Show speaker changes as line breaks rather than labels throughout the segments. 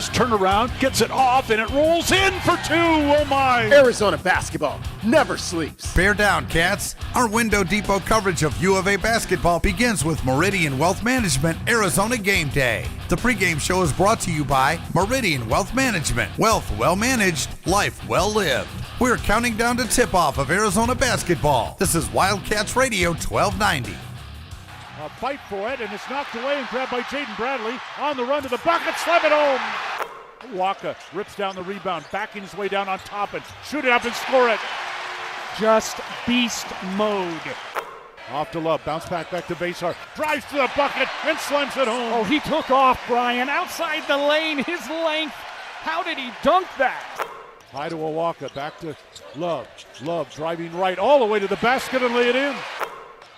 Nice turnaround, gets it off, and it rolls in for two. Oh my!
Arizona basketball never sleeps.
Bear down, Cats. Our Window Depot coverage of U of A basketball begins with Meridian Wealth Management Arizona Game Day. The pregame show is brought to you by Meridian Wealth Management. Wealth well managed, life well lived. We're counting down to tip-off of Arizona basketball. This is Wildcats Radio 1290.
A fight for it, and it's knocked away and grabbed by Jaden Bradley. On the run to the bucket, slam it home. Waka rips down the rebound, backing his way down on top and shoot it up and score it. Just beast mode. Off to Love, bounce back to Basar, drives to the bucket and slams it home.
Oh, he took off, Brian, outside the lane, his length. How did he dunk that?
High to Waka, back to Love. Love driving right all the way to the basket and lay it in.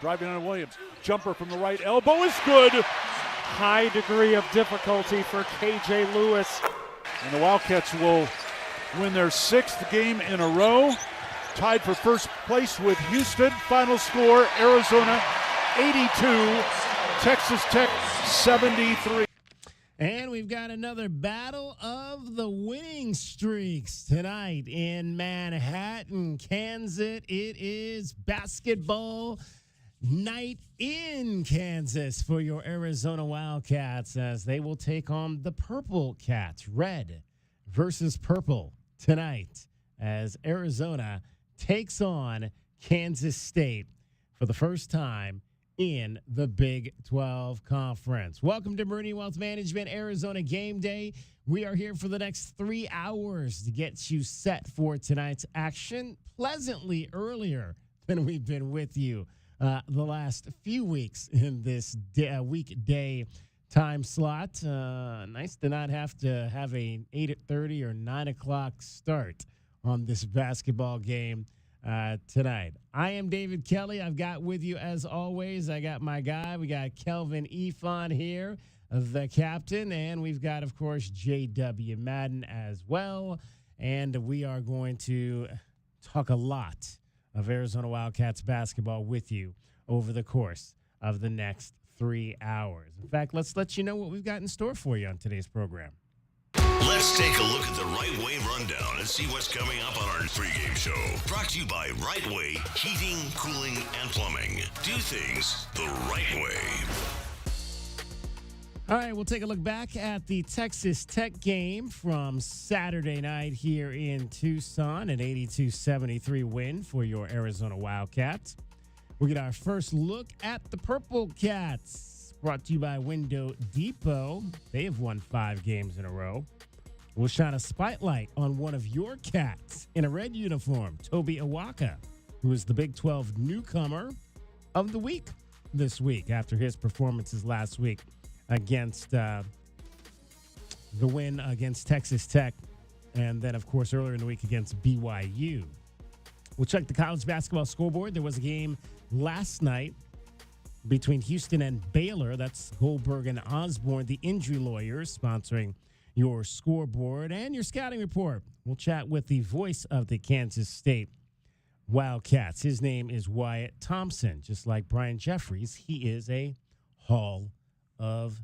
Driving on Williams. Jumper from the right elbow is good.
High degree of difficulty for KJ Lewis.
And the Wildcats will win their 6th game in a row. Tied for first place with Houston. Final score, Arizona 82, Texas Tech 73.
And we've got another battle of the winning streaks tonight in Manhattan, Kansas. It is basketball night in Kansas for your Arizona Wildcats as they will take on the Purple Cats. Red versus purple tonight as Arizona takes on Kansas State for the first time in the Big 12 Conference. Welcome to Meridian Wealth Management Arizona Game Day. We are here for the next 3 hours to get you set for tonight's action pleasantly earlier than we've been with you the last few weeks in this weekday time slot. Nice to not have to have a 8:30 or 9 o'clock start on this basketball game tonight. I am David Kelly. I've got with you, as always, I got my guy. We got Kelvin Efon here, the captain, and we've got, of course, J.W. Madden as well. And we are going to talk a lot of Arizona Wildcats basketball with you over the course of the next 3 hours. In fact, let's let you know what we've got in store for you on today's program.
Let's take a look at the Right Way Rundown and see what's coming up on our pregame show. Brought to you by Right Way Heating, Cooling, and Plumbing. Do things the right way.
All right, we'll take a look back at the Texas Tech game from Saturday night here in Tucson, an 82-73 win for your Arizona Wildcats. We'll get our first look at the Purple Cats, brought to you by Window Depot. They have won 5 games in a row. We'll shine a spotlight on one of your Cats in a red uniform, Toby Awaka, who is the Big 12 newcomer of the week this week after his performances last week against the win against Texas Tech, and then, of course, earlier in the week against BYU. We'll check the college basketball scoreboard. There was a game last night between Houston and Baylor. That's Goldberg and Osborne, the injury lawyers, sponsoring your scoreboard and your scouting report. We'll chat with the voice of the Kansas State Wildcats. His name is Wyatt Thompson. Just like Brian Jeffries, he is a Hall of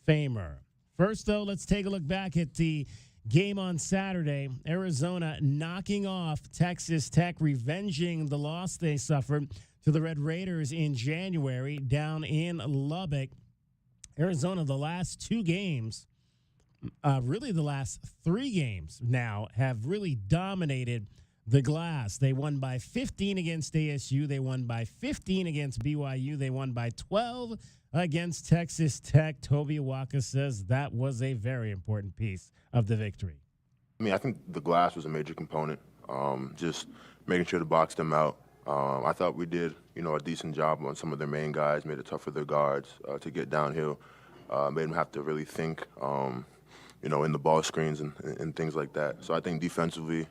Famer. First, though, let's take a look back at the game on Saturday. Arizona knocking off Texas Tech, revenging the loss they suffered to the Red Raiders in January down in Lubbock. Arizona, the last 2 games, really the last 3 games now, have really dominated the glass. They won by 15 against ASU. They won by 15 against BYU. They won by 12 against Texas Tech. Toby Awaka says that was a very important piece of the victory.
I mean, I think the glass was a major component, just making sure to box them out. I thought we did, a decent job on some of their main guys, made it tough for their guards to get downhill, made them have to really think, in the ball screens and things like that. So I think defensively,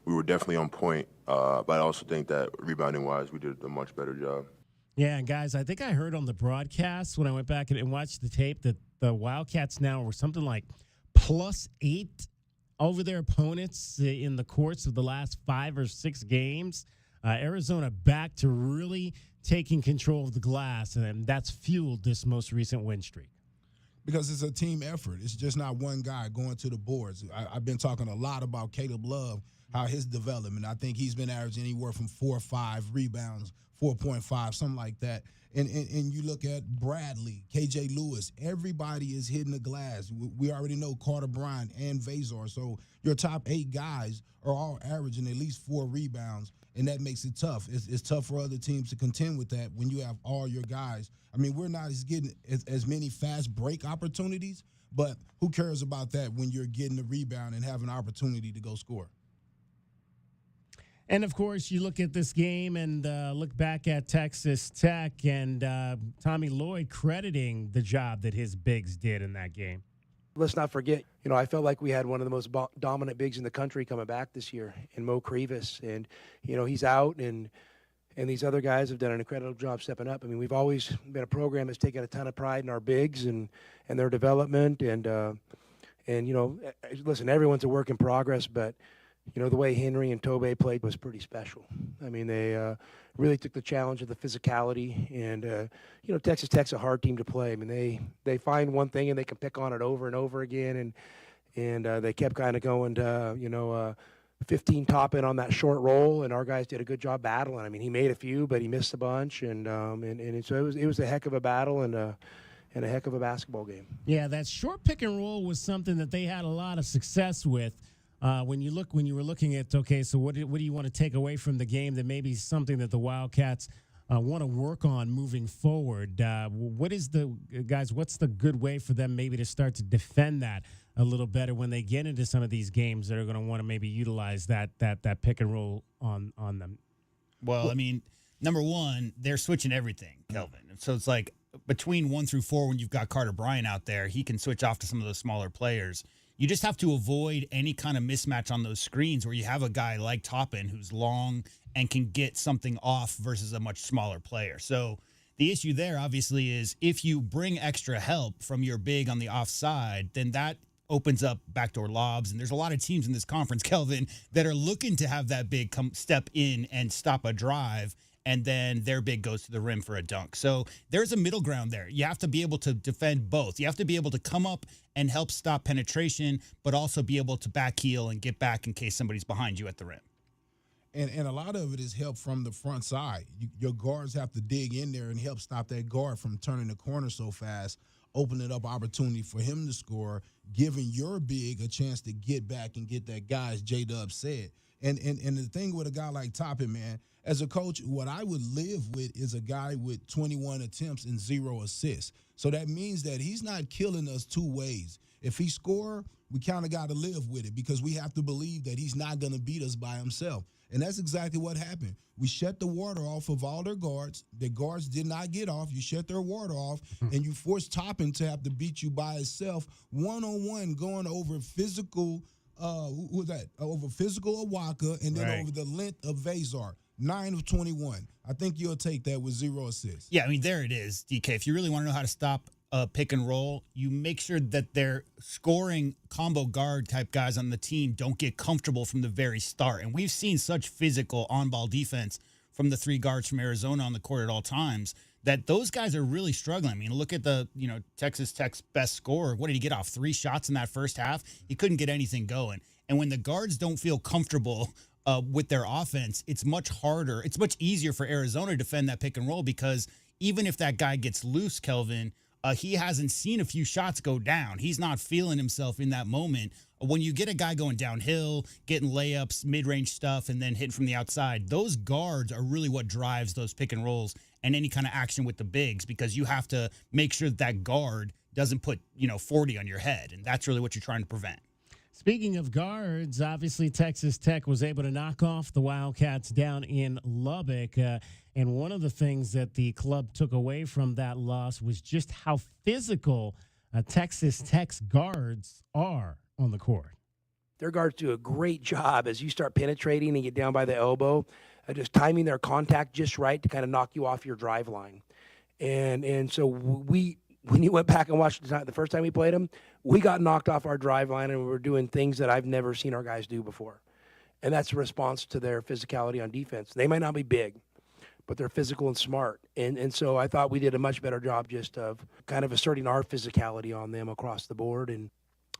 we were definitely on point, but I also think that rebounding-wise, we did a much better job.
Yeah, guys, I think I heard on the broadcast when I went back and watched the tape that the Wildcats now were something like +8 over their opponents in the course of the last 5 or 6 games. Arizona back to really taking control of the glass, and that's fueled this most recent win streak.
because it's a team effort. It's just not one guy going to the boards. I've been talking a lot about Caleb Love, how his development. I think he's been averaging anywhere from 4 or 5 rebounds, 4.5, something like that. And you look at Bradley, KJ Lewis, everybody is hitting the glass. We already know Carter Bryant and Vazor. So your top 8 guys are all averaging at least 4 rebounds, and that makes it tough. It's tough for other teams to contend with that when you have all your guys. I mean, we're not getting as many fast break opportunities, but who cares about that when you're getting the rebound and have an opportunity to go score?
And, of course, you look at this game and look back at Texas Tech and Tommy Lloyd crediting the job that his bigs did in that game.
Let's not forget, I felt like we had one of the most dominant bigs in the country coming back this year in Mo Crevis. And, he's out, and these other guys have done an incredible job stepping up. I mean, we've always been a program that's taken a ton of pride in our bigs and their development. And listen, everyone's a work in progress, but the way Henry and Tobey played was pretty special. I mean, they really took the challenge of the physicality, and Texas Tech's a hard team to play. I mean, they find one thing and they can pick on it over and over again, and they kept kind of going to 15 top in on that short roll, and our guys did a good job battling. I mean, he made a few, but he missed a bunch, and so it was a heck of a battle and a heck of a basketball game.
Yeah, that short pick and roll was something that they had a lot of success with. When you were looking at, okay, so what do you want to take away from the game that maybe something that the Wildcats want to work on moving forward? What's the good way for them maybe to start to defend that a little better when they get into some of these games that are going to want to maybe utilize that pick and roll on them?
Well, I mean, number one, they're switching everything, Kelvin. So it's like between 1 through 4, when you've got Carter Bryant out there, he can switch off to some of those smaller players. You just have to avoid any kind of mismatch on those screens where you have a guy like Toppin who's long and can get something off versus a much smaller player. So the issue there, obviously, is if you bring extra help from your big on the offside, then that opens up backdoor lobs. And there's a lot of teams in this conference, Kelvin, that are looking to have that big step in and stop a drive, and then their big goes to the rim for a dunk. So there's a middle ground there. You have to be able to defend both. You have to be able to come up and help stop penetration, but also be able to back heel and get back in case somebody's behind you at the rim.
And a lot of it is help from the front side. Your guards have to dig in there and help stop that guard from turning the corner so fast, opening up opportunity for him to score, giving your big a chance to get back and get that guy, as J-Dub said. And the thing with a guy like Toppin, man, as a coach, what I would live with is a guy with 21 attempts and 0 assists. So that means that he's not killing us 2 ways. If he score, we kind of got to live with it because we have to believe that he's not going to beat us by himself. And that's exactly what happened. We shut the water off of all their guards. The guards did not get off. You shut their water off, and you forced Toppin to have to beat you by himself, one-on-one, going over physical over physical Awaka, and then over the length of Vazar. 9 of 21. I think you'll take that with 0 assists.
Yeah, I mean, there it is, DK. If you really want to know how to stop a pick and roll, you make sure that their scoring combo guard type guys on the team don't get comfortable from the very start. And we've seen such physical on-ball defense from the 3 guards from Arizona on the court at all times that those guys are really struggling. I mean, look at the Texas Tech's best scorer. What did he get off? 3 shots in that first half? He couldn't get anything going. And when the guards don't feel comfortable with their offense, it's much harder. It's much easier for Arizona to defend that pick and roll because even if that guy gets loose, Kelvin, he hasn't seen a few shots go down. He's not feeling himself in that moment. When you get a guy going downhill, getting layups, mid-range stuff, and then hitting from the outside, those guards are really what drives those pick and rolls and any kind of action with the bigs because you have to make sure that guard doesn't put 40 on your head, and that's really what you're trying to prevent.
Speaking of guards, obviously Texas Tech was able to knock off the Wildcats down in Lubbock. And one of the things that the club took away from that loss was just how physical Texas Tech's guards are on the court.
Their guards do a great job as you start penetrating and get down by the elbow, just timing their contact just right to kind of knock you off your drive line. And so when you went back and watched the first time we played them, we got knocked off our drive line and we were doing things that I've never seen our guys do before. And that's a response to their physicality on defense. They might not be big, but they're physical and smart. And so I thought we did a much better job just of kind of asserting our physicality on them across the board. And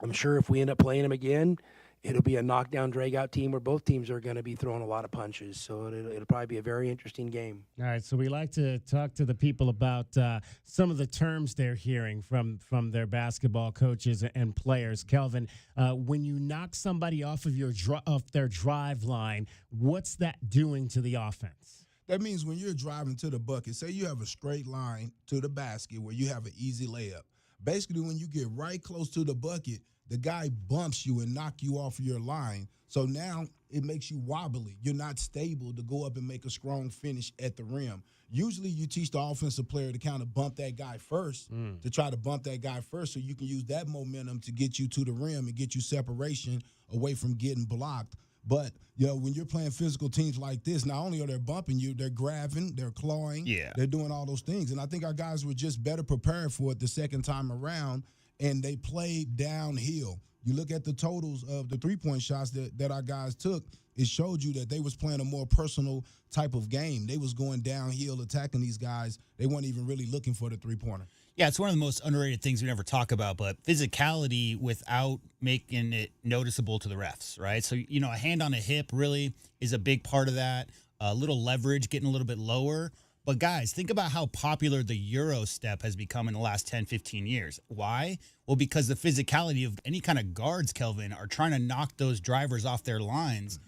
I'm sure if we end up playing them again, it'll be a knockdown, drag-out team where both teams are going to be throwing a lot of punches. So it'll probably be a very interesting game.
All right, so we like to talk to the people about some of the terms they're hearing from their basketball coaches and players. Kelvin, when you knock somebody off of their drive line, what's that doing to the offense?
That means when you're driving to the bucket, say you have a straight line to the basket where you have an easy layup. Basically, when you get right close to the bucket, the guy bumps you and knock you off your line. So now it makes you wobbly. You're not stable to go up and make a strong finish at the rim. Usually you teach the offensive player to kind of bump that guy first, to try to bump that guy first so you can use that momentum to get you to the rim and get you separation away from getting blocked. But, when you're playing physical teams like this, not only are they bumping you, they're grabbing, they're clawing, they're doing all those things. And I think our guys were just better prepared for it the second time around, and they played downhill. You look at the totals of the three-point shots that our guys took, it showed you that they was playing a more personal type of game. They was going downhill, attacking these guys. They weren't even really looking for the three-pointer.
Yeah, it's one of the most underrated things we never talk about, but physicality without making it noticeable to the refs, right? So, a hand on a hip really is a big part of that. A little leverage, getting a little bit lower. But guys, think about how popular the Euro step has become in the last 10, 15 years. Why? Well, because the physicality of any kind of guards, Kelvin, are trying to knock those drivers off their lines,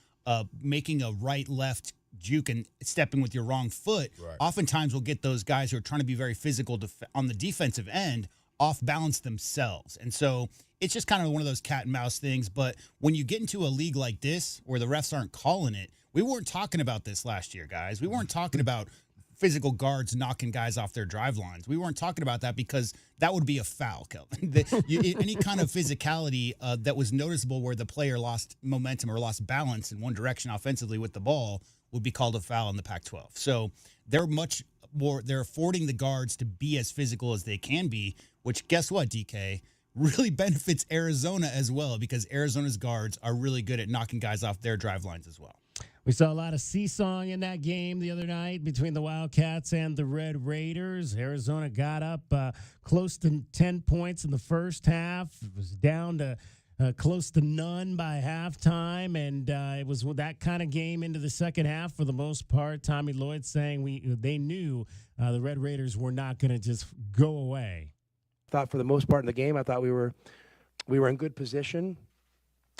making a right-left juke and stepping with your wrong foot. Right. Oftentimes we'll get those guys who are trying to be very physical on the defensive end off balance themselves. And so it's just kind of one of those cat and mouse things. But when you get into a league like this where the refs aren't calling it, we weren't talking about this last year, guys. We weren't talking about physical guards knocking guys off their drive lines. We weren't talking about that because that would be a foul, Kelvin. Any kind of physicality that was noticeable where the player lost momentum or lost balance in one direction offensively with the ball would be called a foul in the Pac-12. So they're much more, they're affording the guards to be as physical as they can be, which guess what, DK? Really benefits Arizona as well because Arizona's guards are really good at knocking guys off their drive lines as well.
We saw a lot of seesawing in that game the other night between the Wildcats and the Red Raiders. Arizona got up close to 10 points in the first half. It was down to close to none by halftime, and it was that kind of game into the second half for the most part. Tommy Lloyd saying they knew the Red Raiders were not going to just go away.
I thought for the most part in the game, I thought we were in good position,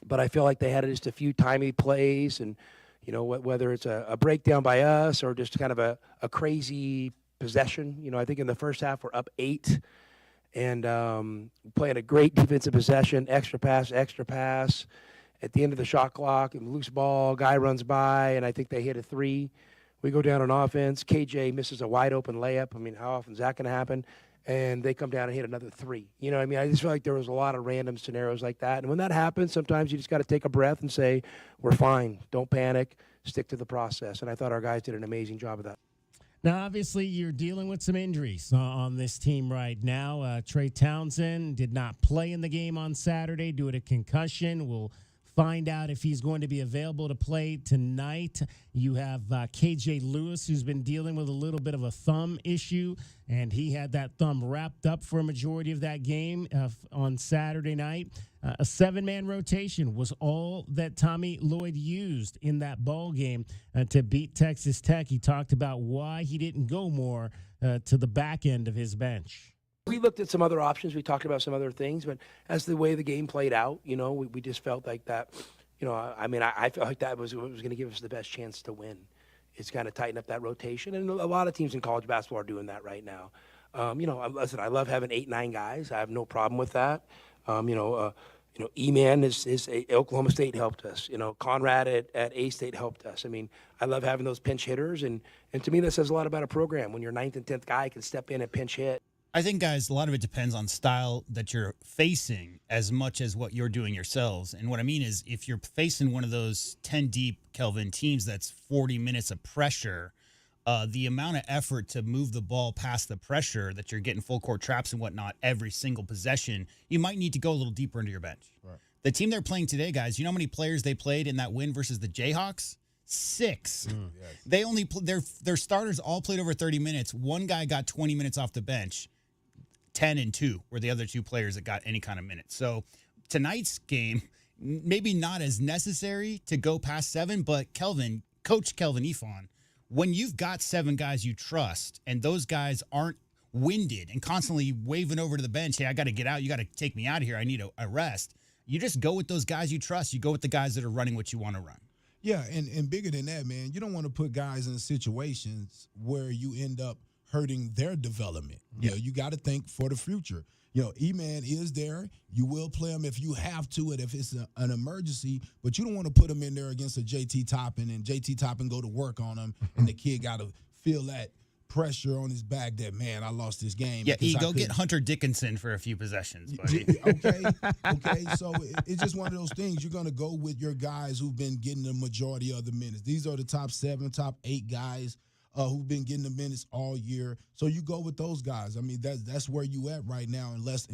but I feel like they had just a few timely plays and, whether it's a breakdown by us or just kind of a crazy possession. I think in the first half we're up 8 and playing a great defensive possession, extra pass. At the end of the shot clock, and loose ball, guy runs by, and I think they hit a 3. We go down on offense. KJ misses a wide open layup. I mean, how often is that going to happen? And they come down and hit another 3. I just feel like there was a lot of random scenarios like that. And when that happens, sometimes you just got to take a breath and say, we're fine. Don't panic. Stick to the process. And I thought our guys did an amazing job of that.
Now, obviously, you're dealing with some injuries on this team right now. Trey Townsend did not play in the game on Saturday due to concussion. We'll find out if he's going to be available to play tonight. You have KJ Lewis, who's been dealing with a little bit of a thumb issue, and he had that thumb wrapped up for a majority of that game on Saturday night. A 7-man rotation was all that Tommy Lloyd used in that ball game to beat Texas Tech. He talked about why he didn't go more to the back end of his bench.
We looked at some other options. We talked about some other things, but as the way the game played out, we just felt like that. I felt like that was what was going to give us the best chance to win. It's kind of tighten up that rotation, and a lot of teams in college basketball are doing that right now. Listen, I love having 8, 9 guys. I have no problem with that. E-Man is Oklahoma State helped us. Conrad at A-State helped us. I mean, I love having those pinch hitters, and to me that says a lot about a program when your 9th and 10th guy can step in and pinch hit.
I think, guys, a lot of it depends on style that you're facing as much as what you're doing yourselves. And what I mean is if you're facing one of those 10-deep, Kelvin, teams that's 40 minutes of pressure, the amount of effort to move the ball past the pressure that you're getting full court traps and whatnot every single possession, you might need to go a little deeper into your bench. Right. The team they're playing today, guys, you know how many players they played in that win versus the Jayhawks? 6. They only their starters all played over 30 minutes. One guy got 20 minutes off the bench. 10 and 2 were the other 2 players that got any kind of minutes. So tonight's game, maybe not as necessary to go past 7, but Coach Kelvin Ifon, when you've got 7 guys you trust and those guys aren't winded and constantly waving over to the bench, hey, I got to get out, you got to take me out of here, I need a rest, you just go with those guys you trust. You go with the guys that are running what you want to run.
Yeah, and bigger than that, man, you don't want to put guys in situations where you end up hurting their development. You know, you got to think for the future. You know, E-Man is there. You will play him if you have to and if it's an emergency, but you don't want to put him in there against a JT Toppin and JT Toppin go to work on him and the kid got to feel that pressure on his back that, man, I lost this game.
Yeah, go get Hunter Dickinson for a few possessions, buddy.
Okay. So it's just one of those things. You're going to go with your guys who've been getting the majority of the minutes. These are the top 7, top 8 guys who've been getting the minutes all year. So you go with those guys. I mean, that's where you at right now, unless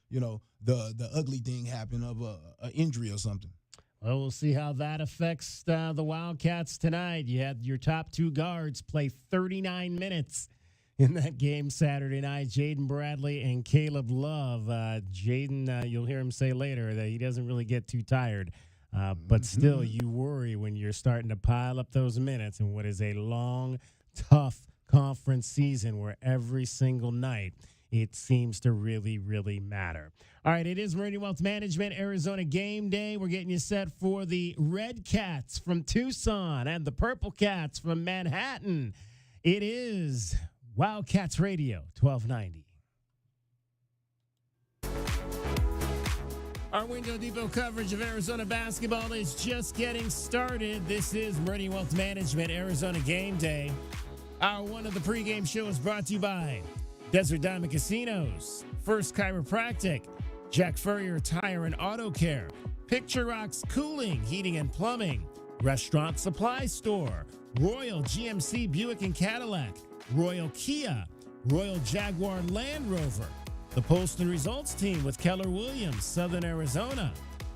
the ugly thing happened of an injury or something.
Well, we'll see how that affects the Wildcats tonight. You had your top 2 guards play 39 minutes in that game Saturday night. Jaden Bradley and Caleb Love. Jaden, you'll hear him say later that he doesn't really get too tired. But still, you worry when you're starting to pile up those minutes in what is a long, tough conference season where every single night it seems to really, really matter. All right, it is Meridian Wealth Management, Arizona Game Day. We're getting you set for the Red Cats from Tucson and the Purple Cats from Manhattan. It is Wildcats Radio, 1290. Our Window Depot coverage of Arizona basketball is just getting started. This is Meridian Wealth Management, Arizona Game Day. Hour 1 of the pregame show is brought to you by Desert Diamond Casinos, First Chiropractic, Jack Furrier Tire and Auto Care, Picture Rocks Cooling, Heating and Plumbing, Restaurant Supply Store, Royal GMC Buick and Cadillac, Royal Kia, Royal Jaguar Land Rover, the Poston Results Team with Keller Williams, Southern Arizona,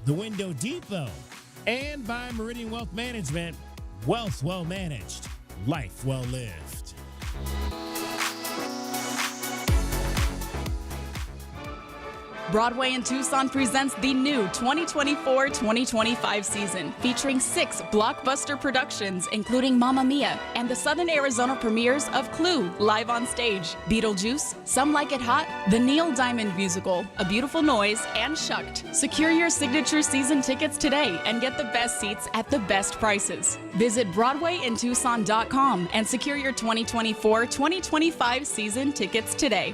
the Window Depot, and by Meridian Wealth Management, wealth well managed, life well lived.
Broadway in Tucson presents the new 2024-2025 season, featuring 6 blockbuster productions, including Mamma Mia and the Southern Arizona premieres of Clue, live on stage, Beetlejuice, Some Like It Hot, the Neil Diamond Musical, A Beautiful Noise, and Shucked. Secure your signature season tickets today and get the best seats at the best prices. Visit BroadwayInTucson.com and secure your 2024-2025 season tickets today.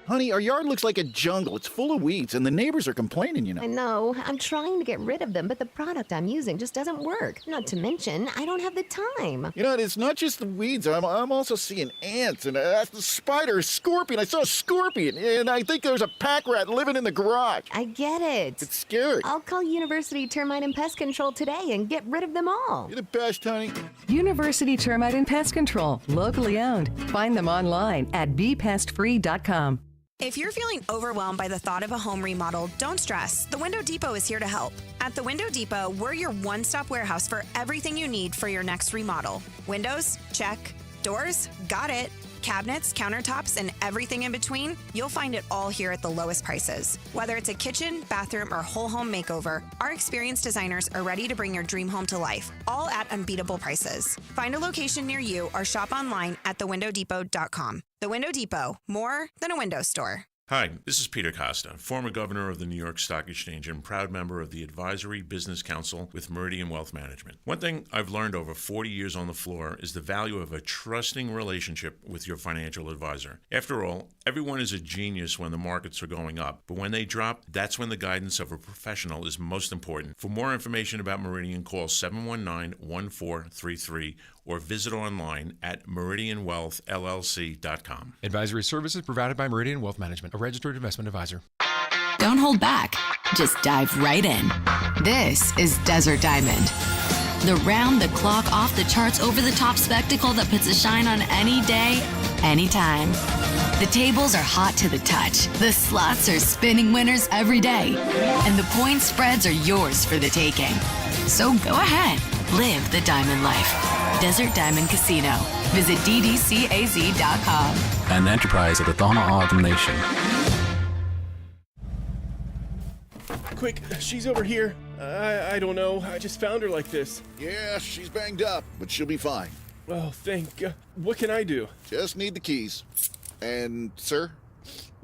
Honey, our yard looks like a jungle. It's full of weeds, and the neighbors are complaining, you know.
I know. I'm trying to get rid of them, but the product I'm using just doesn't work. Not to mention, I don't have the time.
You know, it's not just the weeds. I'm also seeing ants, and the spider, scorpion. I saw a scorpion, and I think there's a pack rat living in the garage.
I get it.
It's scary.
I'll call University Termite and Pest Control today and get rid of them all.
You're the best, honey.
University Termite and Pest Control, locally owned. Find them online at bepestfree.com.
If you're feeling overwhelmed by the thought of a home remodel, don't stress. The Window Depot is here to help. At the Window Depot, we're your one-stop warehouse for everything you need for your next remodel. Windows? Check. Doors? Got it. Cabinets, countertops, and everything in between? You'll find it all here at the lowest prices. Whether it's a kitchen, bathroom, or whole home makeover, our experienced designers are ready to bring your dream home to life, all at unbeatable prices. Find a location near you or shop online at thewindowdepot.com. The Window Depot, more than a window store.
Hi, this is Peter Costa, former governor of the New York Stock Exchange and proud member of the Advisory Business Council with Meridian Wealth Management. One thing I've learned over 40 years on the floor is the value of a trusting relationship with your financial advisor. After all, everyone is a genius when the markets are going up, but when they drop, that's when the guidance of a professional is most important. For more information about Meridian, call 719-1433 or visit online at meridianwealthllc.com.
Advisory services provided by Meridian Wealth Management, a registered investment advisor.
Don't hold back. Just dive right in. This is Desert Diamond. The round-the-clock, off-the-charts, over-the-top spectacle that puts a shine on any day, anytime. The tables are hot to the touch. The slots are spinning winners every day. And the point spreads are yours for the taking. So go ahead. Live the diamond life. Desert Diamond Casino. Visit ddcaz.com.
An enterprise of the Thana Autumn Nation.
Quick, she's over here. I don't know. I just found her like this.
Yeah, she's banged up, but she'll be fine.
Oh, thank God. What can I do?
Just need the keys. And, sir?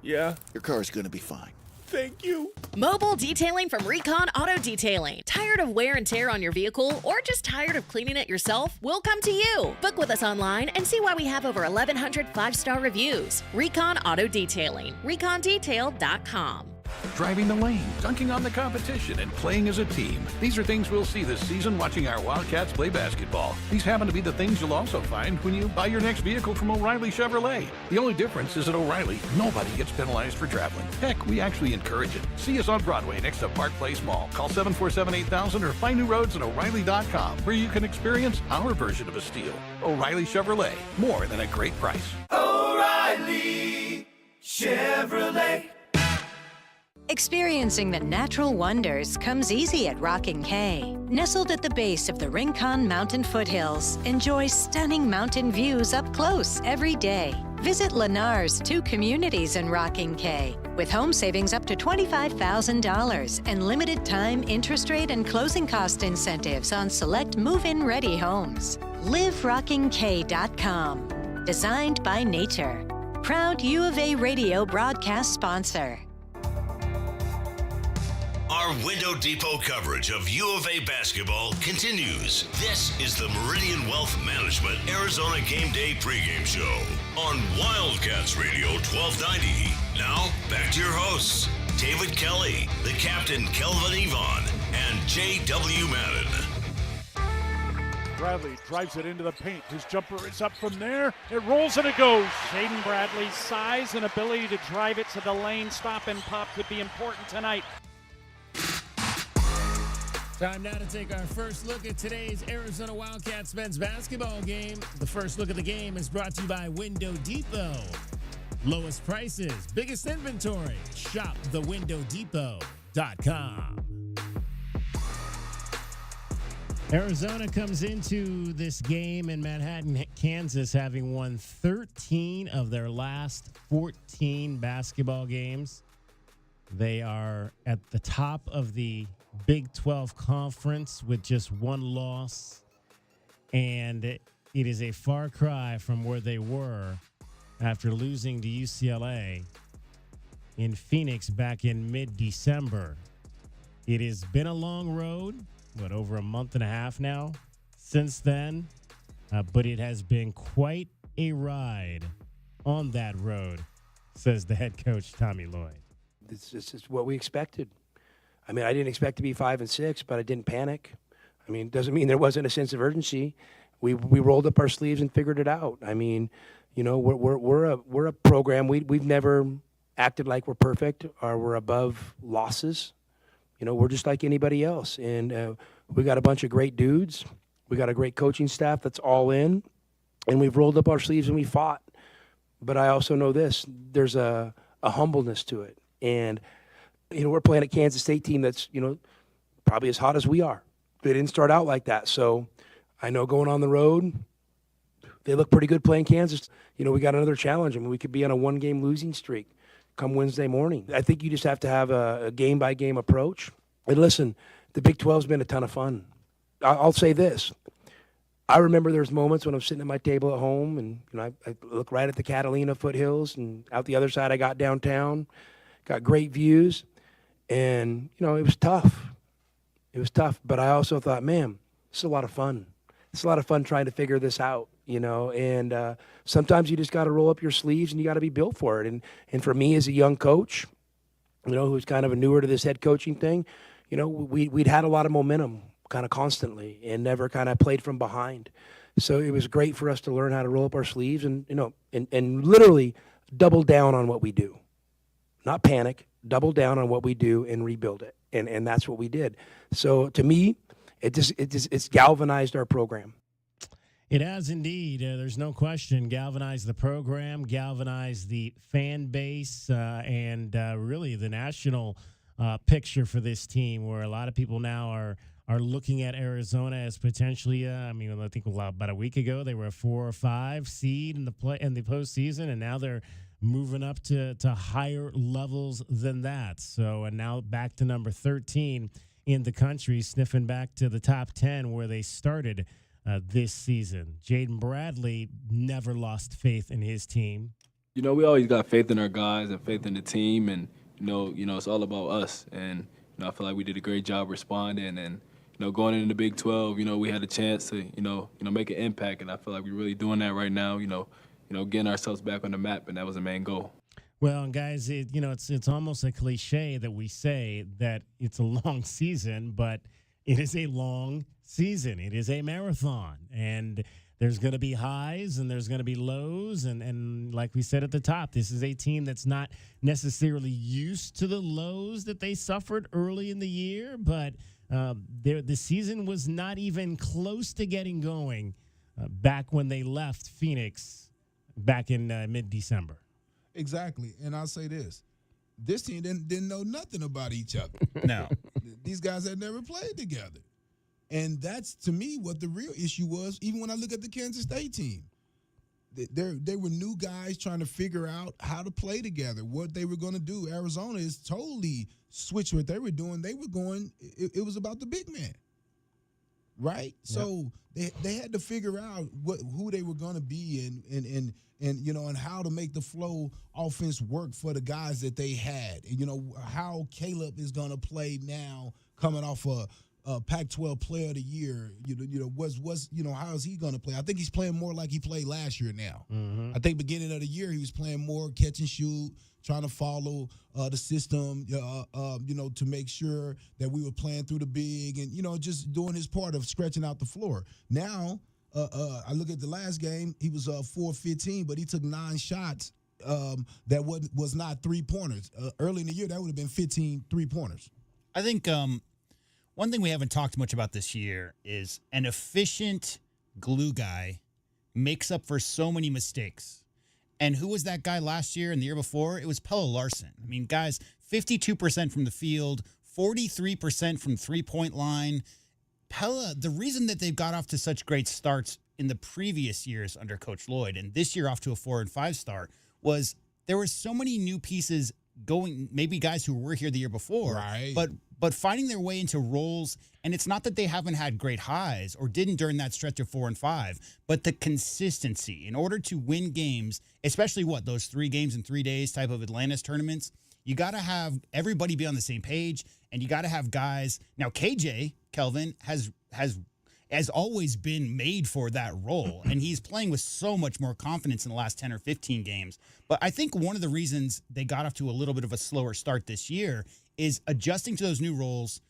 Yeah?
Your car's gonna be fine.
Thank you.
Mobile detailing from Recon Auto Detailing. Tired of wear and tear on your vehicle or just tired of cleaning it yourself? We'll come to you. Book with us online and see why we have over 1,100 5-star reviews. Recon Auto Detailing. ReconDetail.com.
Driving the lane, dunking on the competition, and playing as a team. These are things we'll see this season watching our Wildcats play basketball. These happen to be the things you'll also find when you buy your next vehicle from O'Reilly Chevrolet. The only difference is at O'Reilly, nobody gets penalized for traveling. Heck, we actually encourage it. See us on Broadway next to Park Place Mall. Call 747-8000 or find new roads at O'Reilly.com, where you can experience our version of a steal. O'Reilly Chevrolet, more than a great price.
O'Reilly Chevrolet.
Experiencing the natural wonders comes easy at Rocking K. Nestled at the base of the Rincon Mountain foothills, enjoy stunning mountain views up close every day. Visit Lennar's 2 communities in Rocking K, with home savings up to $25,000 and limited time interest rate and closing cost incentives on select move-in ready homes. LiveRockingK.com. Designed by nature. Proud U of A radio broadcast sponsor.
Our Window Depot coverage of U of A basketball continues. This is the Meridian Wealth Management Arizona Game Day pregame show on Wildcats Radio 1290. Now, back to your hosts, David Kelly, the captain Kelvin Yvonne, and J.W. Madden.
Bradley drives it into the paint. His jumper is up from there. It rolls and it goes.
Shaden Bradley's size and ability to drive it to the lane, stop and pop could be important tonight.
Time now to take our first look at today's Arizona Wildcats men's basketball game. The first look at the game is brought to you by Window Depot. Lowest prices, biggest inventory. Shop thewindowdepot.com. Arizona comes into this game in Manhattan, Kansas, having won 13 of their last 14 basketball games. They are at the top of the Big 12 Conference with just one loss, and it is a far cry from where they were after losing to UCLA in Phoenix back in mid-December. It has been a long road, over a month and a half now since then, but it has been quite a ride on that road, says the head coach, Tommy Lloyd.
This is what we expected. I mean, I didn't expect to be 5-6, but I didn't panic. I mean, it doesn't mean there wasn't a sense of urgency. We rolled up our sleeves and figured it out. I mean, you know, we're a program. We've never acted like we're perfect or we're above losses. You know, we're just like anybody else, and we got a bunch of great dudes. We got a great coaching staff that's all in, and we've rolled up our sleeves and we fought. But I also know this: there's a humbleness to it, and you know, we're playing a Kansas State team that's, you know, probably as hot as we are. They didn't start out like that. So I know going on the road, they look pretty good playing Kansas. You know, we got another challenge. I mean, we could be on a 1-game losing streak come Wednesday morning. I think you just have to have a game-by-game approach. And listen, the Big 12's been a ton of fun. I'll say this. I remember there's moments when I'm sitting at my table at home and, you know, I look right at the Catalina foothills, and out the other side I got downtown, got great views. And, you know, it was tough. It was tough. But I also thought, man, this is a lot of fun. It's a lot of fun trying to figure this out, you know. And sometimes you just got to roll up your sleeves and you got to be built for it. And for me as a young coach, you know, who's kind of a newer to this head coaching thing, you know, we'd had a lot of momentum kind of constantly and never kind of played from behind. So it was great for us to learn how to roll up our sleeves and, you know, and literally double down on what we do. Not panic, double down on what we do and rebuild it. And that's what we did. So to me, it's galvanized our program.
It has indeed. There's no question. Galvanized the program, galvanized the fan base, and really the national picture for this team, where a lot of people now are looking at Arizona as potentially, I think about a week ago they were a 4 or 5 seed in the postseason, and now they're moving up to higher levels than that. So, and now back to number 13 in the country, sniffing back to the top 10 where they started this season. Jaden Bradley never lost faith in his team.
We always got faith in our guys and faith in the team, and it's all about us. And I feel like we did a great job responding, and going into the Big 12, we had a chance to make an impact, and I feel like we're really doing that right now. Getting ourselves back on the map, and that was the main goal.
Well, and guys, it's almost a cliche that we say that it's a long season, but it is a long season. It is a marathon, and there's going to be highs and there's going to be lows, and like we said at the top, this is a team that's not necessarily used to the lows that they suffered early in the year, but the season was not even close to getting going back when they left Phoenix back in mid-December.
Exactly, and I'll say this team didn't know nothing about each other.
No.
These guys had never played together. And that's, to me, what the real issue was, even when I look at the Kansas State team. They were new guys trying to figure out how to play together, what they were going to do. Arizona is totally switched what they were doing. They were going – it was about the big man, right? Yep. So they had to figure out who they were going to be and how to make the flow offense work for the guys that they had. And, how Caleb is going to play now coming off a Pac-12 Player of the Year. How is he going to play? I think he's playing more like he played last year now. Mm-hmm. I think beginning of the year he was playing more catch and shoot, trying to follow the system, to make sure that we were playing through the big and, just doing his part of stretching out the floor. Now, I look at the last game, he was 4-15, but he took 9 shots that was not three-pointers. Early in the year, that would have been 15 three-pointers.
I think one thing we haven't talked much about this year is an efficient glue guy makes up for so many mistakes. And who was that guy last year and the year before? It was Pelle Larsson. I mean, guys, 52% from the field, 43% from three-point line. Pelle, the reason that they've got off to such great starts in the previous years under Coach Lloyd and this year off to a 4-5 start was there were so many new pieces going, maybe guys who were here the year before,
right,
but finding their way into roles. And it's not that they haven't had great highs or didn't during that stretch of 4-5, but the consistency in order to win games, especially those 3 games in 3 days type of Atlantis tournaments, you got to have everybody be on the same page, and you got to have guys. Now, KJ, Kelvin, has always been made for that role, and he's playing with so much more confidence in the last 10 or 15 games. But I think one of the reasons they got off to a little bit of a slower start this year is adjusting to those new roles,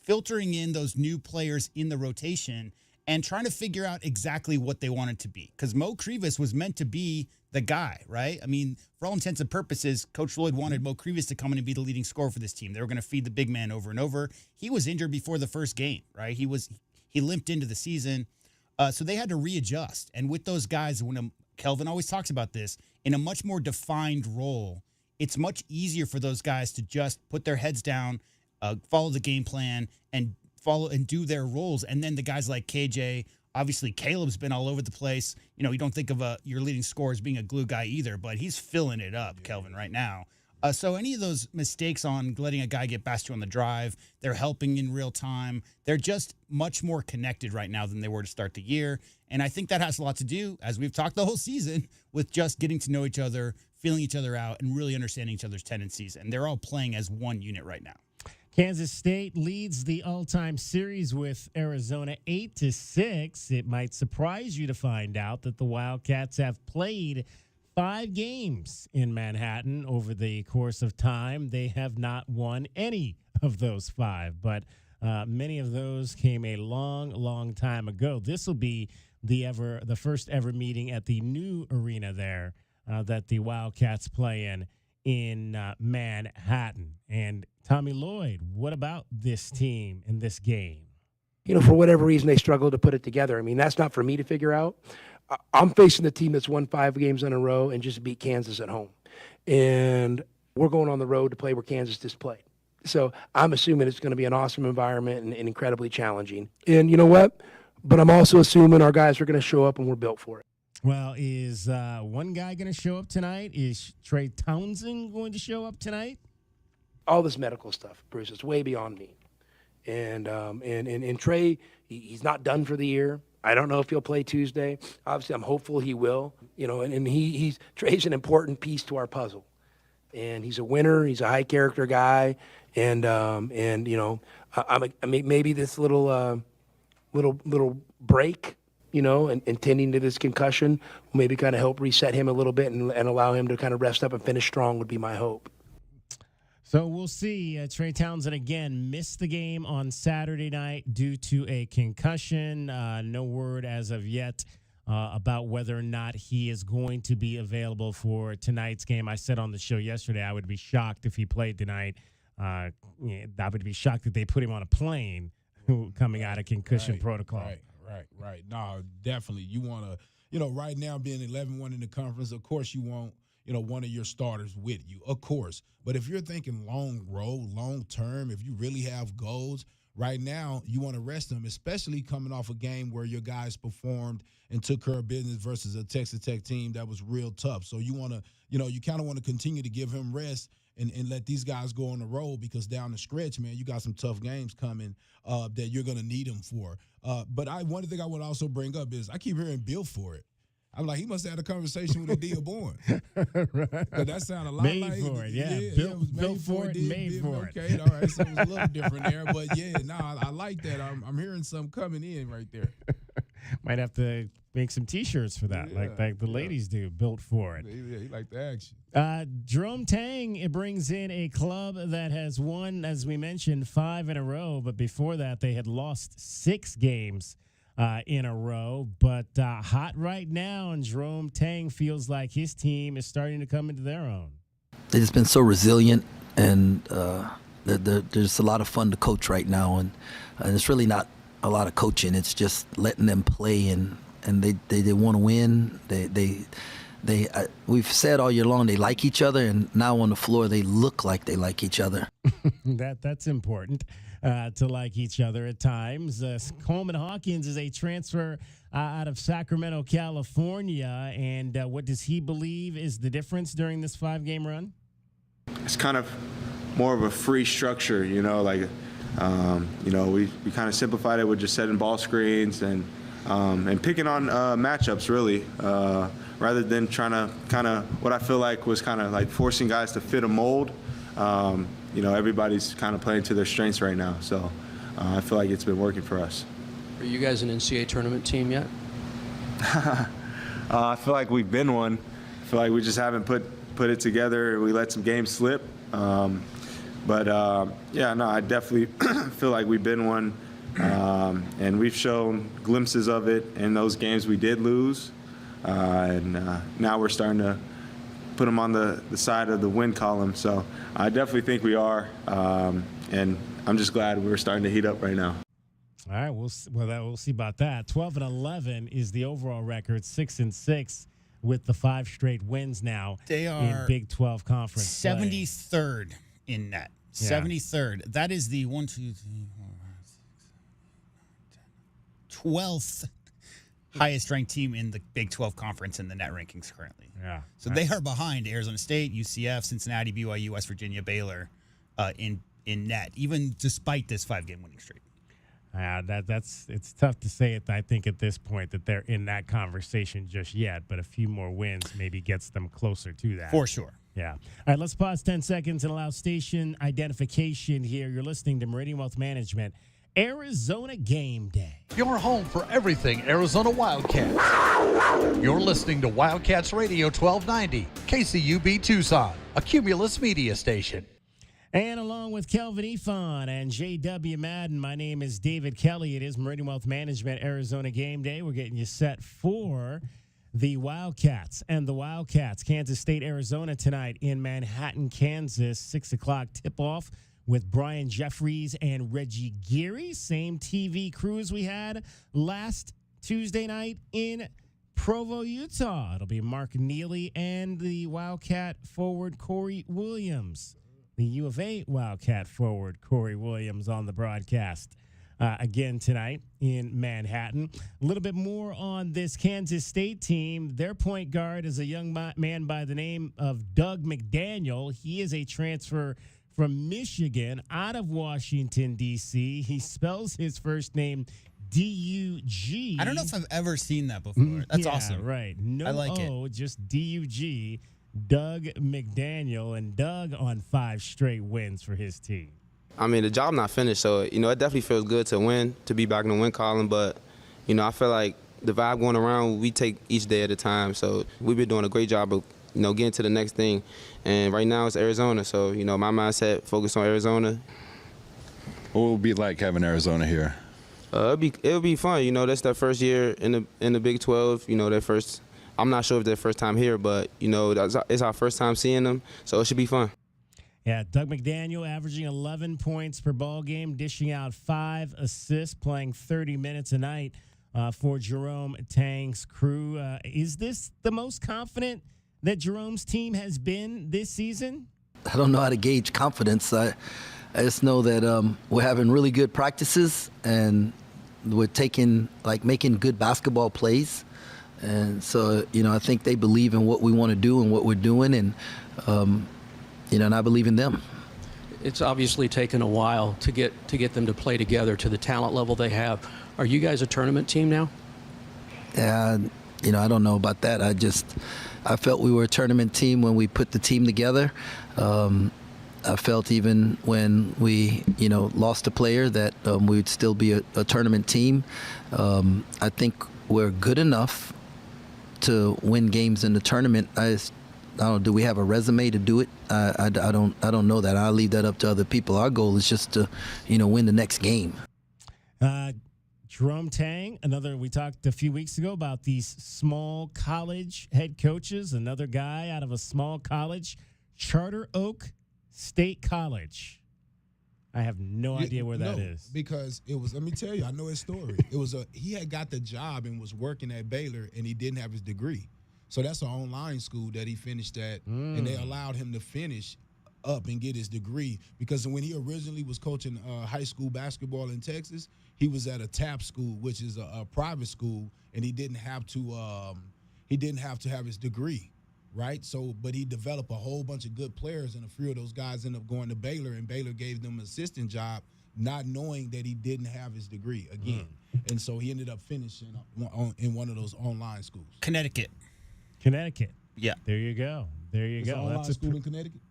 filtering in those new players in the rotation, and trying to figure out exactly what they wanted to be. Because Mo Krivas was meant to be the guy, right? I mean, for all intents and purposes, Coach Lloyd wanted Mo Krivas to come in and be the leading scorer for this team. They were going to feed the big man over and over. He was injured before the first game, right? He limped into the season. So they had to readjust. And with those guys, Kelvin always talks about this, in a much more defined role, it's much easier for those guys to just put their heads down, follow the game plan, and follow and do their roles. And then the guys like KJ, obviously Caleb's been all over the place. You don't think of your leading scorer as being a glue guy either, but he's filling it up, Kelvin, right now. So any of those mistakes on letting a guy get past you on the drive, they're helping in real time. They're just much more connected right now than they were to start the year. And I think that has a lot to do, as we've talked the whole season, with just getting to know each other, feeling each other out, and really understanding each other's tendencies. And they're all playing as one unit right now.
Kansas State leads the all-time series with Arizona 8-6. It might surprise you to find out that the Wildcats have played 5 games in Manhattan over the course of time. They have not won any of those 5, but many of those came a long, long time ago. This will be the first ever meeting at the new arena there that the Wildcats play in Manhattan. And Tommy Lloyd, what about this team in this game?
For whatever reason, they struggled to put it together. I mean, that's not for me to figure out. I'm facing the team that's won 5 games in a row and just beat Kansas at home. And we're going on the road to play where Kansas just played. So I'm assuming it's going to be an awesome environment and incredibly challenging. And you know what? But I'm also assuming our guys are going to show up and we're built for it.
Well, is one guy going to show up tonight? Is Trey Townsend going to show up tonight?
All this medical stuff, Bruce, it's way beyond me. And Trey, he's not done for the year. I don't know if he'll play Tuesday. Obviously, I'm hopeful he will. You know, and Trey's an important piece to our puzzle. And he's a winner. He's a high character guy. And you know, I mean, maybe this little break, you know, and tending to this concussion will maybe kind of help reset him a little bit and allow him to kind of rest up and finish strong would be my hope.
So we'll see. Trey Townsend again missed the game on Saturday night due to a concussion. No word as of yet about whether or not he is going to be available for tonight's game. I said on the show yesterday I would be shocked if he played tonight. I would be shocked that they put him on a plane coming out of concussion protocol.
Right. No, definitely. You want to, you know, right now being 11-1 in the conference, of course you want, you know, one of your starters with you, of course. But if you're thinking long term, if you really have goals, right now you want to rest them, especially coming off a game where your guys performed and took care of business versus a Texas Tech team that was real tough. So you want to, you know, you kind of want to continue to give him rest and let these guys go on the road because down the stretch, man, you got some tough games coming that you're going to need them for. But one thing I would also bring up is I keep hearing Bill for it. I'm like, he must have had a conversation with Adia Bourne. Right. That sounded a lot
made
like.
For it, yeah.
It was
built for it, made for it.
Okay, all right, so it was a little different there. But, yeah, no, I like that. I'm hearing some coming in right there.
Might have to make some T-shirts for that, like the ladies do, built for it.
Yeah, he like the action.
Jerome Tang, it brings in a club that has won, as we mentioned, 5 in a row. But before that, they had lost 6 games in a row, but hot right now, and Jerome Tang feels like his team is starting to come into their own.
They've just been so resilient, and there's a lot of fun to coach right now, and it's really not a lot of coaching. It's just letting them play, and they want to win. We've said all year long they like each other, and now on the floor they look like they like each other.
That's important. To like each other at times. Coleman Hawkins is a transfer out of Sacramento, California. And what does he believe is the difference during this 5-game run?
It's kind of more of a free structure, you know, like, you know, we kind of simplified it with just setting ball screens and picking on matchups, really, rather than trying to kind of what I feel like was kind of like forcing guys to fit a mold. You know, everybody's kind of playing to their strengths right now. So I feel like it's been working for us.
Are you guys an NCAA tournament team yet?
I feel like we've been one. I feel like we just haven't put it together. We let some games slip. But yeah, no, I definitely feel like we've been one. And we've shown glimpses of it in those games we did lose. And now we're starting to put them on the side of the win column. So I definitely think we are, and I'm just glad we're starting to heat up right now.
All right, we'll see about that. 12-11 is the overall record. 6-6 with the 5 straight wins now.
They are
in Big 12 conference
73rd in net. 73rd. That is the 12th highest ranked team in the Big 12 conference in the net rankings currently.
Yeah.
So they are behind Arizona State, UCF, Cincinnati, BYU, West Virginia, Baylor in net, even despite this 5-game winning streak.
It's tough to say it, I think, at this point that they're in that conversation just yet, but a few more wins maybe gets them closer to that.
For sure.
Yeah. All right, let's pause 10 seconds and allow station identification here. You're listening to Meridian Wealth Management, Arizona Game Day.
Your home for everything Arizona Wildcats. You're listening to Wildcats Radio 1290, KCUB Tucson, a Cumulus media station.
And along with Kelvin Efon and J.W. Madden, my name is David Kelly. It is Meridian Wealth Management, Arizona Game Day. We're getting you set for the Wildcats and the Wildcats. Kansas State, Arizona tonight in Manhattan, Kansas. 6 o'clock tip-off with Brian Jeffries and Reggie Geary. Same TV crew as we had last Tuesday night in Provo, Utah. It'll be Mark Neely and the Wildcat forward Corey Williams the U of A Wildcat forward, Corey Williams, on the broadcast again tonight in Manhattan. A little bit more on this Kansas State team. Their point guard is a young man by the name of Doug McDaniel. He is a transfer from Michigan out of Washington, D.C. He spells his first name D-U-G.
I don't know if I've ever seen that before. That's awesome.
Right. No
I like
O, just D-U-G. Doug McDaniel, and Doug on 5 straight wins for his team.
I mean, the job not finished, so, it definitely feels good to win, to be back in the win column. But, I feel like the vibe going around, we take each day at a time. So we've been doing a great job of, getting to the next thing. And right now it's Arizona. So, my mindset focused on Arizona.
What will it be like having Arizona here?
It'll be fun. That's their first year in the Big 12. Their first. I'm not sure if their first time here, but it's our first time seeing them, so it should be fun.
Yeah, Doug McDaniel averaging 11 points per ball game, dishing out 5 assists, playing 30 minutes a night for Jerome Tang's crew. Is this the most confident that Jerome's team has been this season?
I don't know how to gauge confidence. I just know that we're having really good practices and we're making good basketball plays. And so, I think they believe in what we want to do and what we're doing, and and I believe in them.
It's obviously taken a while to get them to play together to the talent level they have. Are you guys a tournament team now?
I don't know about that. I felt we were a tournament team when we put the team together. I felt even when we, lost a player that we'd still be a tournament team. I think we're good enough to win games in the tournament. I don't know, do we have a resume to do it? I don't know that. I'll leave that up to other people. Our goal is just to, win the next game.
Jerome Tang, we talked a few weeks ago about these small college head coaches. Another guy out of a small college, Charter Oak State College. I have no idea where that is.
Because it was, let me tell you, I know his story. He had got the job and was working at Baylor, and he didn't have his degree. So that's an online school that he finished at, and they allowed him to finish up and get his degree. Because when he originally was coaching high school basketball in Texas, he was at a TAP school, which is a private school, and he didn't have to have his degree. Right, but he developed a whole bunch of good players, and a few of those guys ended up going to Baylor, and Baylor gave them an assistant job, not knowing that he didn't have his degree again. And so he ended up finishing in one of those online schools.
Connecticut.
Yeah. There you go.
That's online school in Connecticut?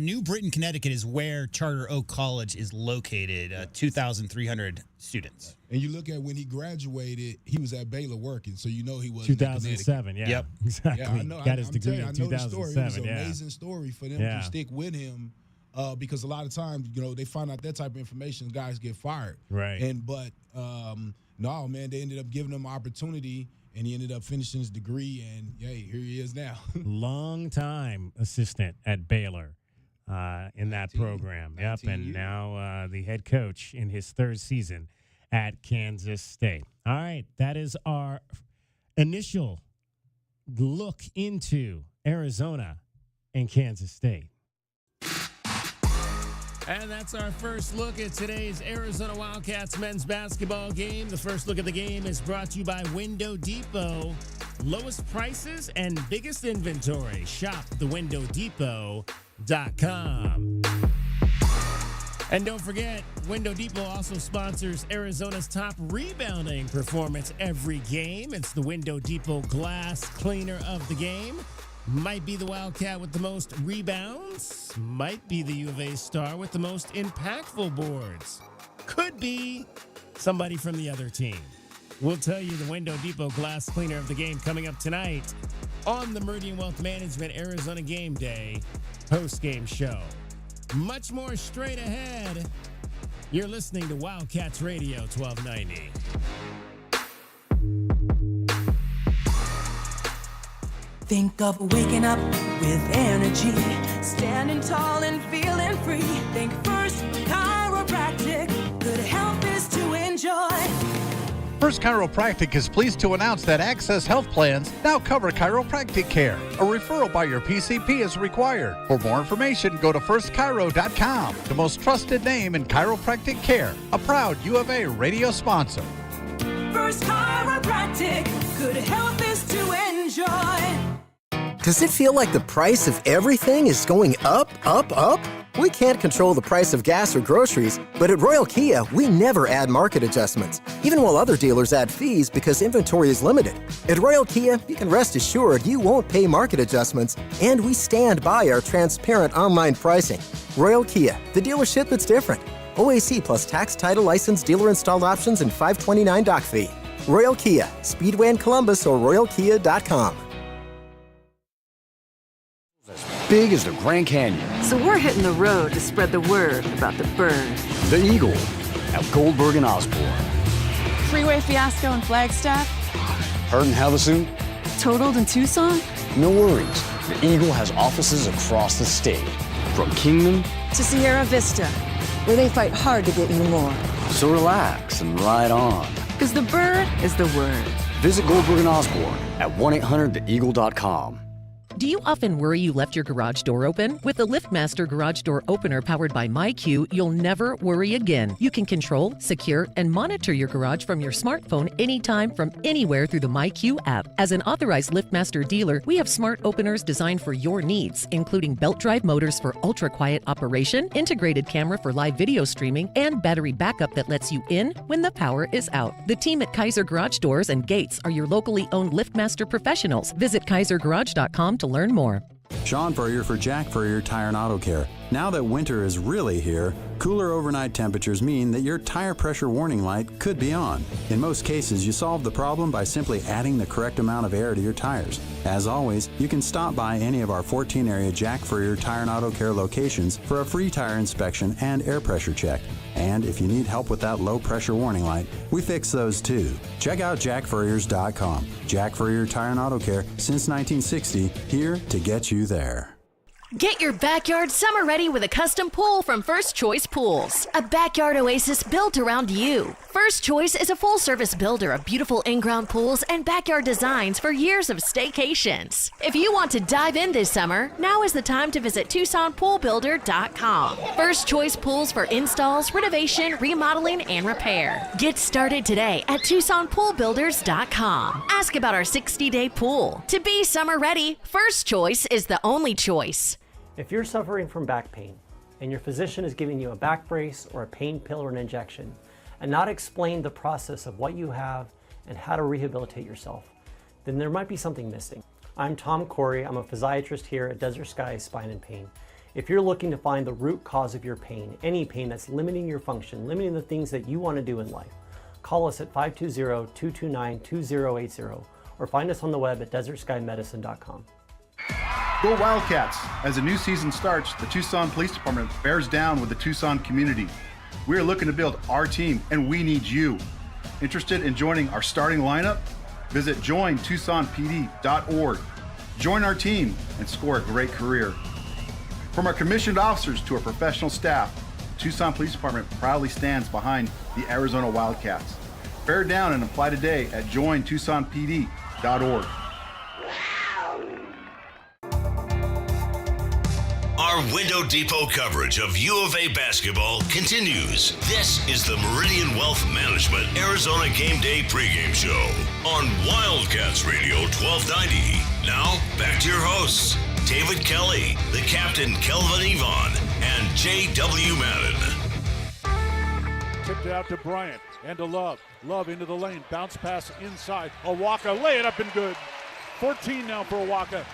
New Britain, Connecticut is where Charter Oak College is located, 2,300 students.
And you look at when he graduated, he was at Baylor working, so he was
2007, yeah.
Yep.
Exactly.
Yeah, I know.
Got his degree
I
in
know the story.
2007,
It was an amazing story for them to stick with him because a lot of times, they find out that type of information, guys get fired.
Right.
But no, man, they ended up giving him opportunity, and he ended up finishing his degree, and, hey, here he is now.
Long time assistant at Baylor. In that program. Yep, and now the head coach in his 3rd season at Kansas State. All right, that is our initial look into Arizona and Kansas State. And that's our first look at today's Arizona Wildcats men's basketball game. The first look at the game is brought to you by Window Depot. Lowest prices and biggest inventory. Shop thewindowdepot.com. And don't forget, Window Depot also sponsors Arizona's top rebounding performance every game. It's the Window Depot Glass Cleaner of the game. Might be the Wildcat with the most rebounds. Might be the U of A star with the most impactful boards. Could be somebody from the other team. We'll tell you the Window Depot Glass Cleaner of the game coming up tonight on the Meridian Wealth Management Arizona Game Day post-game show. Much more straight ahead. You're listening to Wildcats Radio 1290.
Think of waking up with energy, standing tall and feeling free. Think first chiropractic, good health is to enjoy.
First Chiropractic is pleased to announce that Access Health Plans now cover chiropractic care. A referral by your PCP is required. For more information, go to firstchiro.com, the most trusted name in chiropractic care. A proud U of A radio sponsor.
First Chiropractic, good health is to enjoy.
Does it feel like the price of everything is going up, up, up? We can't control the price of gas or groceries, but at Royal Kia, we never add market adjustments, even while other dealers add fees because inventory is limited. At Royal Kia, you can rest assured you won't pay market adjustments, and we stand by our transparent online pricing. Royal Kia, the dealership that's different. OAC plus tax, title, license, dealer installed options, and $529 doc fee. Royal Kia, Speedway in Columbus or royalkia.com.
Big as the Grand Canyon.
So we're hitting the road to spread the word about the bird.
The Eagle at Goldberg and Osborne.
Freeway fiasco in Flagstaff.
Hurt in Havasu.
Totaled in Tucson.
No worries. The Eagle has offices across the state. From Kingman
to Sierra Vista, where they fight hard to get you more.
So relax and ride on.
Because the bird is the word.
Visit Goldberg and Osborne at 1-800-THEEAGLE.com.
Do you often worry you left your garage door open? With the LiftMaster Garage Door Opener powered by MyQ, you'll never worry again. You can control, secure, and monitor your garage from your smartphone anytime from anywhere through the MyQ app. As an authorized LiftMaster dealer, we have smart openers designed for your needs, including belt drive motors for ultra-quiet operation, integrated camera for live video streaming, and battery backup that lets you in when the power is out. The team at Kaiser Garage Doors and Gates are your locally owned LiftMaster professionals. Visit kaisergarage.com to learn more.
Sean Furrier for Jack Furrier Tire and Auto Care. Now that winter is really here, cooler overnight temperatures mean that your tire pressure warning light could be on. In most cases, you solve the problem by simply adding the correct amount of air to your tires. As always, you can stop by any of our 14-area Jack Furrier Tire and Auto Care locations for a free tire inspection and air pressure check. And if you need help with that low pressure warning light, we fix those too. Check out jackfurriers.com. Jack Furrier Tire and Auto Care since 1960, here to get you there.
Get your backyard summer ready with a custom pool from First Choice Pools. A backyard oasis built around you. First Choice is a full-service builder of beautiful in-ground pools and backyard designs for years of staycations. If you want to dive in this summer, now is the time to visit TucsonPoolBuilder.com. First Choice Pools for installs, renovation, remodeling, and repair. Get started today at TucsonPoolBuilders.com. Ask about our 60-day pool. To be summer ready, First Choice is the only choice.
If you're suffering from back pain and your physician is giving you a back brace or a pain pill or an injection and not explain the process of what you have and how to rehabilitate yourself, then there might be something missing. I'm Tom Corey. I'm a physiatrist here at Desert Sky Spine and Pain. If you're looking to find the root cause of your pain, any pain that's limiting your function, limiting the things that you want to do in life, call us at 520-229-2080 or find us on the web at desertskymedicine.com.
Go Wildcats! As the new season starts, the Tucson Police Department bears down with the Tucson community. We are looking to build our team, and we need you. Interested in joining our starting lineup? Visit jointucsonpd.org. Join our team and score a great career. From our commissioned officers to our professional staff, the Tucson Police Department proudly stands behind the Arizona Wildcats. Bear down and apply today at jointucsonpd.org.
Our Window Depot coverage of U of A basketball continues. This is the Meridian Wealth Management Arizona Game Day pregame show on Wildcats Radio 1290. Now, back to your hosts, David Kelly, the captain Kelvin Yvonne, and J.W. Madden.
Tipped it out to Bryant and to Love. Love into the lane. Bounce pass inside. Awaka, lay it up and good. 14 now for Awaka.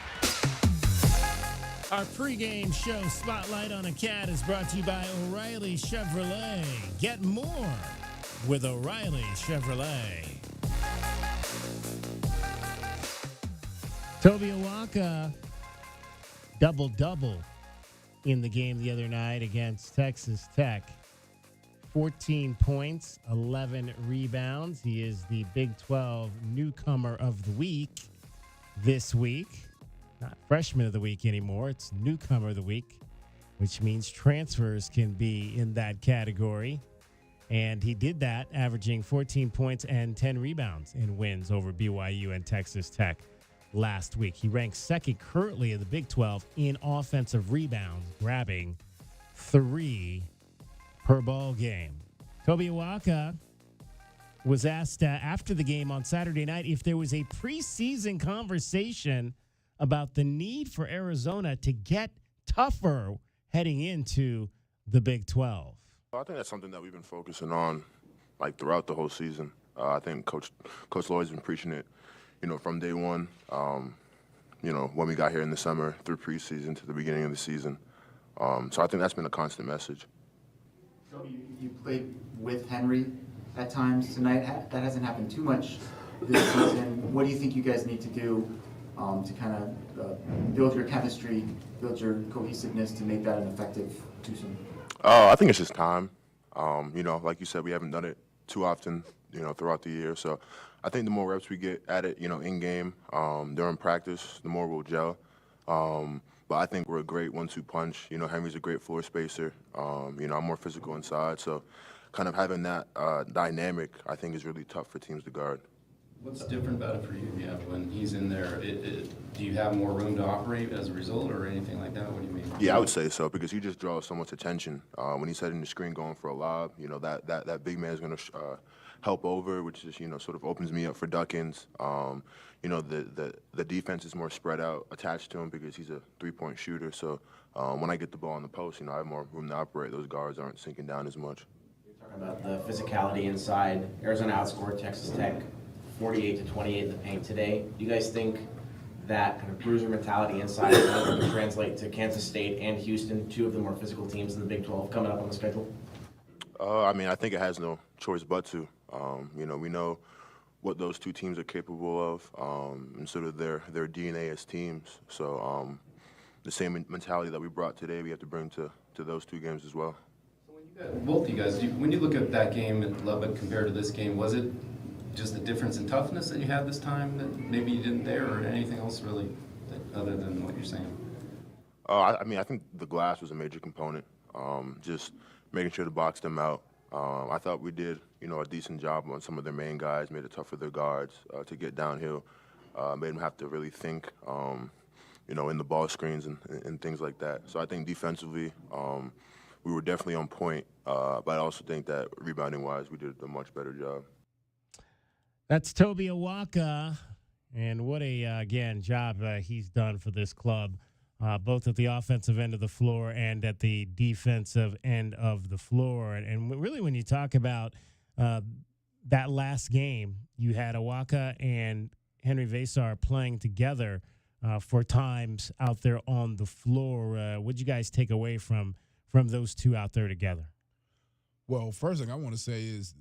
Our pregame show Spotlight on a Cat is brought to you by O'Reilly Chevrolet. Get more with O'Reilly Chevrolet. Toby Awaka, double-double in the game the other night against Texas Tech. 14 points, 11 rebounds. He is the Big 12 newcomer of the week this week. Not freshman of the week anymore. It's newcomer of the week, which means transfers can be in that category. And he did that, averaging 14 points and 10 rebounds in wins over BYU and Texas Tech last week. He ranks second currently in the Big 12 in offensive rebounds, grabbing 3 per ball game. Toby Awaka was asked after the game on Saturday night if there was a preseason conversation about the need for Arizona to get tougher heading into the Big 12.
I think that's something that we've been focusing on, like, throughout the whole season. I think Coach Lloyd's been preaching it, from day one. When we got here in the summer, through preseason to the beginning of the season. So I think that's been a constant message.
So you played with Henry at times tonight. That hasn't happened too much this season. What do you think you guys need to do to kind of build your chemistry, build your cohesiveness to make that an effective twosome?
I think it's just time. Like you said, we haven't done it too often, throughout the year. So I think the more reps we get at it, in game, during practice, the more we'll gel. But I think we're a great 1-2 punch. Henry's a great floor spacer. I'm more physical inside. So kind of having that dynamic, I think, is really tough for teams to guard.
What's different about it for you? Yeah, when he's in there, do you have more room to operate as a result or anything like that? What do you mean?
Yeah, I would say so, because he just draws so much attention. When he's setting the screen going for a lob, that big man is going to help over, which is, sort of opens me up for duck-ins. The defense is more spread out, attached to him, because he's a three-point shooter. So when I get the ball in the post, I have more room to operate. Those guards aren't sinking down as much.
You're talking about the physicality inside. Arizona outscored Texas Tech 48-28 in the paint today. Do you guys think that kind of bruiser mentality inside is going to translate to Kansas State and Houston, two of the more physical teams in the Big 12 coming up on the schedule?
I think it has no choice but to. We know what those two teams are capable of, and sort of their DNA as teams. So the same mentality that we brought today, we have to bring to those two games as well.
So both you guys, when you look at that game at Lubbock compared to this game, was it just the difference in toughness that you had this time that maybe you didn't there, or anything else really other than what you're saying?
I think the glass was a major component. Just making sure to box them out. I thought we did, a decent job on some of their main guys, made it tough for their guards to get downhill, made them have to really think, in the ball screens and things like that. So I think defensively, we were definitely on point, but I also think that rebounding-wise, we did a much better job.
That's Toby Awaka, and what a job he's done for this club, both at the offensive end of the floor and at the defensive end of the floor. And really, when you talk about that last game, you had Awaka and Henry Vesar playing together for times out there on the floor. What did you guys take away from those two out there together?
Well, first thing I want to say is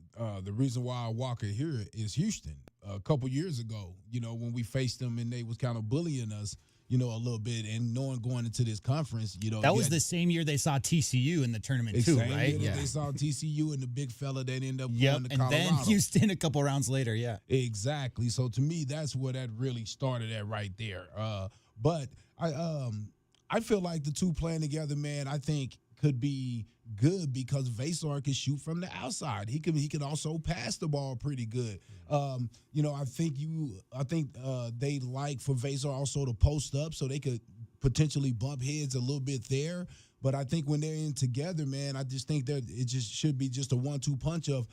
the reason why I walk here is Houston. A couple years ago, when we faced them and they was kind of bullying us, a little bit, and knowing going into this conference,
that was the same year they saw TCU in the tournament too, right?
Yeah, they saw TCU and the big fella that ended up going to Colorado.
And then Houston a couple rounds later, yeah.
Exactly. So to me, that's where that really started at right there. But I feel like the two playing together, man, I think could be good because Vesar can shoot from the outside. He can also pass the ball pretty good. I think they like for Vesar also to post up so they could potentially bump heads a little bit there. But I think when they're in together, man, I just think that it just should be just a 1-2 punch of,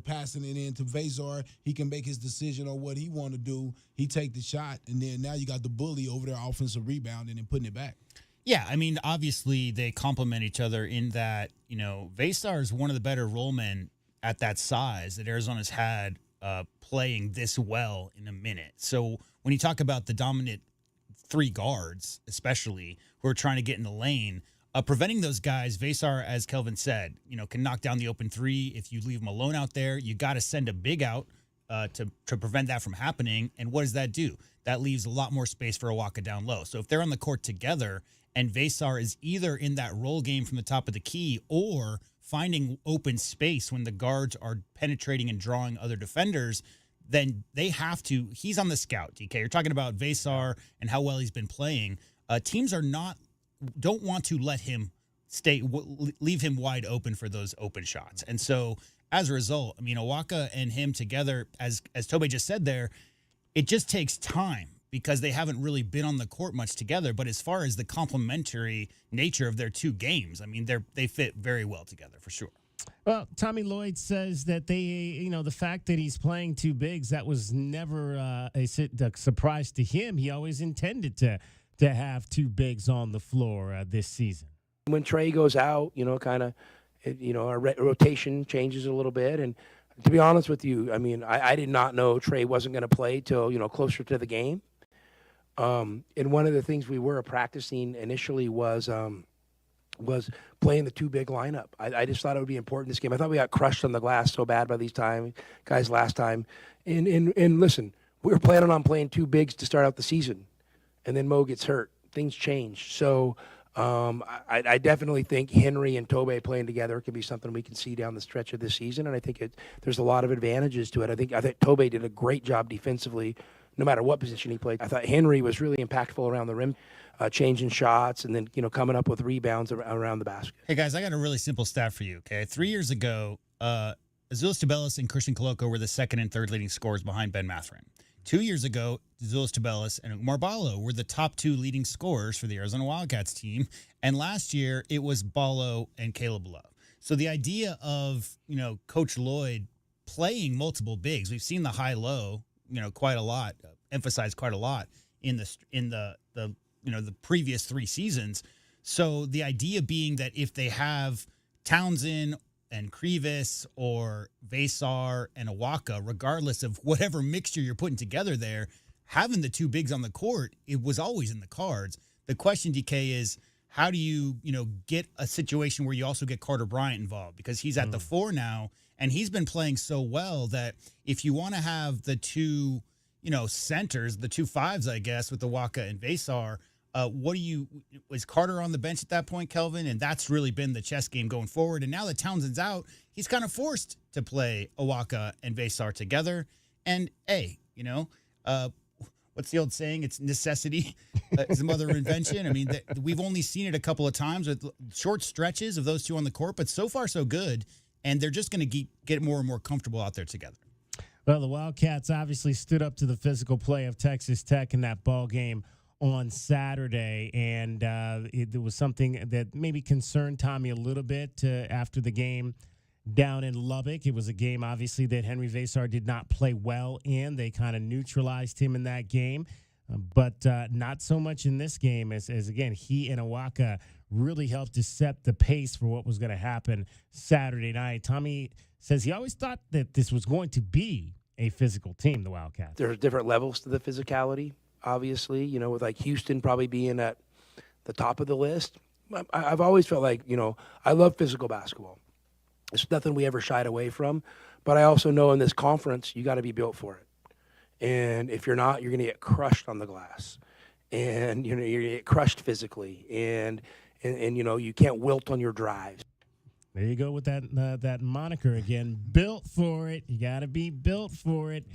passing it in to Vesar. He can make his decision on what he want to do. He take the shot, and then now you got the bully over there offensive rebounding and putting it back.
Yeah, obviously they complement each other in that, Vesar is one of the better role men at that size that Arizona's had playing this well in a minute. So when you talk about the dominant three guards, especially, who are trying to get in the lane, preventing those guys, Vesar, as Kelvin said, can knock down the open three. If you leave him alone out there, you got to send a big out to prevent that from happening. And what does that do? That leaves a lot more space for Awaka down low. So if they're on the court together and Vesar is either in that roll game from the top of the key or finding open space when the guards are penetrating and drawing other defenders, then they have to – he's on the scout, DK. You're talking about Vesar and how well he's been playing. Teams don't want to let him leave him wide open for those open shots. And so as a result, I mean, Owaka and him together, as Tobe just said there, it just takes time because they haven't really been on the court much together. But as far as the complementary nature of their two games, I mean, they fit very well together for sure.
Well, Tommy Lloyd says that the fact that he's playing two bigs, that was never a surprise to him. He always intended to have two bigs on the floor this season.
When Trey goes out, our rotation changes a little bit. And to be honest with you, I mean, I did not know Trey wasn't going to play till, closer to the game. And one of the things we were practicing initially was playing the two big lineup. I just thought it would be important this game. I thought we got crushed on the glass so bad by these guys last time. And listen, we were planning on playing two bigs to start out the season. And then Mo gets hurt. Things change. So I definitely think Henry and Tobe playing together can be something we can see down the stretch of this season, and I think there's a lot of advantages to it. I think Tobe did a great job defensively, no matter what position he played. I thought Henry was really impactful around the rim, changing shots, and then coming up with rebounds around the basket.
Hey guys, I got a really simple stat for you. Okay, 3 years ago, Azuolas Tubelis and Christian Koloko were the second and third leading scorers behind Ben Mathurin. 2 years ago, Azuolas Tubelis and Umar Ballo were the top two leading scorers for the Arizona Wildcats team. And last year, it was Ballo and Caleb Love. So the idea of, Coach Lloyd playing multiple bigs, we've seen the high-low, quite a lot, emphasized quite a lot in the previous 3 seasons. So the idea being that if they have Townsend and Krivas or Vesar and Owaka, regardless of whatever mixture you're putting together there, having the two bigs on the court, it was always in the cards. The question, DK, is how do you, get a situation where you also get Carter Bryant involved? Because he's at the 4 now, and he's been playing so well that if you want to have the two, centers, the 2 5s, I guess, with Owaka and Vesar, is Carter on the bench at that point, Kelvin? And that's really been the chess game going forward. And now that Townsend's out, he's kind of forced to play Owaka and Vesar together. And what's the old saying? It's necessity is the mother of invention. I mean, we've only seen it a couple of times with short stretches of those two on the court, but so far so good. And they're just going to get more and more comfortable out there together.
Well, the Wildcats obviously stood up to the physical play of Texas Tech in that ball game on Saturday, and there was something that maybe concerned Tommy a little bit after the game down in Lubbock. It was a game, obviously, that Henry Vesar did not play well in. They kind of neutralized him in that game, but not so much in this game as again, he and Owaka really helped to set the pace for what was going to happen Saturday night. Tommy says he always thought that this was going to be a physical team, the Wildcats.
There's different levels to the physicality. Obviously, with like Houston probably being at the top of the list. I've always felt like, I love physical basketball. It's nothing we ever shied away from. But I also know in this conference, you got to be built for it. And if you're not, you're going to get crushed on the glass. And, you're going to get crushed physically. And you can't wilt on your drives.
There you go with that moniker again. Built for it. You got to be built for it.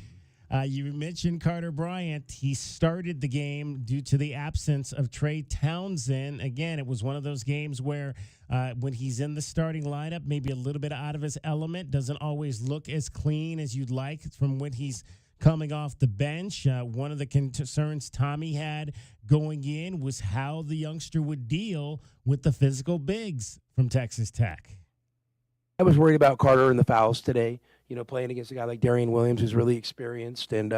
You mentioned Carter Bryant. He started the game due to the absence of Trey Townsend. Again, it was one of those games where when he's in the starting lineup, maybe a little bit out of his element, doesn't always look as clean as you'd like from when he's coming off the bench. One of the concerns Tommy had going in was how the youngster would deal with the physical bigs from Texas Tech.
I was worried about Carter and the fouls today. Playing against a guy like Darian Williams who's really experienced, and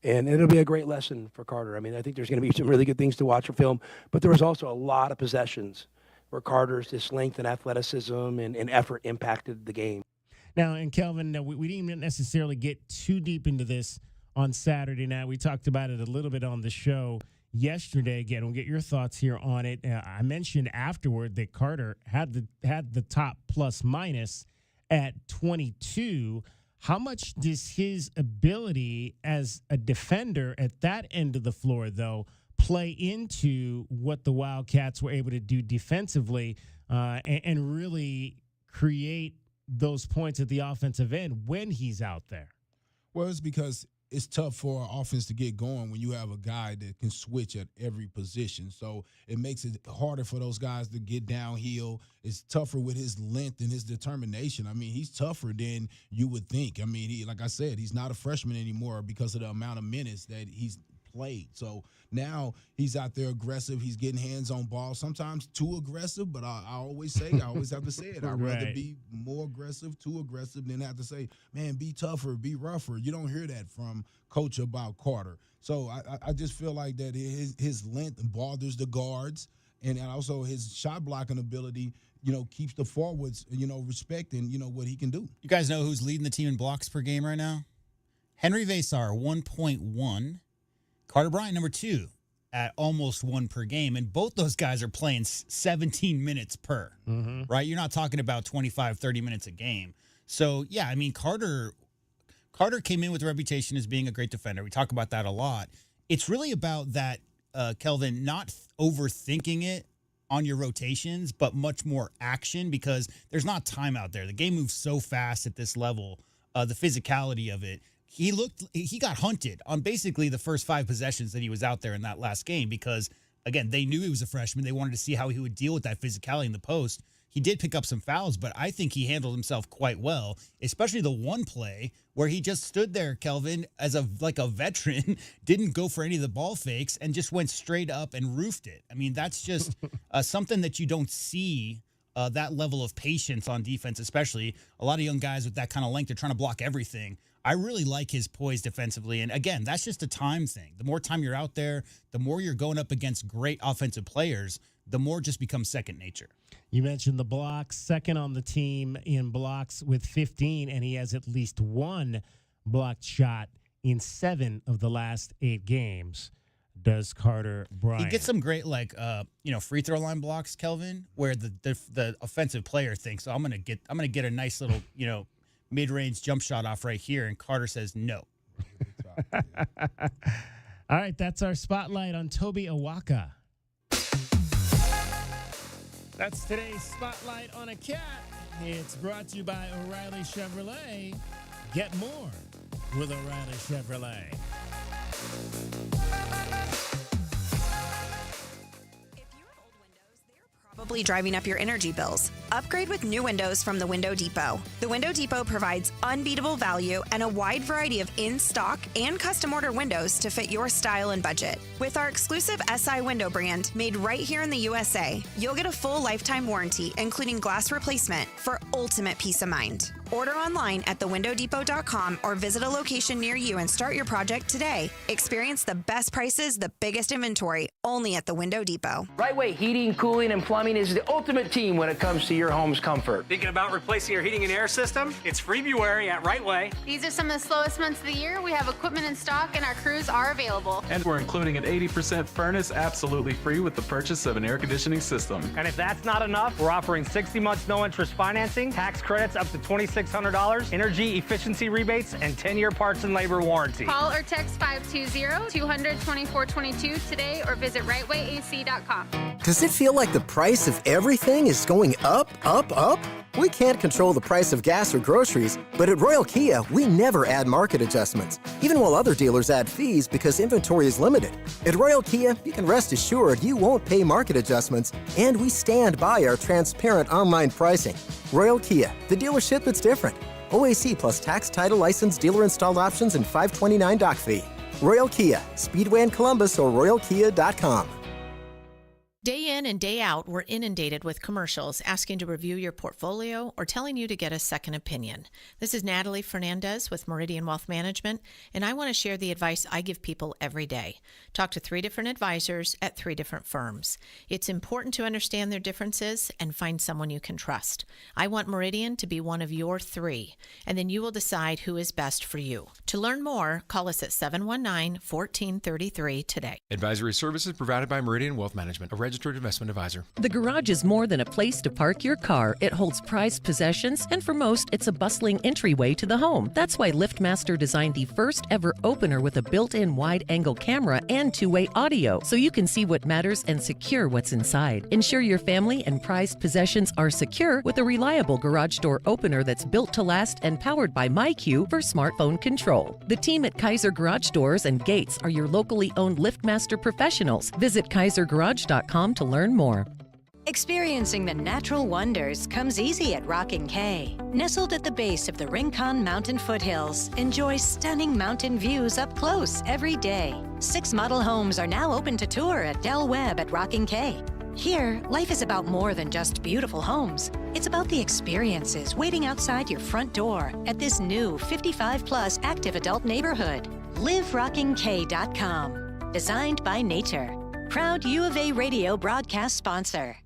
it'll be a great lesson for Carter. I mean, I think there's going to be some really good things to watch for film, but there was also a lot of possessions where Carter's just length and athleticism and effort impacted the game.
Now, and Kelvin, we didn't even necessarily get too deep into this on Saturday night. We talked about it a little bit on the show yesterday. Again, we'll get your thoughts here on it. I mentioned afterward that Carter had the top plus minus at 22. How much does his ability as a defender at that end of the floor, though, play into what the Wildcats were able to do defensively and really create those points at the offensive end when he's out there?
Well, it's because it's tough for our offense to get going when you have a guy that can switch at every position. So it makes it harder for those guys to get downhill. It's tougher with his length and his determination. I mean, he's tougher than you would think. I mean, like I said, he's not a freshman anymore because of the amount of minutes that he's played. So now he's out there aggressive. He's getting hands on ball, sometimes too aggressive, but I always have to say it. I'd rather be more aggressive, too aggressive, than have to say, man, be tougher, be rougher. You don't hear that from coach about Carter. So I just feel like that his length bothers the guards, and also his shot blocking ability, keeps the forwards, respecting, what he can do.
You guys know who's leading the team in blocks per game right now? Henry Vasar, 1.1. Carter Bryant, number 2, at almost 1 per game. And both those guys are playing 17 minutes per, right? You're not talking about 25, 30 minutes a game. So, yeah, I mean, Carter came in with a reputation as being a great defender. We talk about that a lot. It's really about that, Kelvin, not overthinking it on your rotations, but much more action, because there's not time out there. The game moves so fast at this level, the physicality of it. He got hunted on basically the first 5 possessions that he was out there in that last game because, again, they knew he was a freshman. They wanted to see how he would deal with that physicality in the post. He did pick up some fouls, but I think he handled himself quite well, especially the one play where he just stood there, Kelvin, as a veteran, didn't go for any of the ball fakes, and just went straight up and roofed it. I mean, that's just something that you don't see, that level of patience on defense, especially. A lot of young guys with that kind of length are trying to block everything. I really like his poise defensively. And again, that's just a time thing. The more time you're out there, the more you're going up against great offensive players, the more it just becomes second nature.
You mentioned the blocks, second on the team in blocks with 15, and he has at least 1 blocked shot in 7 of the last 8 games. Does Carter Bryant.
He gets some great, free throw line blocks, Kelvin, where the offensive player thinks, I'm gonna get a nice little, mid-range jump shot off right here, and Carter says no.
All right, that's our spotlight on Toby Awaka. That's today's spotlight on a cat. It's brought to you by O'Reilly Chevrolet. Get more with O'Reilly Chevrolet.
Probably driving up your energy bills. Upgrade with new windows from the Window Depot. The Window Depot provides unbeatable value and a wide variety of in-stock and custom order windows to fit your style and budget. With our exclusive SI window brand made right here in the USA, you'll get a full lifetime warranty, including glass replacement, for ultimate peace of mind. Order online at thewindowdepot.com or visit a location near you and start your project today. Experience the best prices, the biggest inventory, only at the Window Depot.
Right Way Heating, Cooling, and Plumbing is the ultimate team when it comes to your home's comfort.
Thinking about replacing your heating and air system? It's February at Right Way.
These are some of the slowest months of the year. We have equipment in stock and our crews are available.
And we're including an 80% furnace absolutely free with the purchase of an air conditioning system.
And if that's not enough, we're offering 60 months no interest financing, tax credits up to $2,600, energy efficiency rebates, and 10-year parts and labor warranty.
Call or text 520-200-2422 today or visit rightwayac.com.
Does it feel like the price of everything is going up, up, up? We can't control the price of gas or groceries, but at Royal Kia, we never add market adjustments, even while other dealers add fees because inventory is limited. At Royal Kia, you can rest assured you won't pay market adjustments, and we stand by our transparent online pricing. Royal Kia, the dealership that's different. OAC plus tax, title, license, dealer installed options, and $529 doc fee. Royal Kia, Speedway in Columbus or royalkia.com.
Day in and day out, we're inundated with commercials asking to review your portfolio or telling you to get a second opinion. This is Natalie Fernandez with Meridian Wealth Management, and I want to share the advice I give people every day. Talk to 3 different advisors at 3 different firms. It's important to understand their differences and find someone you can trust. I want Meridian to be one of your 3, and then you will decide who is best for you. To learn more, call us at 719-1433 today.
Advisory services provided by Meridian Wealth Management, a
registered investment advisor.
The garage is more than a place to park your car. It holds prized possessions, and for most, it's a bustling entryway to the home. That's why LiftMaster designed the first ever opener with a built-in wide-angle camera and two-way audio, so you can see what matters and secure what's inside. Ensure your family and prized possessions are secure with a reliable garage door opener that's built to last and powered by MyQ for smartphone control. The team at Kaiser Garage Doors and Gates are your locally owned LiftMaster professionals. Visit kaisergarage.com to learn more.
Experiencing the natural wonders comes easy at Rocking K. Nestled at the base of the Rincon Mountain foothills, enjoy stunning mountain views up close every day. 6 model homes are now open to tour at Del Webb at Rocking K. Here, life is about more than just beautiful homes. It's about the experiences waiting outside your front door at this new 55-plus active adult neighborhood. LiveRockingK.com. Designed by nature. Proud U of A radio broadcast sponsor.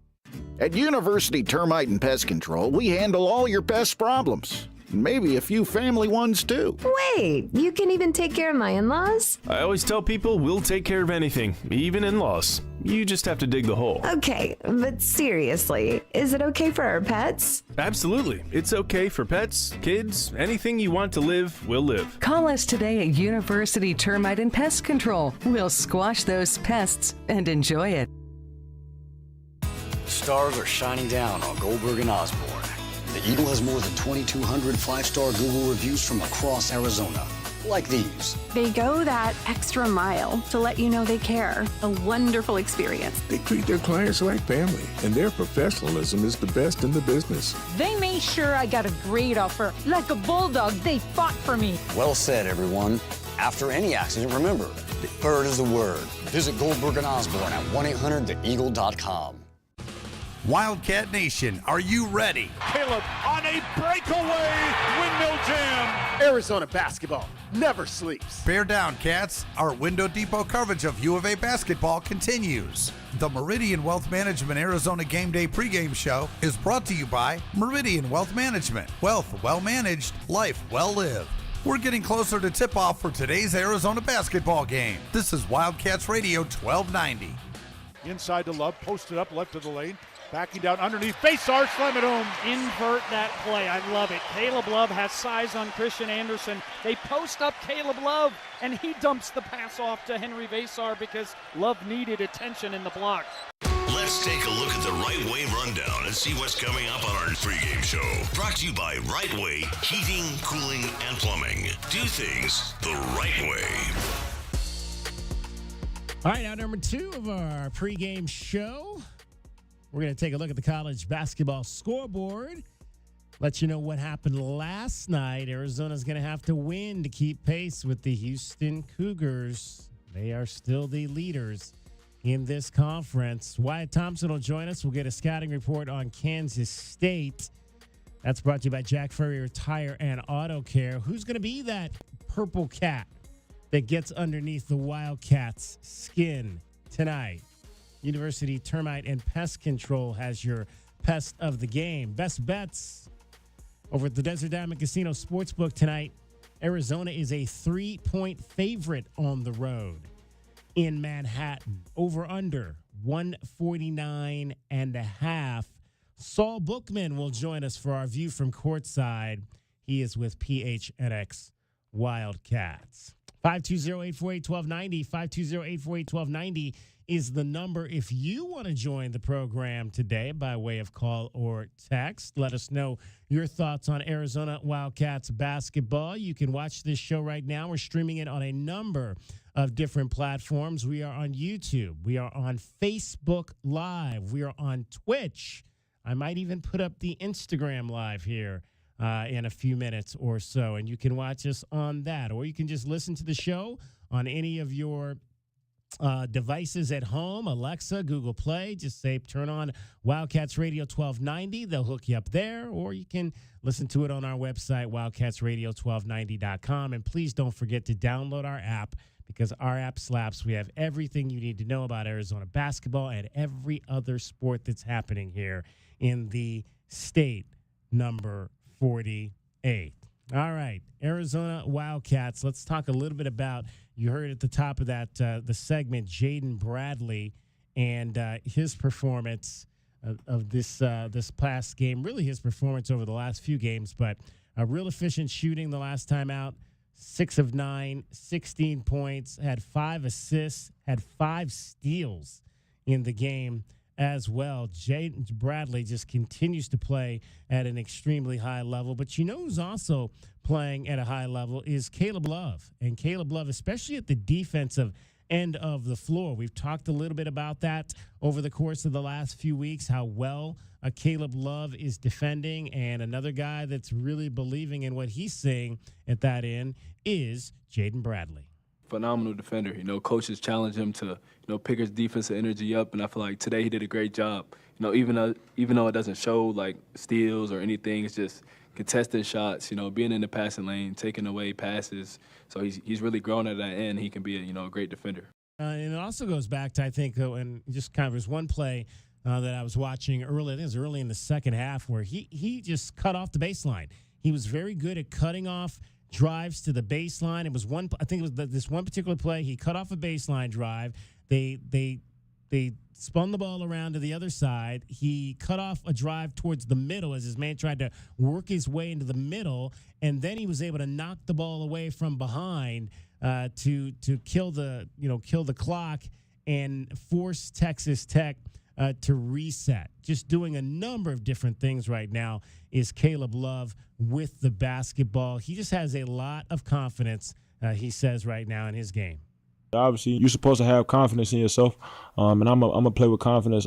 At University Termite and Pest Control, we handle all your pest problems. Maybe a few family ones, too.
Wait, you can even take care of my in-laws?
I always tell people we'll take care of anything, even in-laws. You just have to dig the hole.
Okay, but seriously, is it okay for our pets?
Absolutely. It's okay for pets, kids, anything you want to live, will live.
Call us today at University Termite and Pest Control. We'll squash those pests and enjoy it.
Stars are shining down on Goldberg and Osborne. The Eagle has more than 2,200 5-star Google reviews from across Arizona, like these.
They go that extra mile to let you know they care. A wonderful experience.
They treat their clients like family, and their professionalism is the best in the business.
They made sure I got a great offer. Like a bulldog, they fought for me.
Well said, everyone. After any accident, remember, the bird is the word. Visit Goldberg and Osborne at 1-800-THEEAGLE.com.
Wildcat Nation, are you ready?
Caleb on a breakaway windmill jam.
Arizona basketball never sleeps. Bear down, Cats. Our Window Depot coverage of U of A basketball continues. The Meridian Wealth Management Arizona Game Day pregame show is brought to you by Meridian Wealth Management. Wealth well managed, life well lived. We're getting closer to tip-off for today's Arizona basketball game. This is Wildcats Radio 1290.
Inside to Love, posted up left of the lane. Backing down underneath, Facear, slam it home.
Invert that play. I love it. Caleb Love has size on Christian Anderson. They post up Caleb Love, and he dumps the pass off to Henry Facear because Love needed attention in the block.
Let's take a look at the Right Way rundown and see what's coming up on our pregame show. Brought to you by Right Way Heating, Cooling, and Plumbing. Do things the right way.
All right, now number 2 of our pregame show. We're going to take a look at the college basketball scoreboard. Let you know what happened last night. Arizona's going to have to win to keep pace with the Houston Cougars. They are still the leaders in this conference. Wyatt Thompson will join us. We'll get a scouting report on Kansas State. That's brought to you by Jack Furrier Tire and Auto Care. Who's going to be that purple cat that gets underneath the Wildcats' skin tonight? University Termite and Pest Control has your pest of the game. Best bets over at the Desert Diamond Casino Sportsbook tonight. Arizona is a 3-point favorite on the road in Manhattan. Over under 149.5. Saul Bookman will join us for our view from courtside. He is with PHNX Wildcats. 520-848-1290. 520-848-1290 is the number if you want to join the program today by way of call or text. Let us know your thoughts on Arizona Wildcats basketball. You can watch this show right now. We're streaming it on a number of different platforms. We are on YouTube. We are on Facebook Live. We are on Twitch. I might even put up the Instagram Live here in a few minutes or so, and you can watch us on that. Or you can just listen to the show on any of your devices at home, Alexa, Google Play. Just say, turn on Wildcats Radio 1290. They'll hook you up there, or you can listen to it on our website, wildcatsradio1290.com. And please don't forget to download our app, because our app slaps. We have everything you need to know about Arizona basketball and every other sport that's happening here in the state number 48. All right, Arizona Wildcats. Let's talk a little bit about, you heard at the top of that the segment, Jaden Bradley and his performance of this past game, really his performance over the last few games, but a real efficient shooting the last time out, 6 of 9, 16 points, had 5 assists, had 5 steals in the game as well. Jaden Bradley just continues to play at an extremely high level. But you know who's also playing at a high level is Caleb Love. And Caleb Love, especially at the defensive end of the floor. We've talked a little bit about that over the course of the last few weeks, how well Caleb Love is defending. And another guy that's really believing in what he's saying at that end is Jaden Bradley.
Phenomenal defender. Coaches challenge him to, pick his defensive energy up, and I feel like today he did a great job. Even though it doesn't show like steals or anything, it's just contesting shots, being in the passing lane, taking away passes. So he's really grown at that end. He can be a great defender.
And it also goes back to, I think, and just kind of there's one play that I was watching early, I think it was early in the second half, where he just cut off the baseline. He was very good at cutting off drives to the baseline. It was this one particular play. He cut off a baseline drive. They spun the ball around to the other side. He cut off a drive towards the middle as his man tried to work his way into the middle, and then he was able to knock the ball away from behind to kill the clock and force Texas Tech to reset. Just doing a number of different things right now is Caleb Love with the basketball. He just has a lot of confidence, he says, right now in his game.
Obviously, you're supposed to have confidence in yourself, and I'm a play with confidence.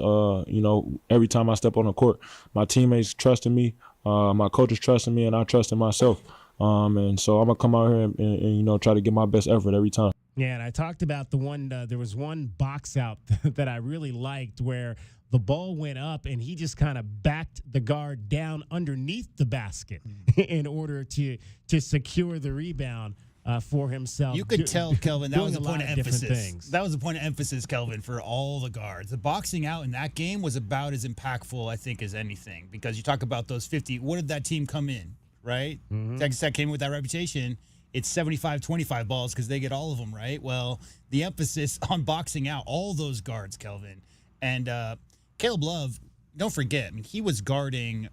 Every time I step on the court, my teammates trusting me, my coaches trusting me, and I trust in myself. And so I'm gonna come out here and try to give my best effort every time.
Yeah, and I talked about the one. There was one box out that I really liked where the ball went up and he just kind of backed the guard down underneath the basket in order to secure the rebound for himself.
You could tell, Kelvin, that was a point of emphasis.
Things.
That was a point of emphasis, Kelvin, for all the guards. The boxing out in that game was about as impactful, I think, as anything, because you talk about those 50. What did that team come in, right? Mm-hmm. Texas Tech came with that reputation. It's 75-25 balls because they get all of them, right? Well, the emphasis on boxing out all those guards, Kelvin. And Caleb Love, don't forget, he was guarding,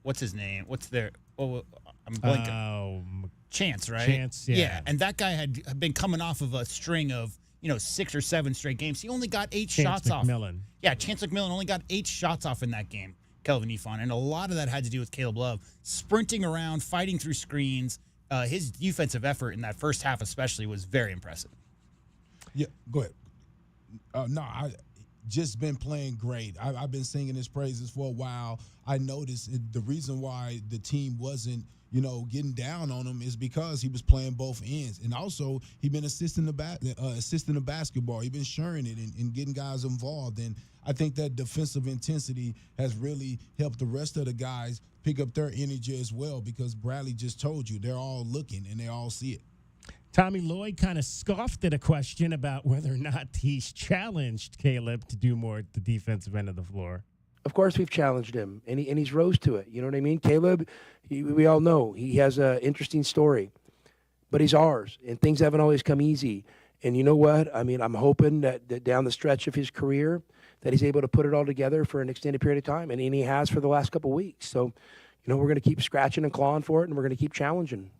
what's his name? I'm blanking. Chance, right?
Chance, yeah.
And that guy had been coming off of a string of, 6 or 7 straight games. He only got 8 shots off. Yeah, Chance McMillan only got 8 shots off in that game, Kelvin Ifon. And a lot of that had to do with Caleb Love sprinting around, fighting through screens. His defensive effort in that first half especially was very impressive.
Yeah, go ahead. I just been playing great. I've been singing his praises for a while. I noticed the reason why the team wasn't, getting down on him is because he was playing both ends. And also, he been assisting the basketball. He been sharing it and getting guys involved. And I think that defensive intensity has really helped the rest of the guys pick up their energy as well, because Bradley just told you they're all looking and they all see it.
Tommy Lloyd kind of scoffed at a question about whether or not he's challenged Caleb to do more at the defensive end of the floor.
Of course we've challenged him, and he's rose to it. You know what I mean? Caleb, we all know he has an interesting story, but he's ours, and things haven't always come easy. And you know what? I'm hoping that down the stretch of his career that he's able to put it all together for an extended period of time, and he has for the last couple of weeks. So, we're going to keep scratching and clawing for it, and we're going to keep challenging.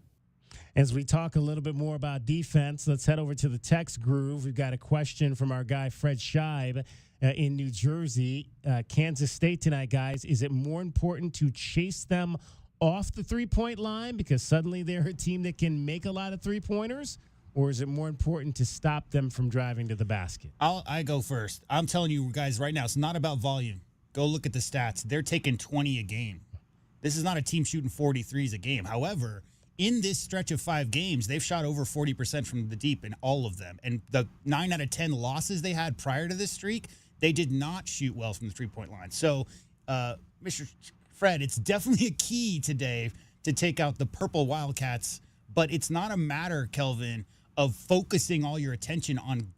As we talk a little bit more about defense, let's head over to the text groove. We've got a question from our guy Fred Scheib in New Jersey. Kansas State tonight, guys. Is it more important to chase them off the three-point line because suddenly they're a team that can make a lot of three-pointers? Or is it more important to stop them from driving to the basket?
I go first. I'm telling you guys right now, it's not about volume. Go look at the stats. They're taking 20 a game. This is not a team shooting 43s a game. However, in this stretch of 5 games, they've shot over 40% from the deep in all of them. And the 9 out of 10 losses they had prior to this streak, they did not shoot well from the three-point line. So, Mr. Fred, it's definitely a key today to take out the purple Wildcats. But it's not a matter, Kelvin, of focusing all your attention on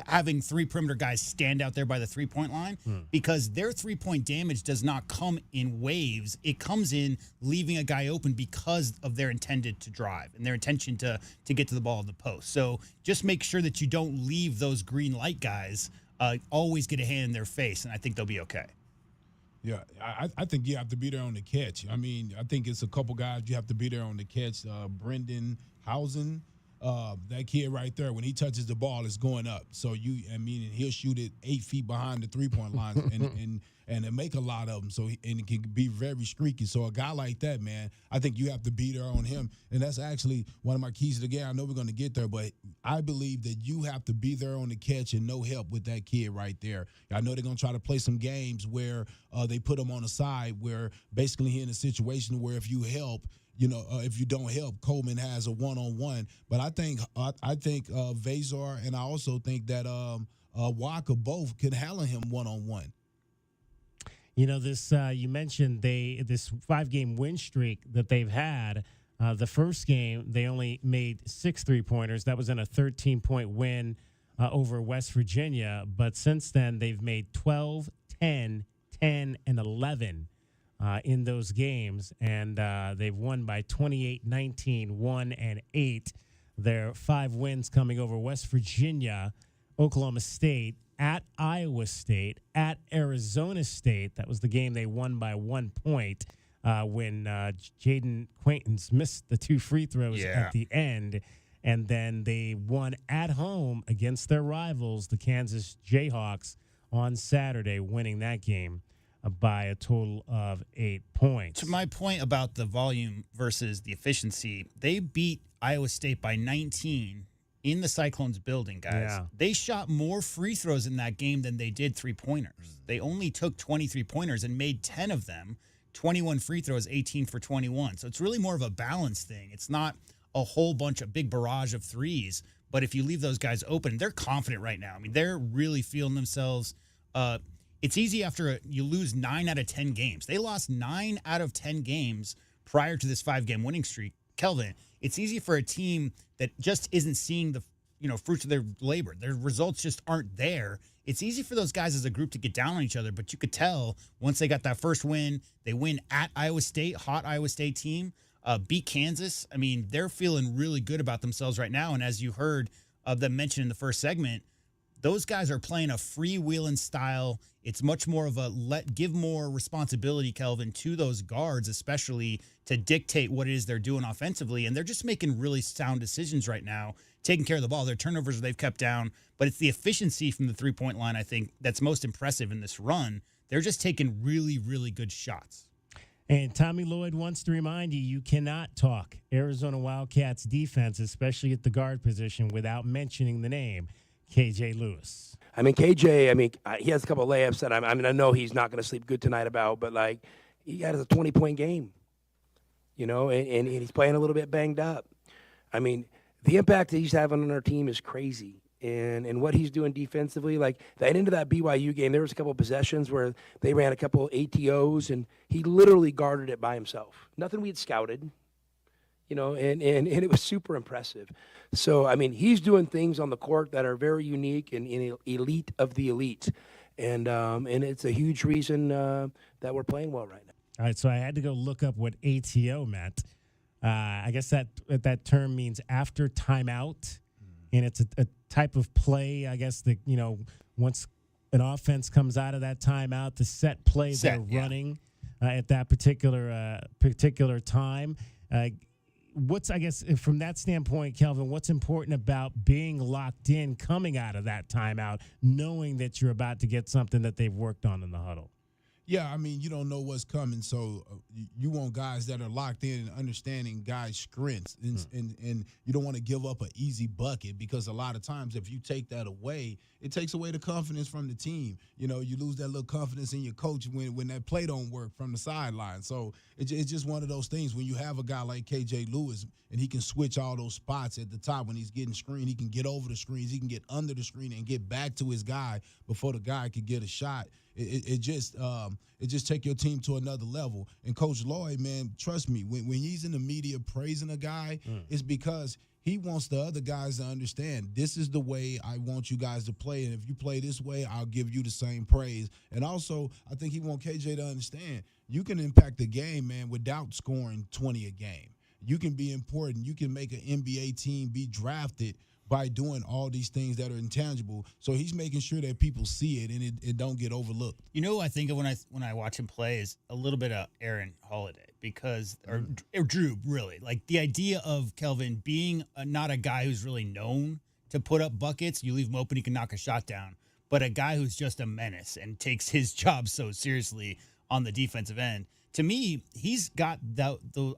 having 3 perimeter guys stand out there by the three-point line, because their three-point damage does not come in waves. It comes in leaving a guy open because of their intended to drive and their intention to get to the ball in the post. So just make sure that you don't leave those green light guys always get a hand in their face, and I think they'll be okay.
Yeah, I think you have to be there on the catch. I mean, I think it's a couple guys you have to be there on the catch. Brendan Housen, that kid right there, when he touches the ball, it's going up. So he'll shoot it 8 feet behind the 3-point line and make a lot of them. So and it can be very streaky. So a guy like that, man, I think you have to be there on him. And that's actually one of my keys to the game. I know we're going to get there, but I believe that you have to be there on the catch and no help with that kid right there. I know they're going to try to play some games where they put him on the side, where basically he in a situation where if you help, if you don't help, Coleman has a one-on-one. But I think Vazar and I also think that Walker both can handle him one-on-one.
This you mentioned this 5-game win streak that they've had. The first game, they only made 6 3-pointers. That was in a 13-point win over West Virginia. But since then, they've made 12, 10, 10, and 11 in those games. And they've won by 28, 19, 1, and 8. Their 5 wins coming over West Virginia, Oklahoma State, at Iowa State, at Arizona State. That was the game they won by 1 point when Jaden Quaintance missed the 2 free throws at the end. And then they won at home against their rivals, the Kansas Jayhawks, on Saturday, winning that game by a total of 8 points.
To my point about the volume versus the efficiency, they beat Iowa State by 19 in the Cyclones building, guys.
Yeah.
They shot more free throws in that game than they did 3-pointers. They only took 23 pointers and made 10 of them, 21 free throws, 18 for 21. So it's really more of a balance thing. It's not a whole bunch of big barrage of threes, but if you leave those guys open, they're confident right now. I mean, they're really feeling themselves. It's easy after you lose 9 out of 10 games. They lost 9 out of 10 games prior to this 5-game winning streak. Kelvin, it's easy for a team that just isn't seeing the fruits of their labor. Their results just aren't there. It's easy for those guys as a group to get down on each other, but you could tell once they got that first win, they win at Iowa State, hot Iowa State team, beat Kansas. I mean, they're feeling really good about themselves right now, and as you heard them mention in the first segment, those guys are playing a freewheeling style. It's much more of a give more responsibility, Kelvin, to those guards, especially to dictate what it is they're doing offensively. And they're just making really sound decisions right now, taking care of the ball. Their turnovers they've kept down, but it's the efficiency from the 3-point line, I think, that's most impressive in this run. They're just taking really, really good shots.
And Tommy Lloyd wants to remind you, you cannot talk Arizona Wildcats defense, especially at the guard position, without mentioning the name KJ Lewis.
I mean, KJ, he has a couple of layups that I know he's not going to sleep good tonight about, but, he had a 20-point game, and he's playing a little bit banged up. I mean, the impact that he's having on our team is crazy. And what he's doing defensively, that into that BYU game, there was a couple of possessions where they ran a couple of ATOs, and he literally guarded it by himself. Nothing we had scouted. And it was super impressive. So, he's doing things on the court that are very unique and elite of the elite. And it's a huge reason that we're playing well right now.
All right, so I had to go look up what ATO meant. I guess that term means after timeout, and it's a type of play, I guess, that, once an offense comes out of that timeout, the set play they're running at that particular time. I guess, from that standpoint, Kelvin, what's important about being locked in coming out of that timeout, knowing that you're about to get something that they've worked on in the huddle?
Yeah, you don't know what's coming, so you want guys that are locked in and understanding guys' strengths, and you don't want to give up an easy bucket, because a lot of times if you take that away, it takes away the confidence from the team. You lose that little confidence in your coach when that play don't work from the sideline. So it's just one of those things when you have a guy like KJ Lewis and he can switch all those spots at the top when he's getting screened. He can get over the screens, he can get under the screen and get back to his guy before the guy could get a shot. It just take your team to another level. And Coach Lloyd, man, trust me, when he's in the media praising a guy, it's because he wants the other guys to understand this is the way I want you guys to play, and if you play this way, I'll give you the same praise. And also, I think he wants KJ to understand you can impact the game, man, without scoring 20 a game. You can be important. You can make an NBA team be drafted by doing all these things that are intangible. So he's making sure that people see it and it don't get overlooked.
You know, I think of when I watch him play is a little bit of Aaron Holiday because or Drew really, like the idea of Kelvin being not a guy who's really known to put up buckets. You leave him open, he can knock a shot down, but a guy who's just a menace and takes his job so seriously on the defensive end. To me, he's got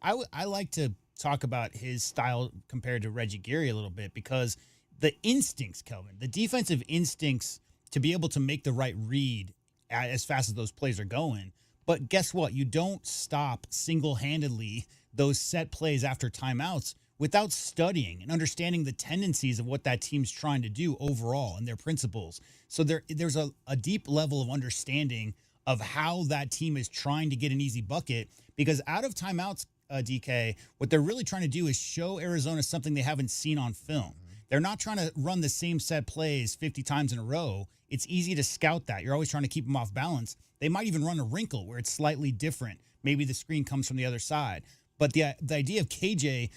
I like to talk about his style compared to Reggie Geary a little bit because the instincts, Kelvin, the defensive instincts to be able to make the right read as fast as those plays are going. But guess what? You don't stop single-handedly those set plays after timeouts without studying and understanding the tendencies of what that team's trying to do overall and their principles. So there's a deep level of understanding of how that team is trying to get an easy bucket because out of timeouts, DK, what they're really trying to do is show Arizona something they haven't seen on film. They're not trying to run the same set plays 50 times in a row. It's easy to scout that. You're always trying to keep them off balance. They might even run a wrinkle where it's slightly different. Maybe the screen comes from the other side. But the idea of KJ,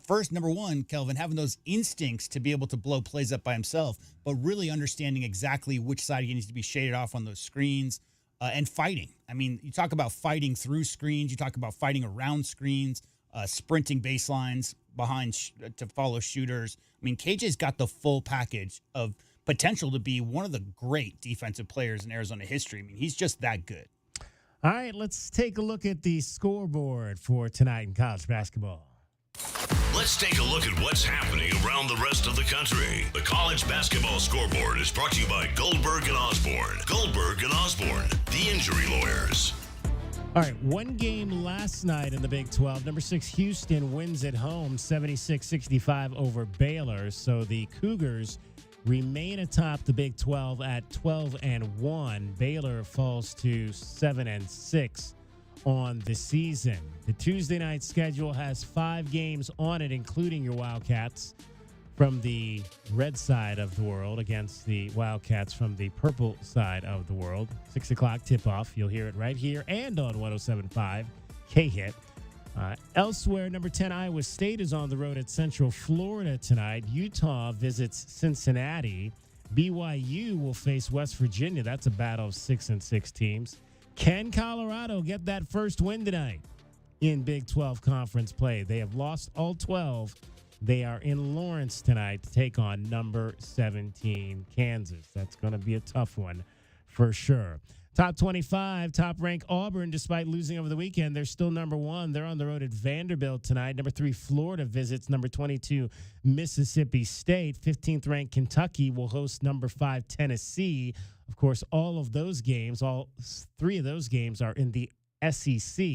first, number one, Kelvin, having those instincts to be able to blow plays up by himself, but really understanding exactly which side he needs to be shaded off on those screens. And fighting. I mean, you talk about fighting through screens. You talk about fighting around screens, sprinting baselines behind to follow shooters. I mean, KJ's got the full package of potential to be one of the great defensive players in Arizona history. I mean, he's just that good.
All right, let's take a look at the scoreboard for tonight in college basketball.
Let's take a look at what's happening around the rest of the country. The college basketball scoreboard is brought to you by Goldberg and Osborne. Goldberg and Osborne, the injury lawyers.
All right, one game last night in the Big 12. Number 6 Houston wins at home 76-65 over Baylor. So the Cougars remain atop the Big 12 at 12-1. Baylor falls to 7-6 on the season. The Tuesday night schedule has 5 games on it, including your Wildcats from the red side of the world against the Wildcats from the purple side of the world. 6 o'clock tip-off. You'll hear it right here and on 107.5 K-Hit. Elsewhere, number 10 Iowa State is on the road at Central Florida tonight. Utah visits Cincinnati. BYU will face West Virginia. That's a battle of 6-6 teams. Can Colorado get that first win tonight in Big 12 conference play? They have lost all 12. They are in Lawrence tonight to take on number 17 Kansas. That's going to be a tough one for sure. Top 25, top-ranked Auburn, despite losing over the weekend, they're still number 1. They're on the road at Vanderbilt tonight. Number 3, Florida visits number 22, Mississippi State. 15th-ranked Kentucky will host number 5, Tennessee. Of course, all 3 of those games are in the SEC.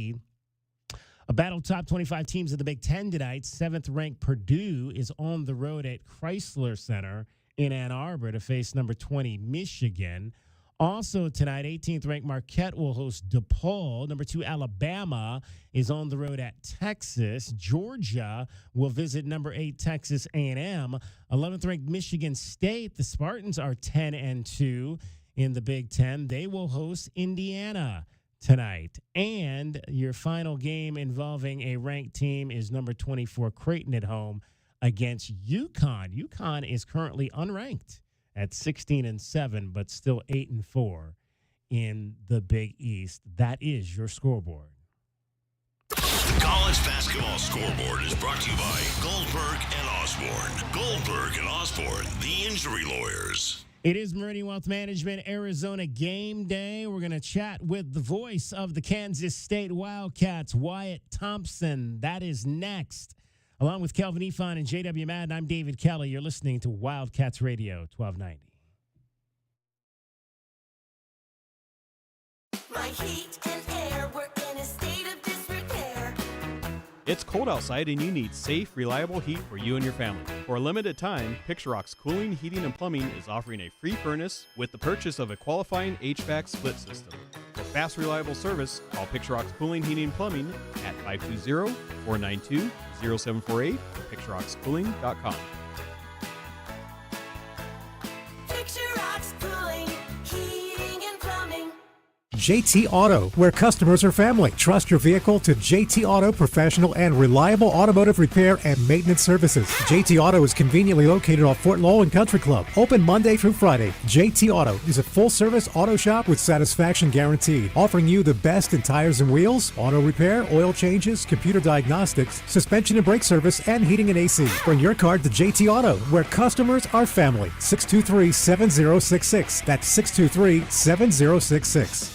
A battle of top 25 teams in the Big Ten tonight. 7th-ranked Purdue is on the road at Chrysler Center in Ann Arbor to face number 20, Michigan. Also tonight, 18th-ranked Marquette will host DePaul. Number 2, Alabama is on the road at Texas. Georgia will visit number 8, Texas A&M. 11th-ranked Michigan State. The Spartans are 10-2 in the Big Ten. They will host Indiana tonight. And your final game involving a ranked team is number 24, Creighton at home against UConn. UConn is currently unranked at 16-7, but still 8-4 in the Big East. That is your scoreboard.
The college basketball scoreboard is brought to you by Goldberg and Osborne. Goldberg and Osborne, the injury lawyers.
It is Meridian Wealth Management Arizona Game Day. We're going to chat with the voice of the Kansas State Wildcats, Wyatt Thompson. That is next. Along with Kelvin Efon and J.W. Madden, I'm David Kelly. You're listening to Wildcats Radio 1290.
My heat and air were in a state of disrepair.
It's cold outside and you need safe, reliable heat for you and your family. For a limited time, Picturox Cooling, Heating, and Plumbing is offering a free furnace with the purchase of a qualifying HVAC split system. For fast, reliable service, call Picturox Cooling, Heating, and Plumbing at 520-492-0748 or picturoxcooling.com.
Picturox Cooling, Heating, and Plumbing.
JT Auto, where customers are family. Trust your vehicle to JT Auto professional and reliable automotive repair and maintenance services. JT Auto is conveniently located off Fort Lowell and Country Club. Open Monday through Friday. JT Auto is a full-service auto shop with satisfaction guaranteed, offering you the best in tires and wheels, auto repair, oil changes, computer diagnostics, suspension and brake service, and heating and AC. Bring your car to JT Auto, where customers are family. 623-7066. That's 623-7066.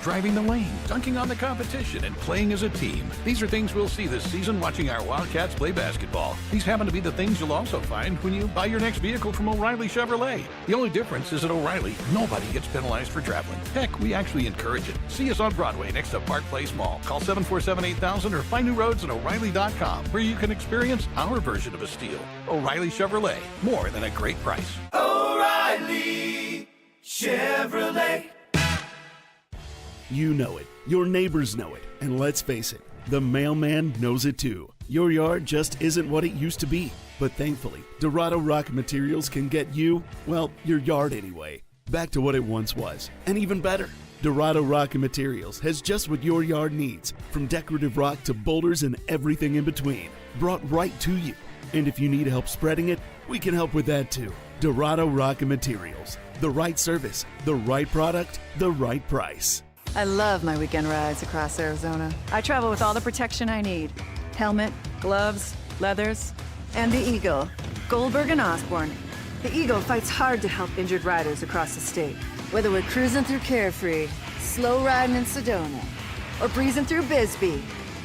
Driving the lane, dunking on the competition, and playing as a team. These are things we'll see this season watching our Wildcats play basketball. These happen to be the things you'll also find when you buy your next vehicle from O'Reilly Chevrolet. The only difference is at O'Reilly, nobody gets penalized for traveling. Heck, we actually encourage it. See us on Broadway next to Park Place Mall. Call 747-8000 or find new roads at O'Reilly.com, where you can experience our version of a steal. O'Reilly Chevrolet, more than a great price.
O'Reilly Chevrolet.
You know it. Your neighbors know it. And let's face it, the mailman knows it too. Your yard just isn't what it used to be. But thankfully, Dorado Rock Materials can get you, well, your yard anyway, back to what it once was. And even better, Dorado Rock Materials has just what your yard needs, from decorative rock to boulders and everything in between, brought right to you. And if you need help spreading it, we can help with that too. Dorado Rock Materials. The right service, the right product, the right price.
I love my weekend rides across Arizona. I travel with all the protection I need. Helmet, gloves, leathers, and the Eagle. Goldberg and Osborne. The Eagle fights hard to help injured riders across the state. Whether we're cruising through Carefree, slow riding in Sedona, or breezing through Bisbee,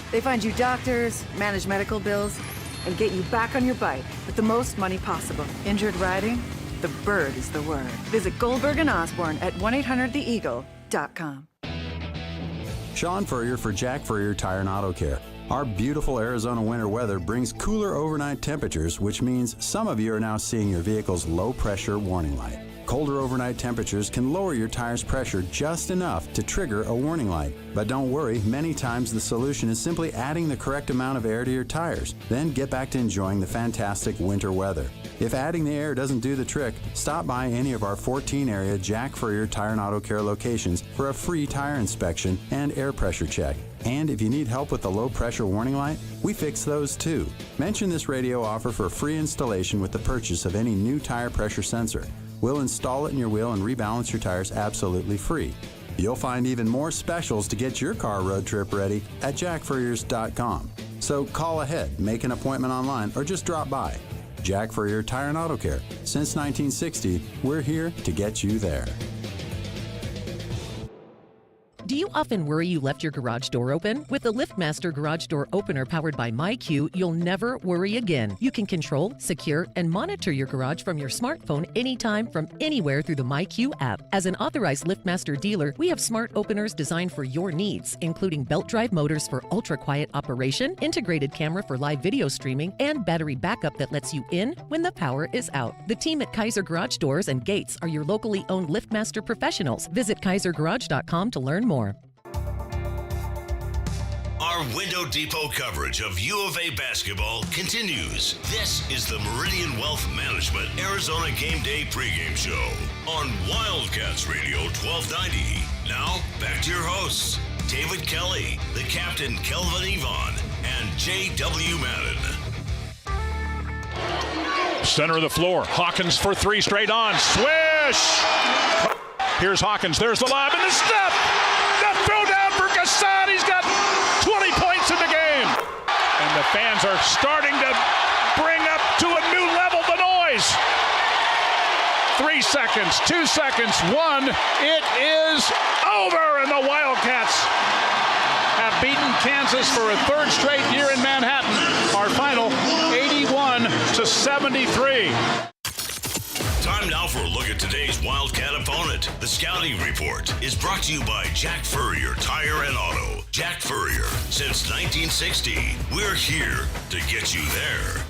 they find you doctors, manage medical bills, and get you back on your bike with the most money possible. Injured riding? The bird is the word. Visit Goldberg and Osborne at 1-800-THEEAGLE.com.
Sean Furrier for Jack Furrier Tire and Auto Care. Our beautiful Arizona winter weather brings cooler overnight temperatures, which means some of you are now seeing your vehicle's low pressure warning light. Colder overnight temperatures can lower your tire's pressure just enough to trigger a warning light. But don't worry, many times the solution is simply adding the correct amount of air to your tires. Then get back to enjoying the fantastic winter weather. If adding the air doesn't do the trick, stop by any of our 14 area Jack Furrier Tire and Auto Care locations for a free tire inspection and air pressure check. And if you need help with the low pressure warning light, we fix those too. Mention this radio offer for free installation with the purchase of any new tire pressure sensor. We'll install it in your wheel and rebalance your tires absolutely free. You'll find even more specials to get your car road trip ready at jackfurriers.com. So call ahead, make an appointment online, or just drop by. Jack Furrier Tire and Auto Care. Since 1960, we're here to get you there.
Do you often worry you left your garage door open? With the LiftMaster Garage Door Opener powered by MyQ, you'll never worry again. You can control, secure, and monitor your garage from your smartphone anytime from anywhere through the MyQ app. As an authorized LiftMaster dealer, we have smart openers designed for your needs, including belt drive motors for ultra-quiet operation, integrated camera for live video streaming, and battery backup that lets you in when the power is out. The team at Kaiser Garage Doors and Gates are your locally owned LiftMaster professionals. Visit kaisergarage.com to learn more.
Our Window Depot coverage of U of A basketball continues. This is the Meridian Wealth Management Arizona Gameday pregame show on Wildcats Radio 1290. Now, back to your hosts, David Kelly, the captain Kelvin Yvonne, and J.W. Madden.
Center of the floor. Hawkins for three straight on. Swish! Here's Hawkins. There's the lob and the step. The throw down for Gassad. He's got 20 points in the game. And the fans are starting to bring up to a new level the noise. 3 seconds, 2 seconds, 1. It is over, and the Wildcats have beaten Kansas for a third straight year in Manhattan. Our final 81-73.
Time now for a look at today's Wildcat opponent. The Scouting Report is brought to you by Jack Furrier Tire and Auto. Jack Furrier, since 1960, we're here to get you there.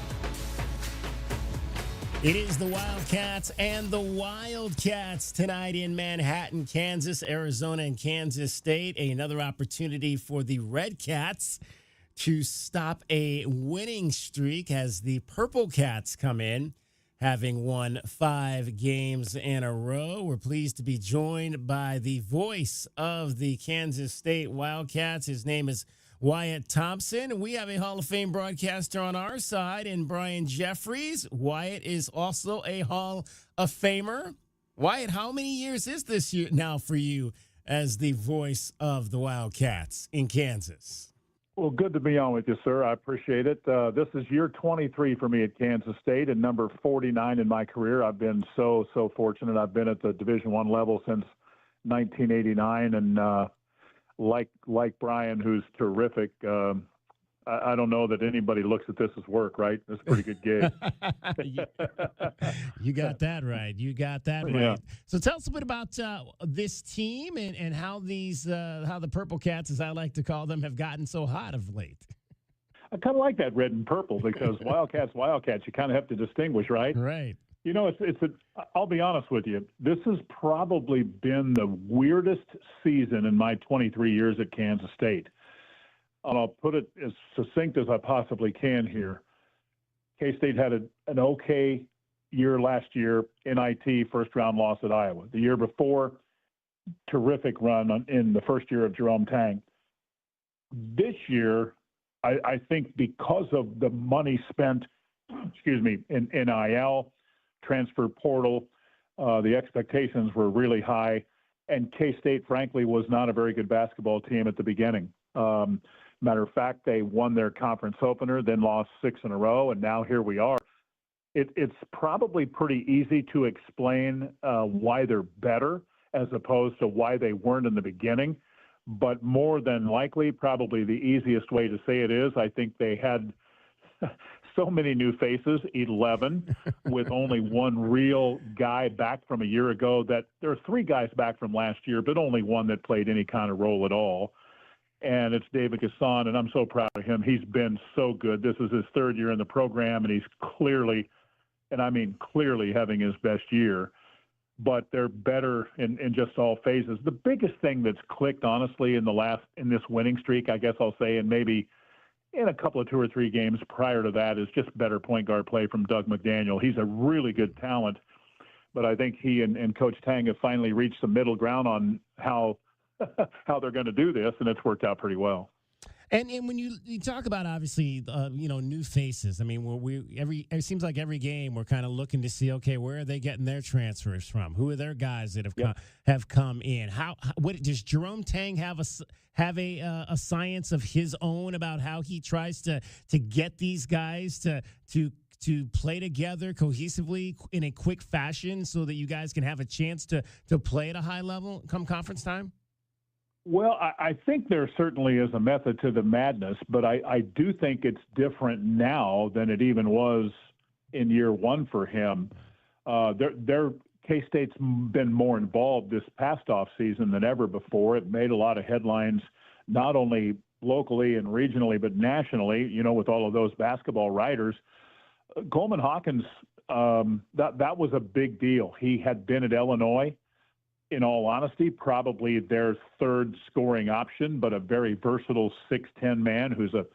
It is the Wildcats and the Wildcats tonight in Manhattan, Kansas, Arizona, and Kansas State. Another opportunity for the Red Cats to stop a winning streak as the Purple Cats come in, having won 5 games in a row. We're pleased to be joined by the voice of the Kansas State Wildcats. His name is Wyatt Thompson. We have a Hall of Fame broadcaster on our side in Brian Jeffries. Wyatt is also a Hall of Famer. Wyatt, how many years is this year now for you as the voice of the Wildcats in Kansas?
Well, good to be on with you, sir. I appreciate it. This is year 23 for me at Kansas State and number 49 in my career. I've been so fortunate. I've been at the Division I level since 1989, and like Brian, who's terrific. I don't know that anybody looks at this as work, right? It's a pretty good gig.
You got that right. You got that right.
Yeah.
So tell us a bit about this team and how how the Purple Cats, as I like to call them, have gotten so hot of late.
I kind of like that red and purple because Wildcats, you kind of have to distinguish, right?
Right.
You know, I'll be honest with you. This has probably been the weirdest season in my 23 years at Kansas State. And I'll put it as succinct as I possibly can here. K-State had an okay year last year, NIT, first-round loss at Iowa. The year before, terrific run in the first year of Jerome Tang. This year, I think because of the money spent, in NIL, transfer portal, the expectations were really high, and K-State, frankly, was not a very good basketball team at the beginning. Matter of fact, they won their conference opener, then lost 6 in a row, and now here we are. It's probably pretty easy to explain why they're better as opposed to why they weren't in the beginning. But more than likely, probably the easiest way to say it is, I think they had so many new faces, 11, with only one real guy back from a year ago. That there are 3 guys back from last year, but only one that played any kind of role at all. And it's David Gasson, and I'm so proud of him. He's been so good. This is his 3rd year in the program, and he's clearly, and I mean clearly, having his best year. But they're better in just all phases. The biggest thing that's clicked, honestly, in this winning streak, I guess I'll say, and maybe in a couple of 2 or 3 games prior to that, is just better point guard play from Doug McDaniel. He's a really good talent, but I think he and Coach Tang have finally reached some middle ground on how they're going to do this, and it's worked out pretty well.
And when you talk about, obviously, new faces, I mean, it seems like every game we're kind of looking to see, okay, where are they getting their transfers from? Who are their guys that have come in? What does Jerome Tang have a science of his own about how he tries to get these guys to play together cohesively in a quick fashion so that you guys can have a chance to play at a high level come conference time?
Well, I think there certainly is a method to the madness, but I do think it's different now than it even was in year 1 for him. K-State's been more involved this past offseason than ever before. It made a lot of headlines, not only locally and regionally, but nationally, with all of those basketball writers. Coleman Hawkins, that was a big deal. He had been at Illinois. In all honesty, probably their 3rd scoring option, but a very versatile 6'10" man who's a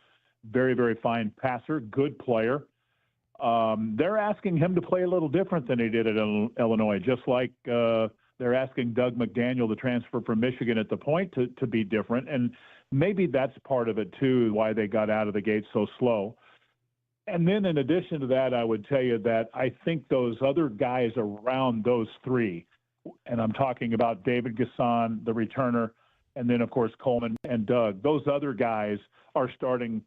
very, very fine passer, good player. They're asking him to play a little different than he did at Illinois, just like they're asking Doug McDaniel, the transfer from Michigan at the point, to be different. And maybe that's part of it, too, why they got out of the gate so slow. And then in addition to that, I would tell you that I think those other guys around those 3, and I'm talking about David Gasson, the returner, and then, of course, Coleman and Doug. Those other guys are starting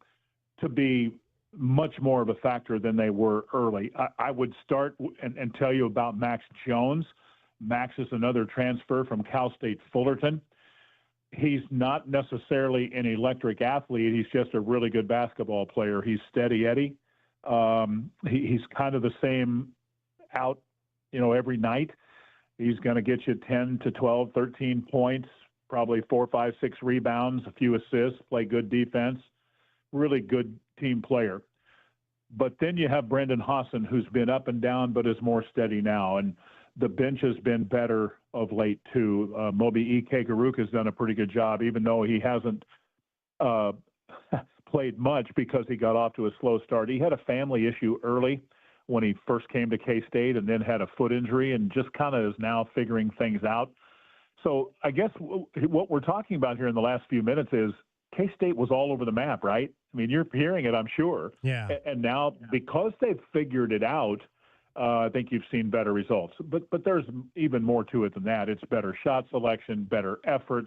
to be much more of a factor than they were early. I would start and tell you about Max Jones. Max is another transfer from Cal State Fullerton. He's not necessarily an electric athlete. He's just a really good basketball player. He's steady Eddie. He's kind of the same out, every night. He's going to get you 10 to 12, 13 points, probably 4, 5, 6 rebounds, a few assists, play good defense, really good team player. But then you have Brendan Hassan, who's been up and down but is more steady now. And the bench has been better of late, too. Moby Ike Garuk has done a pretty good job, even though he hasn't played much because he got off to a slow start. He had a family issue early when he first came to K-State and then had a foot injury and just kind of is now figuring things out. So I guess what we're talking about here in the last few minutes is K-State was all over the map, right? I mean, you're hearing it, I'm sure.
Yeah.
And now because they've figured it out, I think you've seen better results. But there's even more to it than that. It's better shot selection, better effort,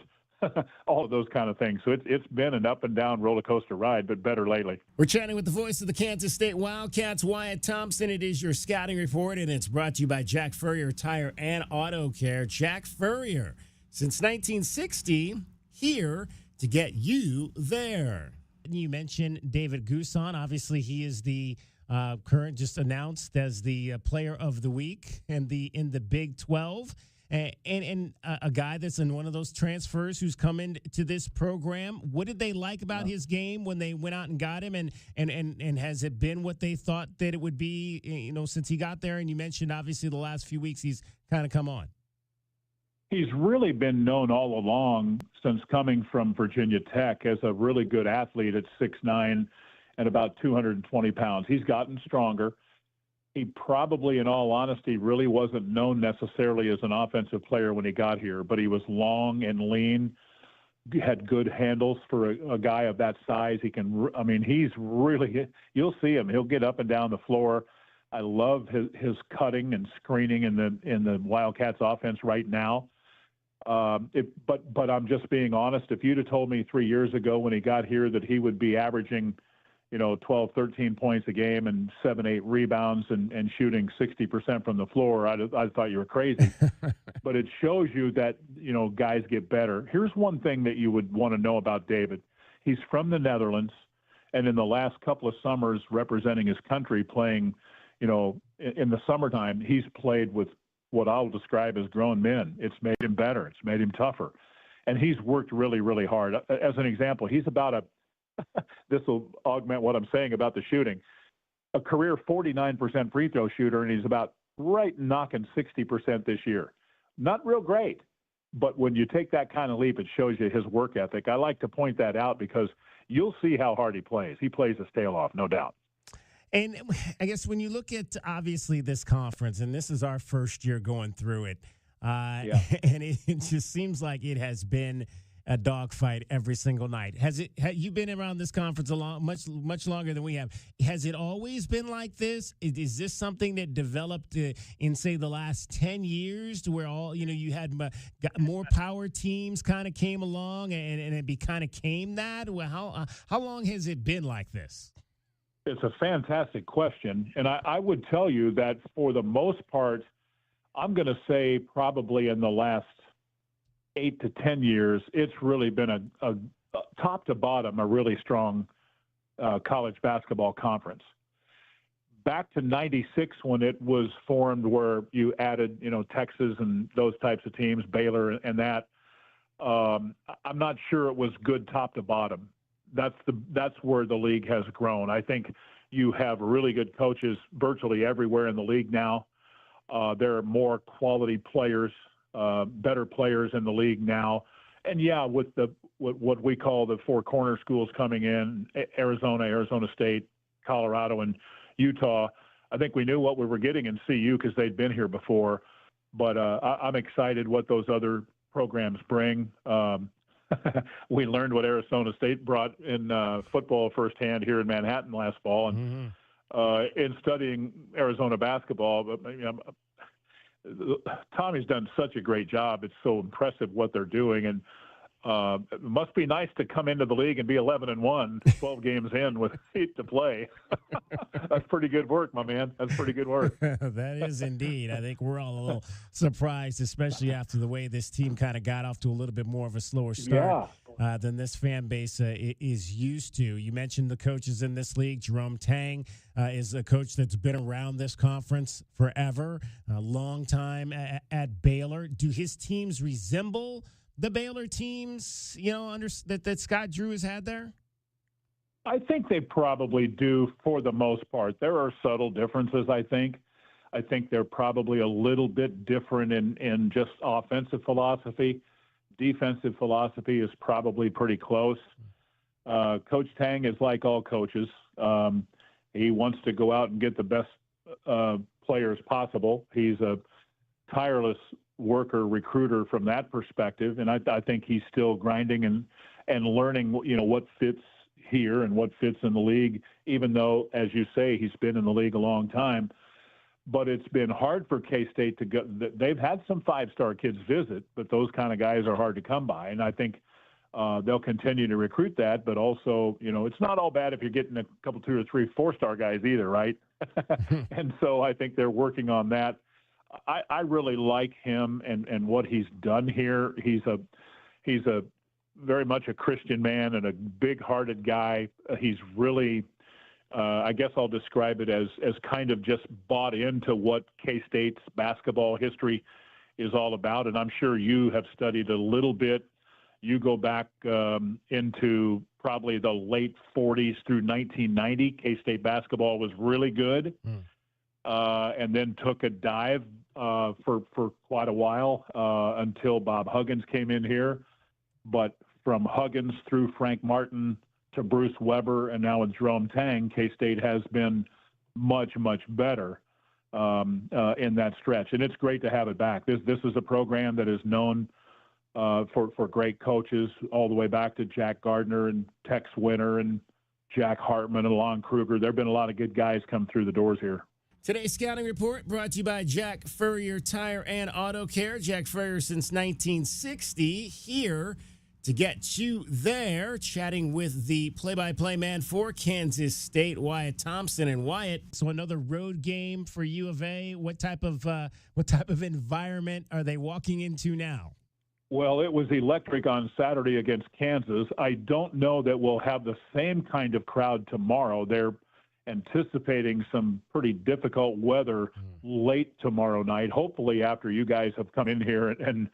all of those kind of things. So it's been an up and down roller coaster ride, but better lately.
We're chatting with the voice of the Kansas State Wildcats, Wyatt Thompson. It is your scouting report, and it's brought to you by Jack Furrier Tire and Auto Care. Jack Furrier, since 1960, here to get you there. You mentioned David Guson. Obviously, he is the current, just announced as the player of the week in the Big 12. And a guy that's in one of those transfers who's come into this program. What did they like about his game when they went out and got him? And has it been what they thought that it would be, since he got there? And you mentioned, obviously, the last few weeks he's kind of come on.
He's really been known all along since coming from Virginia Tech as a really good athlete at 6'9" and about 220 pounds. He's gotten stronger. He probably, in all honesty, really wasn't known necessarily as an offensive player when he got here, but he was long and lean, had good handles for a guy of that size. He's really, you'll see him. He'll get up and down the floor. I love his cutting and screening in the Wildcats offense right now. But I'm just being honest. If you'd have told me 3 years ago when he got here that he would be averaging 12, 13 points a game and 7, 8 rebounds and shooting 60% from the floor, I thought you were crazy. But it shows you that, guys get better. Here's one thing that you would want to know about David. He's from the Netherlands, and in the last couple of summers representing his country playing, in the summertime, he's played with what I'll describe as grown men. It's made him better. It's made him tougher. And he's worked really, really hard. As an example, he's about this will augment what I'm saying about the shooting, a career 49% free throw shooter, and he's about right knocking 60% this year. Not real great, but when you take that kind of leap, it shows you his work ethic. I like to point that out because you'll see how hard he plays. He plays his tail off, no doubt.
And I guess when you look at, obviously, this conference, and this is our first year going through it, and it just seems like it has been a dogfight every single night. You've been around this conference much longer than we have. Has it always been like this? Is this something that developed in, say, the last 10 years to where you had got more power teams kind of came along and it kind of came that? Well, how long has it been like this?
It's a fantastic question. And I would tell you that for the most part, I'm going to say probably in the last 8 to 10 years, it's really been a top to bottom, a really strong college basketball conference. Back to 96 when it was formed where you added, Texas and those types of teams, Baylor and that, I'm not sure it was good top to bottom. That's where the league has grown. I think you have really good coaches virtually everywhere in the league now. There are more quality players, better players in the league now. And with what we call the four corner schools coming in, Arizona State, Colorado, and Utah, I think we knew what we were getting in CU because they'd been here before. But I'm excited what those other programs bring. We learned what Arizona State brought in football firsthand here in Manhattan last fall, and in studying Arizona basketball. Tommy's done such a great job. It's so impressive what they're doing, and it must be nice to come into the league and be 11-1, 12 games in with 8 to play. That's pretty good work, my man. That's pretty good work.
That is indeed. I think we're all a little surprised, especially after the way this team kind of got off to a little bit more of a slower start than this fan base is used to. You mentioned the coaches in this league. Jerome Tang is a coach that's been around this conference forever, a long time at Baylor. Do his teams resemble the Baylor teams, that Scott Drew has had there?
I think they probably do for the most part. There are subtle differences, I think. I think they're probably a little bit different in just offensive philosophy. Defensive philosophy is probably pretty close. Coach Tang is like all coaches. He wants to go out and get the best players possible. He's a tireless worker, recruiter from that perspective, and I think he's still grinding and learning, what fits here and what fits in the league, even though, as you say, he's been in the league a long time. But it's been hard for K-State to go. They've had some five-star kids visit, but those kind of guys are hard to come by. And I think they'll continue to recruit that. But also, it's not all bad if you're getting a couple, 2 or 3 4-star guys either, right? And so I think they're working on that. I really like him and what he's done here. He's a very much a Christian man and a big-hearted guy. He's really. I guess I'll describe it as kind of just bought into what K-State's basketball history is all about. And I'm sure you have studied a little bit. You go back into probably the late 40s through 1990. K-State basketball was really good and then took a dive for quite a while until Bob Huggins came in here. But from Huggins through Frank Martin to Bruce Weber and now with Jerome Tang, K-State has been much, much better in that stretch. And it's great to have it back. This is a program that is known for great coaches all the way back to Jack Gardner and Tex Winter and Jack Hartman and Lon Kruger. There have been a lot of good guys come through the doors here.
Today's scouting report brought to you by Jack Furrier Tire and Auto Care. Jack Furrier since 1960 here to get you there, chatting with the play-by-play man for Kansas State, Wyatt Thompson. And Wyatt, so another road game for U of A. What type of environment are they walking into now?
Well, it was electric on Saturday against Kansas. I don't know that we'll have the same kind of crowd tomorrow. They're anticipating some pretty difficult weather late tomorrow night, hopefully after you guys have come in here and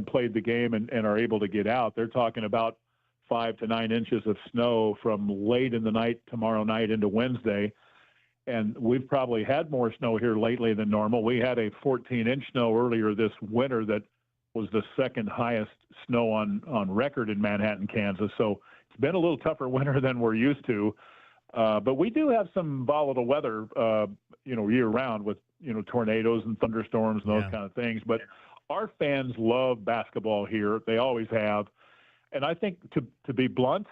played the game and are able to get out. They're talking about 5 to 9 inches of snow from late in the night tomorrow night into Wednesday. And we've probably had more snow here lately than normal. We had a 14-inch snow earlier this winter that was the second highest snow on record in Manhattan, Kansas. So it's been a little tougher winter than we're used to. But we do have some volatile weather, year-round with, tornadoes and thunderstorms and those kind of things. But our fans love basketball here. They always have. And I think, to be blunt,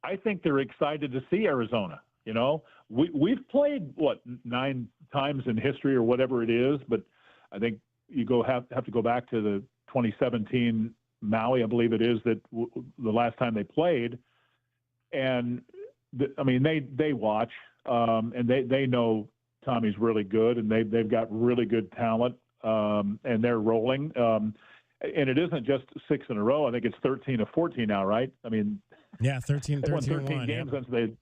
I think they're excited to see Arizona. We've played, 9 times in history or whatever it is, but I think you have to go back to the 2017 Maui, I believe it is, that the last time they played. And they watch, and they know Tommy's really good, and they've got really good talent, and they're rolling. And it isn't just 6 in a row. I think it's 13 of 14 now, right?
13
games since they.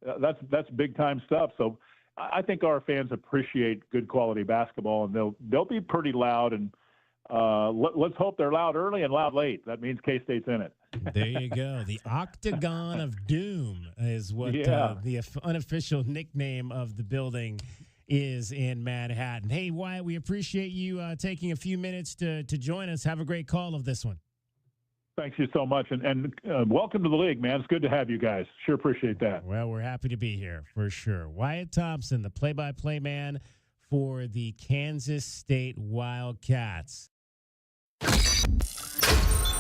That's big time stuff. So I think our fans appreciate good quality basketball, and they'll be pretty loud. And let's hope they're loud early and loud late. That means K-State's in it.
There you go. The Octagon of Doom is what the unofficial nickname of the building is in Manhattan. Hey, Wyatt, we appreciate you taking a few minutes to join us. Have a great call of this one.
Thanks you so much. And welcome to the league, man. It's good to have you guys. Sure appreciate that.
Well, we're happy to be here for sure. Wyatt Thompson, the play-by-play man for the Kansas State Wildcats.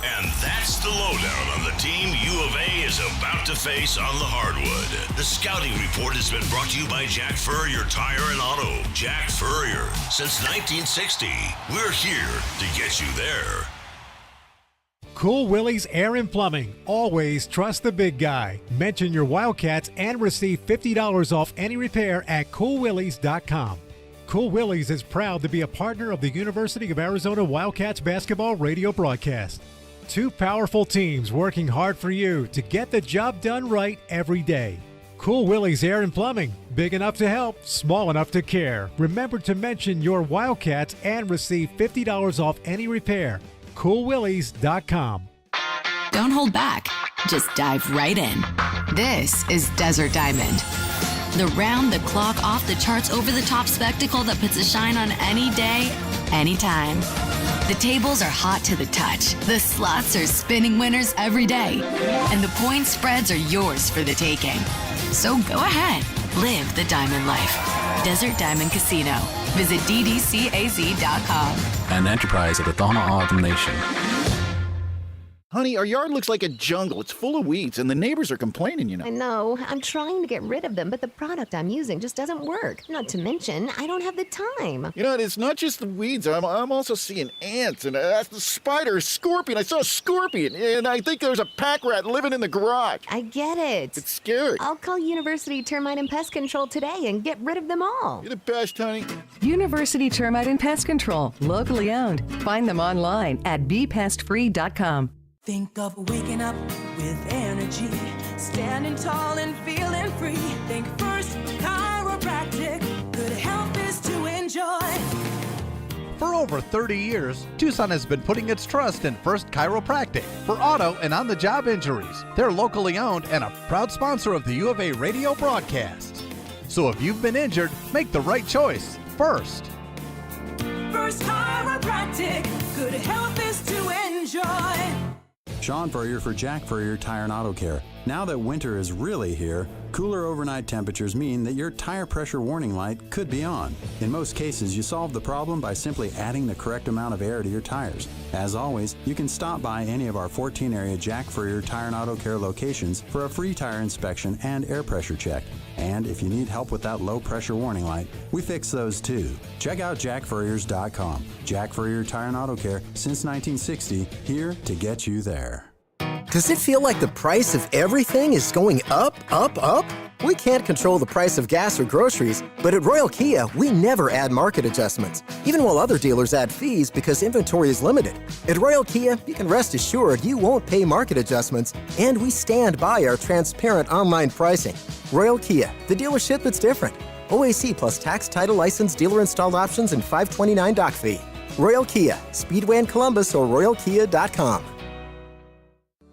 And that's the lowdown on the team U of A is about to face on the hardwood. The scouting report has been brought to you by Jack Furrier Tire and Auto. Jack Furrier. Since 1960, we're here to get you there.
Cool Willie's Air and Plumbing. Always trust the big guy. Mention your Wildcats and receive $50 off any repair at coolwillies.com. Cool Willie's is proud to be a partner of the University of Arizona Wildcats basketball radio broadcast. 2 powerful teams working hard for you to get the job done right every day. Cool Willie's Air and Plumbing. Big enough to help, small enough to care. Remember to mention your Wildcats and receive $50 off any repair. coolwillies.com.
Don't hold back. Just dive right in. This is Desert Diamond. The round-the-clock, off-the-charts, over-the-top spectacle that puts a shine on any day, anytime. The tables are hot to the touch. The slots are spinning winners every day. And the point spreads are yours for the taking. So go ahead. Live the diamond life. Desert Diamond Casino. Visit ddcaz.com.
An enterprise of the Tohono O'odham Nation.
Honey, our yard looks like a jungle. It's full of weeds, and the neighbors are complaining,
I know. I'm trying to get rid of them, but the product I'm using just doesn't work. Not to mention, I don't have the time.
You know, it's not just the weeds. I'm also seeing ants, and the spider, scorpion. I saw a scorpion, and I think there's a pack rat living in the garage.
I get it.
It's scary.
I'll call University Termite and Pest Control today and get rid of them all.
You're the best, honey.
University Termite and Pest Control, locally owned. Find them online at bepestfree.com.
Think of waking up with energy, standing tall and feeling free. Think first chiropractic, good health is to enjoy.
For over 30 years, Tucson has been putting its trust in First Chiropractic for auto and on-the-job injuries. They're locally owned and a proud sponsor of the U of A radio broadcasts. So if you've been injured, make the right choice. First
Chiropractic, good health is to enjoy.
Sean Furrier for Jack Furrier Tire and Auto Care. Now that winter is really here, cooler overnight temperatures mean that your tire pressure warning light could be on. In most cases, you solve the problem by simply adding the correct amount of air to your tires. As always, you can stop by any of our 14 area Jack Furrier Tire and Auto Care locations for a free tire inspection and air pressure check. And if you need help with that low pressure warning light, we fix those too. Check out jackfurriers.com. Jack Furrier Tire and Auto Care since 1960, here to get you there.
Does it feel like the price of everything is going up, up, up? We can't control the price of gas or groceries, but at Royal Kia, we never add market adjustments, even while other dealers add fees because inventory is limited. At Royal Kia, you can rest assured you won't pay market adjustments, and we stand by our transparent online pricing. Royal Kia, the dealership that's different. OAC plus tax, title, license, dealer installed options, and $529 doc fee. Royal Kia, Speedway in Columbus or royalkia.com.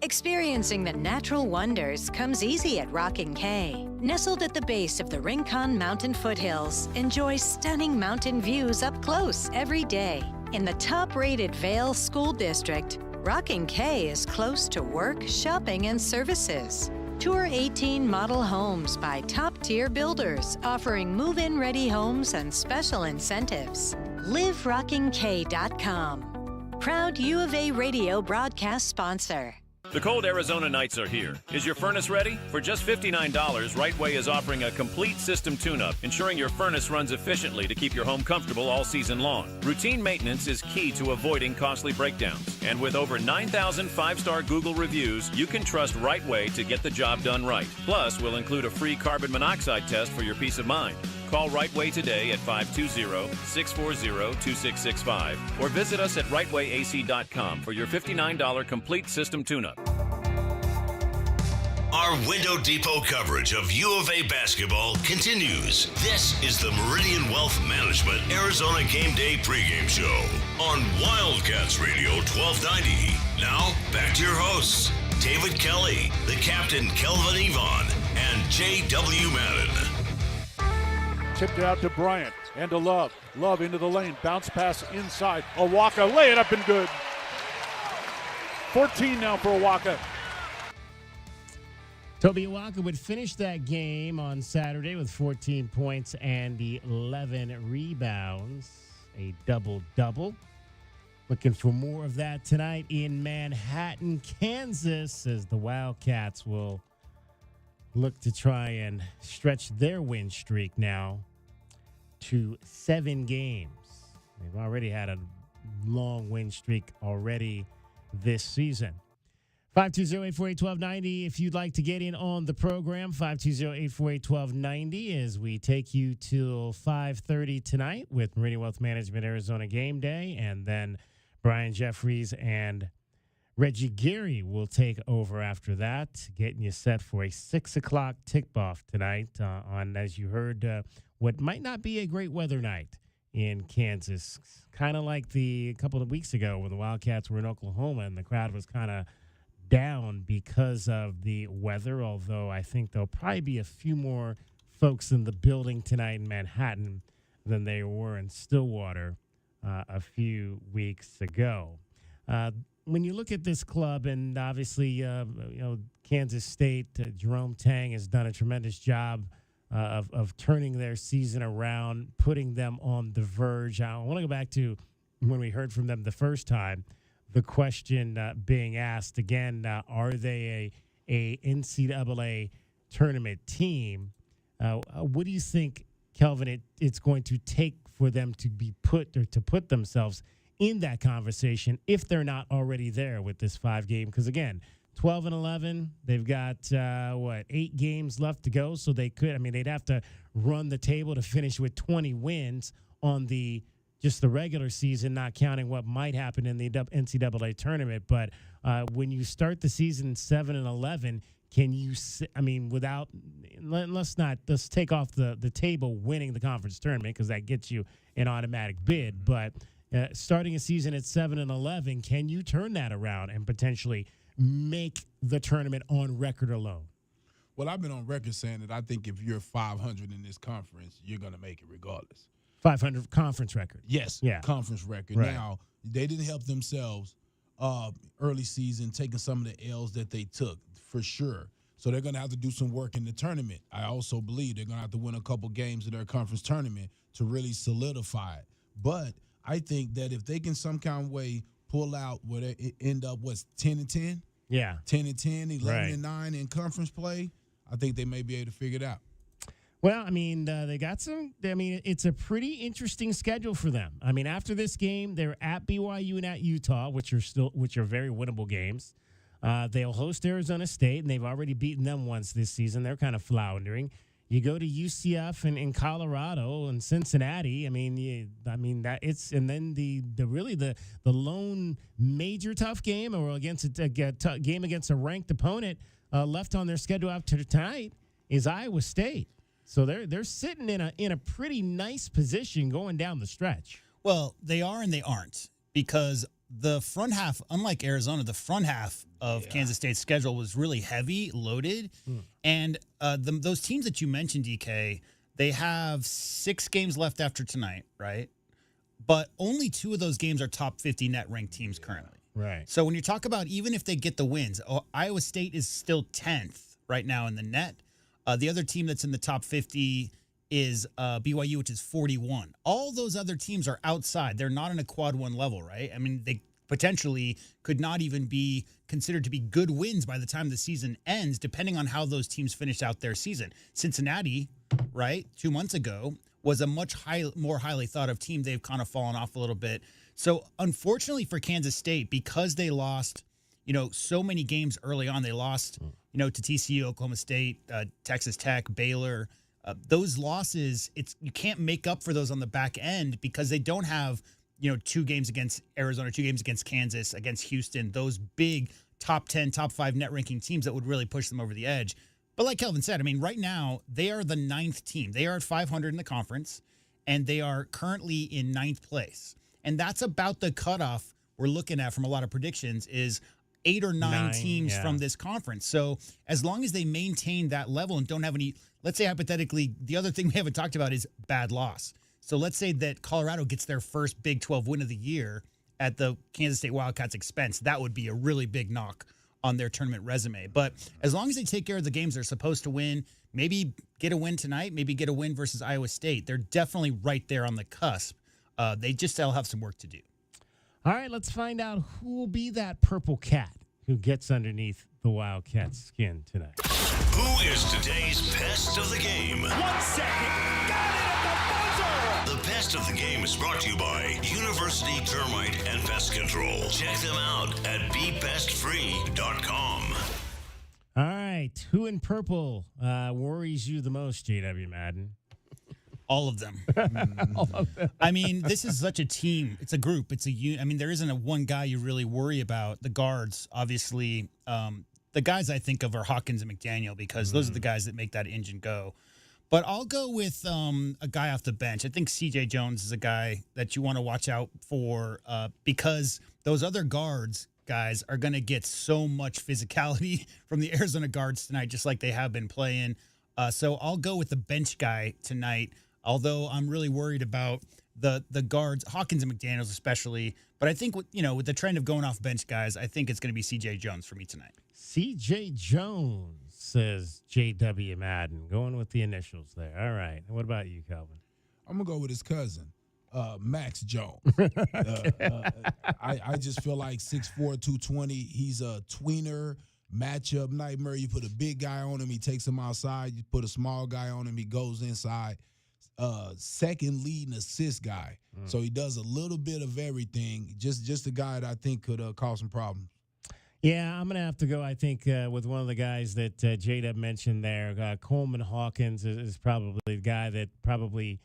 Experiencing the natural wonders comes easy at Rockin' K. Nestled at the base of the Rincon Mountain foothills, enjoy stunning mountain views up close every day. In the top-rated Vail School District, Rockin' K is close to work, shopping, and services. Tour 18 model homes by top-tier builders, offering move-in ready homes and special incentives. LiveRockingK.com. Proud U of A radio broadcast sponsor.
The cold Arizona nights are here. Is your furnace ready? For just $59, Right Way is offering a complete system tune-up, ensuring your furnace runs efficiently to keep your home comfortable all season long. Routine maintenance is key to avoiding costly breakdowns. And with over 9,000 five-star Google reviews, you can trust Right Way to get the job done right. Plus, we'll include a free carbon monoxide test for your peace of mind. Call Right Way today at 520-640-2665 or visit us at rightwayac.com for your $59 complete system tune-up.
Our Window Depot coverage of U of A basketball continues. This is the Meridian Wealth Management Arizona Gameday pregame show on Wildcats Radio 1290. Now, back to your hosts, David Kelly, the captain Kelvin Yvonne, and J.W. Madden.
Tipped it out to Bryant and to Love. Love into the lane. Bounce pass inside. Owaka, lay it up and good. 14 now for Owaka.
Toby Owaka would finish that game on Saturday with 14 points and 11 rebounds. A double-double. Looking for more of that tonight in Manhattan, Kansas, as the Wildcats will look to try and stretch their win streak now to 7 games. They've already had a long win streak already this season. 520-848-1290 if you'd like to get in on the program. 520-848-1290 as we take you till 5:30 tonight with Meridian Wealth Management Arizona Game Day. And then Brian Jeffries and Reggie Geary will take over after that, getting you set for a 6 o'clock tip-off tonight on, as you heard, what might not be a great weather night in Kansas. Kind of like a couple of weeks ago when the Wildcats were in Oklahoma and the crowd was kind of down because of the weather, although I think there'll probably be a few more folks in the building tonight in Manhattan than they were in Stillwater a few weeks ago. When you look at this club, and obviously, Kansas State, Jerome Tang has done a tremendous job of turning their season around, putting them on the verge. I want to go back to when we heard from them the first time, the question being asked again, are they a NCAA tournament team? What do you think, Kelvin, it's going to take for them to be put or to put themselves in that conversation if they're not already there with this 5-game? Because, again, 12-11, they've got, 8 games left to go. So they could, they'd have to run the table to finish with 20 wins on just the regular season, not counting what might happen in the NCAA tournament. But when you start the season 7-11, can you, let's take off the table winning the conference tournament, because that gets you an automatic bid. But starting a season at 7-11, can you turn that around and potentially make the tournament on record alone?
Well, I've been on record saying that I think if you're 500 in this conference, you're going to make it regardless.
500 conference record.
Yes,
yeah,
conference record.
Right.
Now, they didn't help themselves early season, taking some of the L's that they took, for sure. So they're going to have to do some work in the tournament. I also believe they're going to have to win a couple games in their conference tournament to really solidify it. But I think that if they can some kind of way pull out where they end up, 10-10?
Yeah.
10-10, 11-9 in conference play, I think they may be able to figure it out.
Well, they got some. It's a pretty interesting schedule for them. After this game, they're at BYU and at Utah, which are very winnable games. They'll host Arizona State, and they've already beaten them once this season. They're kind of floundering. You go to UCF and in Colorado and Cincinnati. And then the lone major tough game, or against a game against a ranked opponent left on their schedule after tonight, is Iowa State. So they're sitting in a pretty nice position going down the stretch.
Well, they are and they aren't, because the front half, unlike Arizona, the front half of Kansas State's schedule was really heavy, loaded. And those teams that you mentioned, DK, they have 6 games left after tonight, right? But only 2 of those games are top 50 net ranked teams currently.
Right.
So when you talk about even if they get the wins, Iowa State is still 10th right now in the net. The other team that's in the top 50 is BYU, which is 41. All those other teams are outside. They're not in a quad 1 level, right? They potentially could not even be considered to be good wins by the time the season ends, depending on how those teams finish out their season. Cincinnati, right, 2 months ago, was a much more highly thought of team. They've kind of fallen off a little bit. So unfortunately for Kansas State, because they lost, so many games early on, they lost, to TCU, Oklahoma State, Texas Tech, Baylor. Those losses, you can't make up for those on the back end, because they don't have, 2 games against Arizona, 2 games against Kansas, against Houston, those big top 10, top 5 net ranking teams that would really push them over the edge. But like Kelvin said, right now they are the 9th team. They are at 500 in the conference, and they are currently in 9th place. And that's about the cutoff we're looking at from a lot of predictions, is 8 or 9 teams from this conference. So as long as they maintain that level and don't have any, let's say hypothetically, the other thing we haven't talked about is bad loss. So let's say that Colorado gets their first Big 12 win of the year at the Kansas State Wildcats' expense. That would be a really big knock on their tournament resume. But as long as they take care of the games they're supposed to win, maybe get a win tonight, maybe get a win versus Iowa State, they're definitely right there on the cusp. They just still have some work to do.
All right, let's find out who will be that purple cat who gets underneath the Wildcats' skin tonight.
Who is today's pest of the game?
1 second. Got it at the buzzer.
The Pest of the Game is brought to you by University Termite and Pest Control. Check them out at bepestfree.com.
All right, who in purple worries you the most, JW Madden?
All of them.
All of them.
This is such a team. It's a group. It's there isn't a one guy you really worry about. The guards, obviously, the guys I think of are Hawkins and McDaniel, because those are the guys that make that engine go. But I'll go with a guy off the bench. I think C.J. Jones is a guy that you want to watch out for, because those other guards, guys, are going to get so much physicality from the Arizona guards tonight, just like they have been playing. So I'll go with the bench guy tonight, although I'm really worried about the guards, Hawkins and McDaniels especially. But I think with the trend of going off bench guys, I think it's going to be C.J. Jones for me tonight.
C.J. Jones. says J.W. Madden. Going with the initials there. All right. What about you, Calvin?
I'm going to go with his cousin, Max Jones. I just feel like 6'4", 220. He's a tweener, matchup nightmare. You put a big guy on him, he takes him outside. You put a small guy on him, he goes inside. Second leading assist guy. So he does a little bit of everything. Just a guy that I think could cause some problems.
Yeah, I'm going to have to go, I think, with one of the guys that J-Dub mentioned there. Coleman Hawkins is probably the guy that probably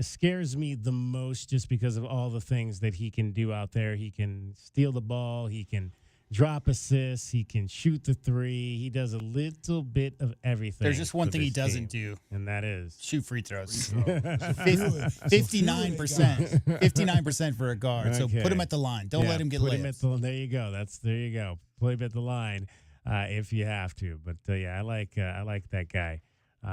scares me the most just because of all the things that he can do out there. He can steal the ball. He can drop assists. He can shoot the three. He does a little bit of everything.
There's just one thing he doesn't do,
and that is
shoot free throws. 59%. 59% for a guard. So put him at the line. Don't let him get layups.
There you go. There you go. Put him at the line if you have to. But I like that guy,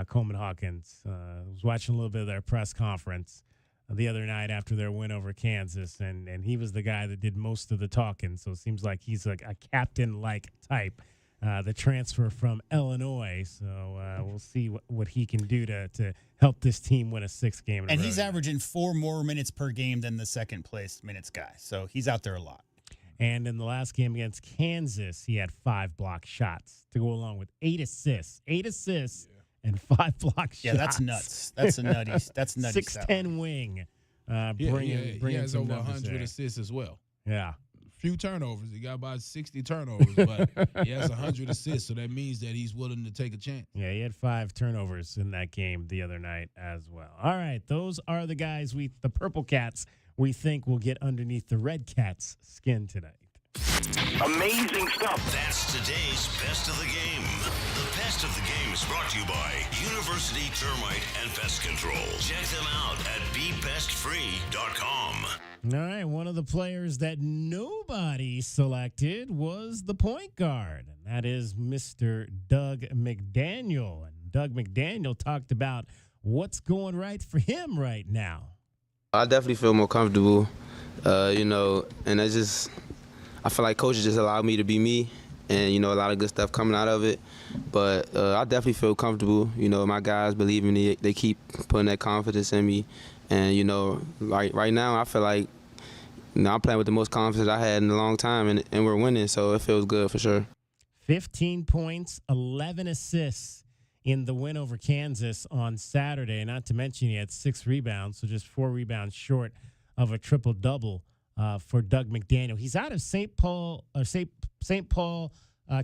Coleman Hawkins. I was watching a little bit of their press conference the other night after their win over Kansas, and he was the guy that did most of the talking. So it seems like he's like a captain-like type, the transfer from Illinois. So we'll see what he can do to help this team win a sixth game in a row.
And he's averaging 4 more minutes per game than the second-place minutes guy. So he's out there a lot.
And in the last game against Kansas, he had 5 block shots to go along with 8 assists. 8 assists. And 5 block shots.
Yeah, that's nuts. That's nutty
6'10" wing. Bringing
he has
some
over 100
there.
assists as well.
Yeah.
Few turnovers. He got about 60 turnovers, but he has 100 assists, so that means that he's willing to take a chance.
Yeah, he had 5 turnovers in that game the other night as well. All right, those are the guys the Purple Cats, we think will get underneath the Red Cats' skin tonight.
Amazing stuff. That's today's Best of the Game. The Best of the Game is brought to you by University Termite and Pest Control. Check them out at bepestfree.com.
All right, one of the players that nobody selected was the point guard, and that is Mr. Doug McDaniel. And Doug McDaniel talked about what's going right for him right now.
I definitely feel more comfortable, and I feel like coaches just allowed me to be me, and, a lot of good stuff coming out of it. But I definitely feel comfortable. My guys believe in me. They keep putting that confidence in me. And, right now I feel like, I'm playing with the most confidence I had in a long time, and we're winning, so it feels good for sure.
15 points, 11 assists in the win over Kansas on Saturday. Not to mention he had 6 rebounds, so just 4 rebounds short of a triple-double. For Doug McDaniel. He's out of St. Paul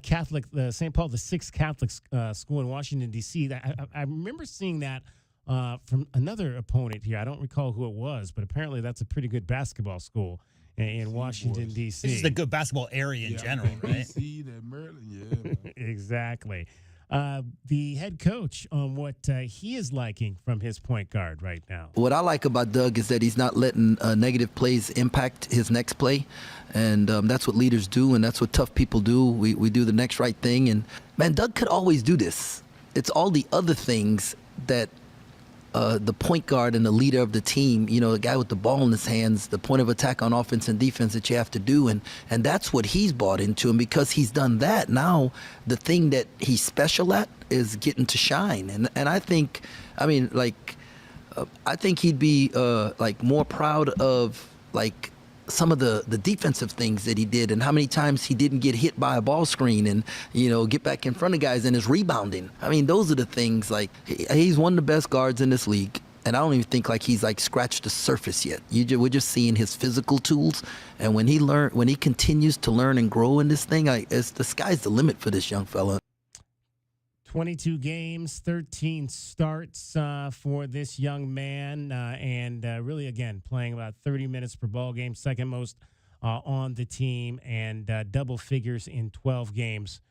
Catholic, St. Paul the Sixth Catholic School in Washington, D.C. I remember seeing that from another opponent here. I don't recall who it was, but apparently that's a pretty good basketball school in Washington, D.C.
This is a good basketball area in general, right?
D.C., that Maryland, yeah.
Exactly. The head coach on what he is liking from his point guard right now.
What I like about Doug is that he's not letting negative plays impact his next play. And that's what leaders do, and that's what tough people do. We do the next right thing. And, man, Doug could always do this. It's all the other things that the point guard and the leader of the team, the guy with the ball in his hands, the point of attack on offense and defense that you have to do. And that's what he's bought into. And because he's done that, now the thing that he's special at is getting to shine. And I think, I think he'd be more proud of some of the defensive things that he did and how many times he didn't get hit by a ball screen and, get back in front of guys and his rebounding. Those are the things, he's one of the best guards in this league. And I don't even think he's scratched the surface yet. We're just seeing his physical tools. And when he continues to learn and grow in this thing, the sky's the limit for this young fella.
22 games, 13 starts for this young man, and really, again, playing about 30 minutes per ball game, second most on the team, and double figures in 12 games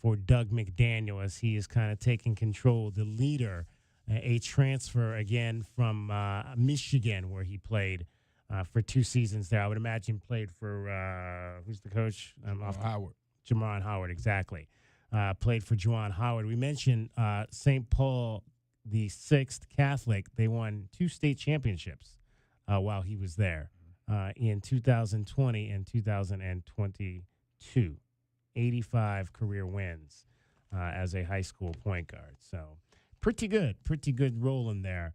for Doug McDaniel as he is kind of taking control, the leader, a transfer, again, from Michigan, where he played for 2 seasons there. I would imagine played for, who's the coach?
Howard.
Jamron Howard, exactly. Played for Juwan Howard. We mentioned St. Paul the Sixth Catholic. They won 2 state championships while he was there in 2020 and 2022. 85 career wins as a high school point guard. So pretty good role in there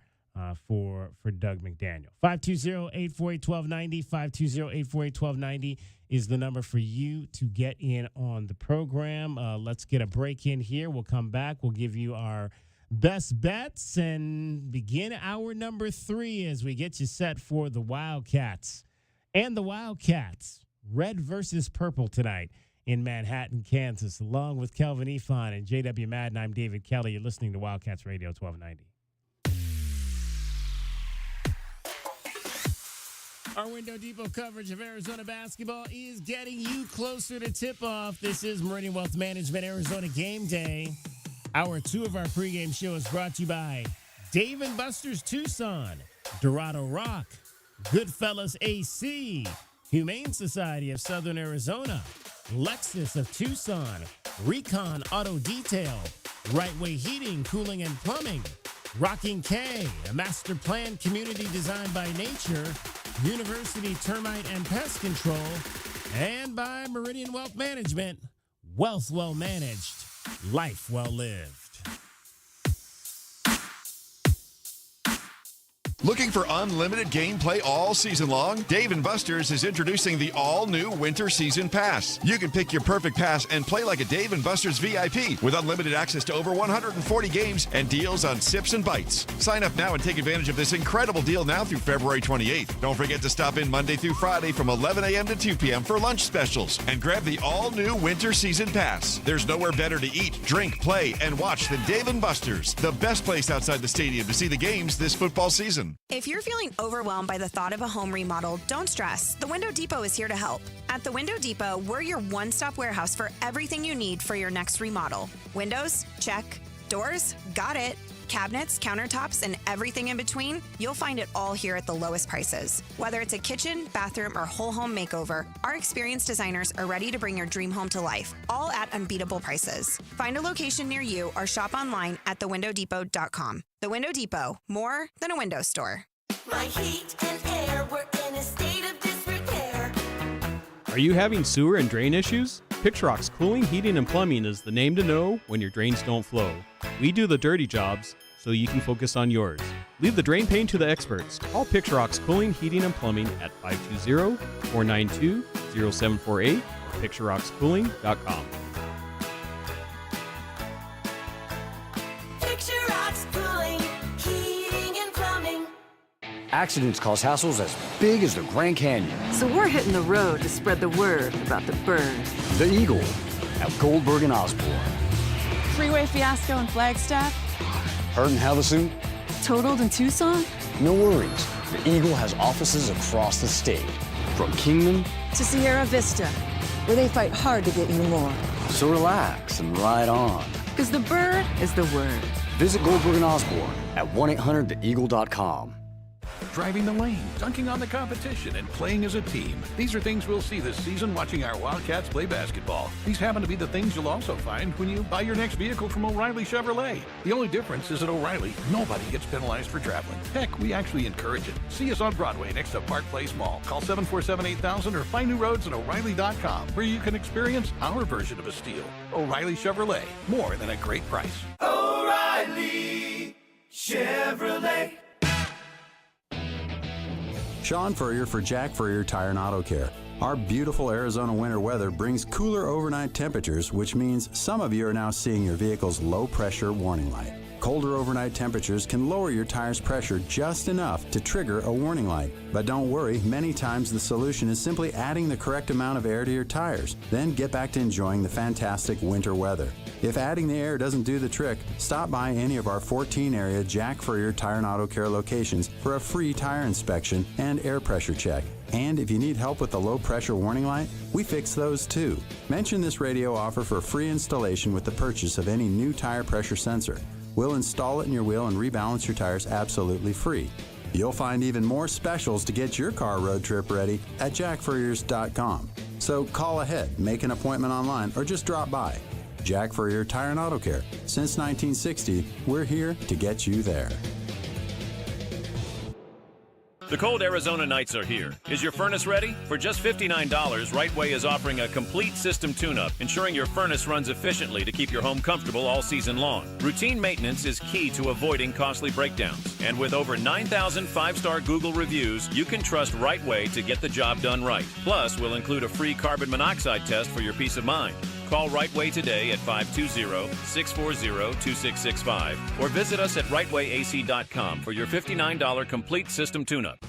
for Doug McDaniel. 520-848-1290, 520-848-1290 is the number for you to get in on the program. Let's get a break in here. We'll come back. We'll give you our best bets and begin hour number 3 as we get you set for the Wildcats. And the Wildcats, red versus purple tonight in Manhattan, Kansas, along with Kelvin Ifan and J.W. Madden. I'm David Kelly. You're listening to Wildcats Radio 1290. Our Window Depot coverage of Arizona basketball is getting you closer to tip-off. This is Meridian Wealth Management Arizona Game Day. Hour 2 of our pregame show is brought to you by Dave & Buster's Tucson, Dorado Rock, Goodfellas AC, Humane Society of Southern Arizona, Lexus of Tucson, Recon Auto Detail, Right Way Heating, Cooling, and Plumbing, Rocking K, a master plan community designed by nature, University Termite and Pest Control, and by Meridian Wealth Management, wealth well managed, life well lived.
Looking for unlimited gameplay all season long? Dave & Buster's is introducing the all-new Winter Season Pass. You can pick your perfect pass and play like a Dave & Buster's VIP with unlimited access to over 140 games and deals on sips and bites. Sign up now and take advantage of this incredible deal now through February 28th. Don't forget to stop in Monday through Friday from 11 a.m. to 2 p.m. for lunch specials and grab the all-new Winter Season Pass. There's nowhere better to eat, drink, play, and watch than Dave & Buster's, the best place outside the stadium to see the games this football season.
If you're feeling overwhelmed by the thought of a home remodel, don't stress. The Window Depot is here to help. At the Window Depot, we're your one-stop warehouse for everything you need for your next remodel. Windows? Check. Doors? Got it. Cabinets, countertops, and everything in between? You'll find it all here at the lowest prices. Whether it's a kitchen, bathroom, or whole home makeover, our experienced designers are ready to bring your dream home to life, all at unbeatable prices. Find a location near you or shop online at thewindowdepot.com. The Window Depot, more than a window store.
My heat and air were in a state of disrepair.
Are you having sewer and drain issues? Pixrock's Cooling, Heating, and Plumbing is the name to know when your drains don't flow. We do the dirty jobs so you can focus on yours. Leave the drain pain to the experts. Call Pixrock's Cooling, Heating, and Plumbing at 520-492-0748 or pixrockscooling.com.
Picture Rocks Cooling, Heating, and Plumbing.
Accidents cause hassles as big as the Grand Canyon.
So we're hitting the road to spread the word about the bird.
The Eagle at Goldberg and Osborne.
Freeway fiasco in Flagstaff.
Hurt in Havasu.
Totaled in Tucson.
No worries. The Eagle has offices across the state. From Kingman
to Sierra Vista, where they fight hard to get you more.
So relax and ride on.
Because the bird is the word.
Visit Goldberg and Osborne at 1-800-THEEAGLE.com.
Driving the lane, dunking on the competition, and playing as a team. These are things we'll see this season watching our Wildcats play basketball. These happen to be the things you'll also find when you buy your next vehicle from O'Reilly Chevrolet. The only difference is at O'Reilly, nobody gets penalized for traveling. Heck, we actually encourage it. See us on Broadway next to Park Place Mall. Call 747-8000 or find new roads at O'Reilly.com, where you can experience our version of a steal. O'Reilly Chevrolet, more than a great price.
O'Reilly Chevrolet.
Sean Furrier for Jack Furrier Tire and Auto Care. Our beautiful Arizona winter weather brings cooler overnight temperatures, which means some of you are now seeing your vehicle's low pressure warning light. Colder overnight temperatures can lower your tire's pressure just enough to trigger a warning light. But don't worry, many times the solution is simply adding the correct amount of air to your tires. Then get back to enjoying the fantastic winter weather. If adding the air doesn't do the trick, stop by any of our 14 area Jack Furrier Tire and Auto Care locations for a free tire inspection and air pressure check. And if you need help with the low pressure warning light, we fix those too. Mention this radio offer for free installation with the purchase of any new tire pressure sensor. We'll install it in your wheel and rebalance your tires absolutely free. You'll find even more specials to get your car road trip ready at jackfurriers.com. So call ahead, make an appointment online, or just drop by. Jack Furrier Tire and Auto Care. Since 1960, we're here to get you there.
The cold Arizona nights are here. Is your furnace ready? For just $59, Right Way is offering a complete system tune-up, ensuring your furnace runs efficiently to keep your home comfortable all season long. Routine maintenance is key to avoiding costly breakdowns. And with over 9,000 five-star Google reviews, you can trust Right Way to get the job done right. Plus, we'll include a free carbon monoxide test for your peace of mind. Call Right Way today at 520-640-2665 or visit us at rightwayac.com for your $59 complete system tune-up.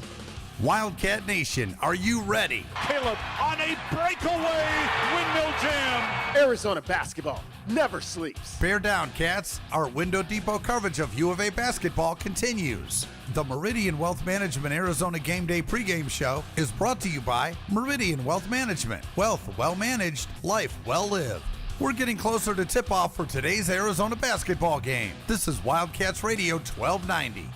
Wildcat Nation, are you ready?
Caleb on a breakaway windmill jam.
Arizona basketball never sleeps.
Bear down, Cats. Our Window Depot coverage of U of A basketball continues. The Meridian Wealth Management Arizona Game Day pregame show is brought to you by Meridian Wealth Management. Wealth well managed, life well lived. We're getting closer to tip-off for today's Arizona basketball game. This is Wildcats Radio 1290.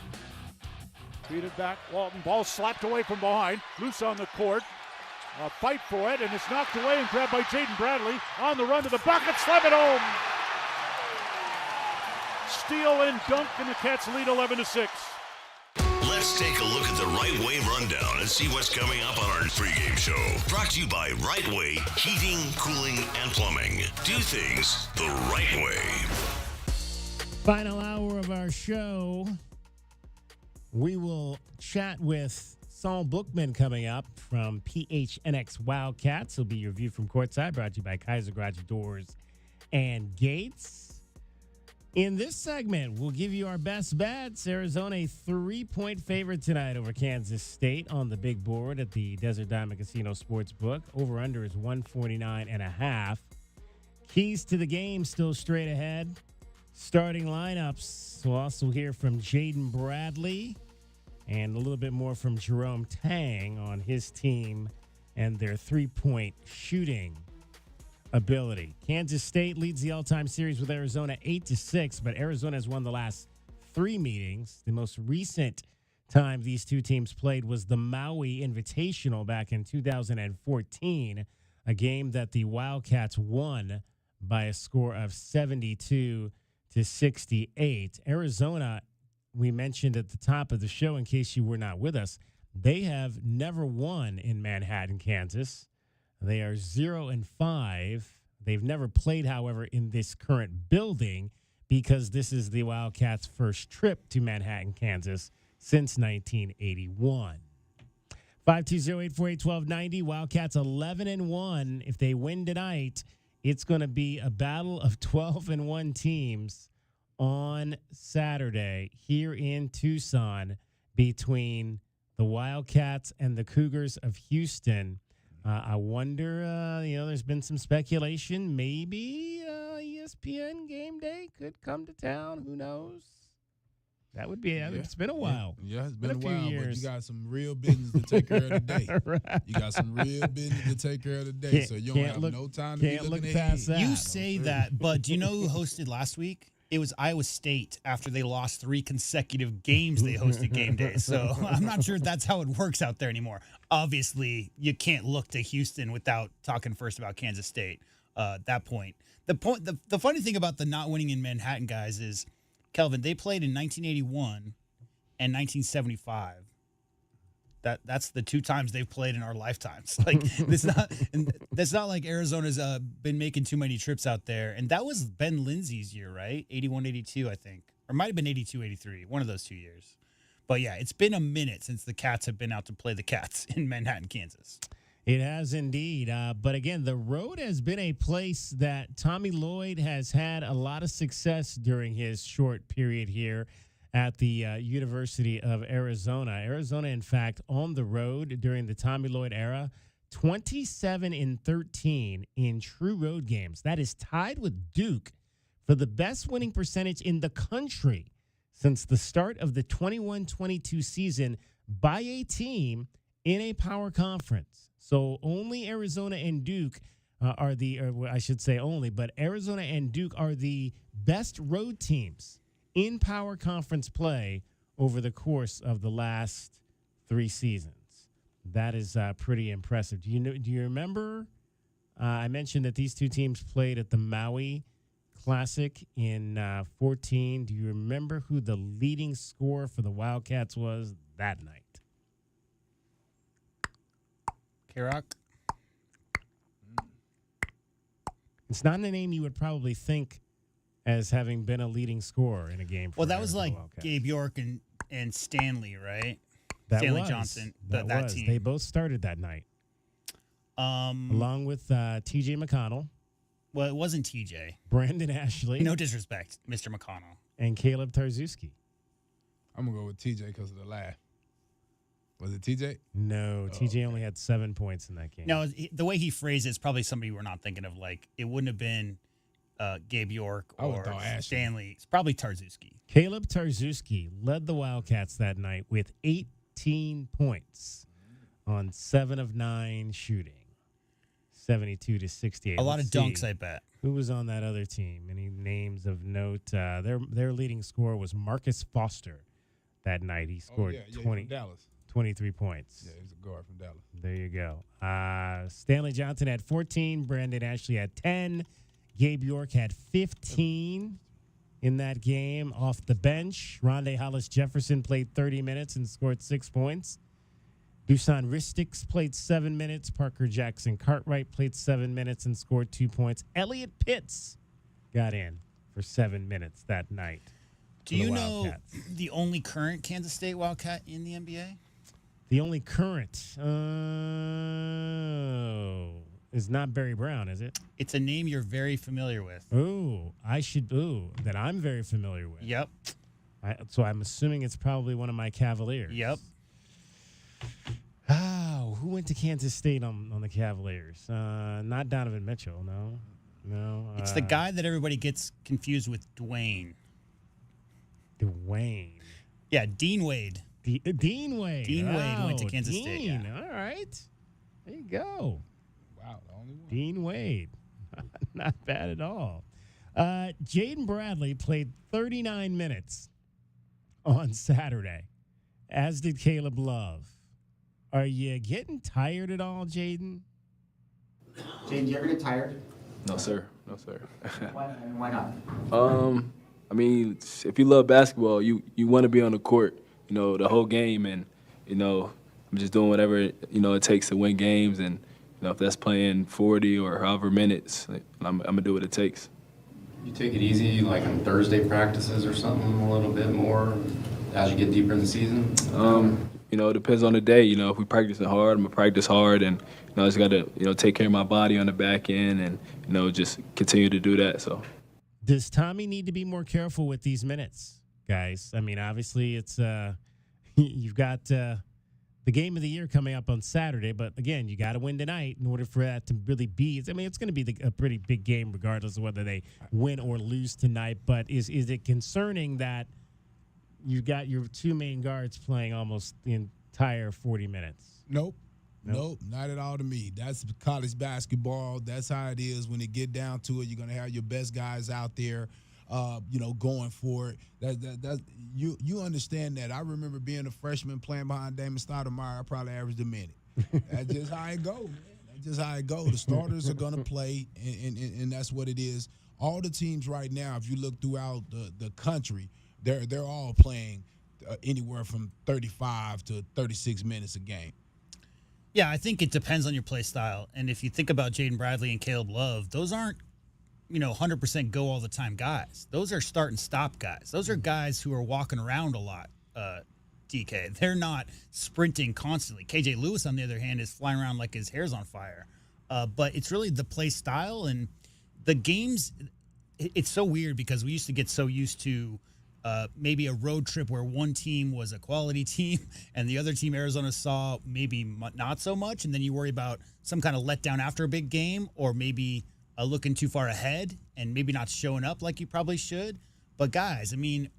Beat back, Walton. Ball slapped away from behind. Loose on the court. A fight for it, and it's knocked away and grabbed by Jaden Bradley. On the run to the bucket, slam it home. Steal and dunk, and the Cats lead 11-6.
Let's take a look at the Right Way rundown and see what's coming up on our pregame show. Brought to you by Right Way Heating, Cooling, and Plumbing. Do things the right way.
Final hour of our show. We will chat with Saul Bookman coming up from PHNX Wildcats. He'll be your view from courtside, brought to you by Kaiser Garage Doors and Gates. In this segment, we'll give you our best bets. Arizona, a 3-point favorite tonight over Kansas State on the big board at the Desert Diamond Casino Sportsbook. Over-under is 149.5. Keys to the game still straight ahead. Starting lineups, we'll also hear from Jaden Bradley and a little bit more from Jerome Tang on his team and their three-point shooting ability. Kansas State leads the all-time series with Arizona 8-6, but Arizona has won the last 3 meetings. The most recent time these two teams played was the Maui Invitational back in 2014, a game that the Wildcats won by a score of 72-68. Arizona, we mentioned at the top of the show, in case you were not with us, they have never won in Manhattan, Kansas. They are 0-5. They've never played, however, in this current building because this is the Wildcats' first trip to Manhattan, Kansas since 1981. 520-848-1290. Wildcats 11-1. If they win tonight, it's going to be a battle of 12-1 teams on Saturday here in Tucson between the Wildcats and the Cougars of Houston. I wonder, there's been some speculation. Maybe ESPN Game Day could come to town. Who knows? That would be, it's been a while.
Yeah, it's been a
few
while,
years.
but you got some real business to take care of today.
Right.
You got some real business to take care of today, so you don't have no time to be looking
past
ahead.
You say that, but do you know who hosted last week? It was Iowa State after they lost 3 consecutive games they hosted Game Day. So I'm not sure that's how it works out there anymore. Obviously, you can't look to Houston without talking first about Kansas State at that point. The funny thing about the not winning in Manhattan, guys, is, Kelvin, they played in 1981 and 1975. That's the 2 times they've played in our lifetimes. Like that's not like Arizona's been making too many trips out there. And that was Ben Lindsey's year, right? 81, 82, I think. Or it might have been 82, 83, one of those 2 years. But yeah, it's been a minute since the Cats have been out to play the Cats in Manhattan, Kansas.
It has indeed. But again, the road has been a place that Tommy Lloyd has had a lot of success during his short period here at the University of Arizona. Arizona, in fact, on the road during the Tommy Lloyd era, 27-13 in true road games. That is tied with Duke for the best winning percentage in the country since the start of the 21-22 season by a team in a power conference. So only Arizona and Duke are I should say only, but Arizona and Duke are the best road teams in power conference play over the course of the last 3 seasons. That is pretty impressive. Do you remember? I mentioned that these 2 teams played at the Maui Classic in 14. Do you remember who the leading scorer for the Wildcats was that night?
K-Rock.
It's not a name you would probably think as having been a leading scorer in a game.
Well, that was like Gabe York and Stanley, right?
That
Stanley
was.
Johnson.
That was.
Team.
They both started that night. Along with T.J. McConnell.
Well, it wasn't T.J.
Brandon Ashley.
No disrespect, Mr. McConnell.
And Caleb Tarzuski.
I'm going to go with TJ because of the laugh. Was it TJ?
No, TJ only had 7 points in that game.
No, the way he phrased it is probably somebody we're not thinking of. Like, it wouldn't have been Gabe York or Stanley. It's probably Tarzuski.
Caleb Tarzuski led the Wildcats that night with 18 points on 7 of 9 shooting. 72-68.
A lot of dunks, I bet.
Who was on that other team? Any names of note? Their leading scorer was Marcus Foster that night. He scored 20.
From Dallas.
23 points.
Yeah, he's a guard from Dallas.
There you go. Stanley Johnson had 14. Brandon Ashley had 10. Gabe York had 15 in that game off the bench. Rondé Hollis Jefferson played 30 minutes and scored 6 points. Dusan Ristix played 7 minutes. Parker Jackson Cartwright played 7 minutes and scored 2 points. Elliot Pitts got in for 7 minutes that night.
Do you know the only current Kansas State Wildcat in the NBA?
The only current is not Barry Brown, is it?
It's a name you're very familiar with.
That I'm very familiar with.
Yep.
So I'm assuming it's probably one of my Cavaliers.
Yep.
Oh, who went to Kansas State on the Cavaliers? Not Donovan Mitchell, no.
It's the guy that everybody gets confused with Dwayne. Yeah, Dean Wade.
Dean Wade.
Dean Wade went to Kansas State. Yeah.
All right. There you go.
Wow, the only one.
Dean Wade. Not bad at all. Jaden Bradley played 39 minutes on Saturday, as did Caleb Love. Are you getting tired at all, Jaden?
Jaden, do you ever get tired?
No, sir.
Why not?
I mean, if you love basketball, you want to be on the court, the whole game, and I'm just doing whatever it takes to win games, and if that's playing 40 or however minutes, I'm gonna do what it takes.
You take it easy, like on Thursday practices or something, a little bit more as you get deeper in the season.
It depends on the day. If we practicing hard, I'm gonna practice hard, and I just gotta take care of my body on the back end, and just continue to do that. So.
Does Tommy need to be more careful with these minutes, guys? I mean, obviously, it's you've got the game of the year coming up on Saturday, but again, you got to win tonight in order for that to really be. I mean, it's going to be a pretty big game, regardless of whether they win or lose tonight. But is it concerning that you got your two main guards playing almost the entire 40 minutes?
Nope, not at all to me. That's college basketball. That's how it is. When it get down to it, you're gonna have your best guys out there, going for it. That you understand that. I remember being a freshman playing behind Damon Stoudemire. I probably averaged a minute. That's just how it goes, man. That's just how it goes. The starters are gonna play, and that's what it is. All the teams right now, if you look throughout the country, they're all playing anywhere from 35 to 36 minutes a game.
Yeah, I think it depends on your play style. And if you think about Jaden Bradley and Caleb Love, those aren't, 100% go all the time guys. Those are start and stop guys. Those are guys who are walking around a lot, DK. They're not sprinting constantly. KJ Lewis, on the other hand, is flying around like his hair's on fire. But it's really the play style and the games. It's so weird because we used to get so used to maybe a road trip where one team was a quality team and the other team, Arizona, saw maybe not so much. And then you worry about some kind of letdown after a big game, or maybe looking too far ahead and maybe not showing up like you probably should. But guys, I mean,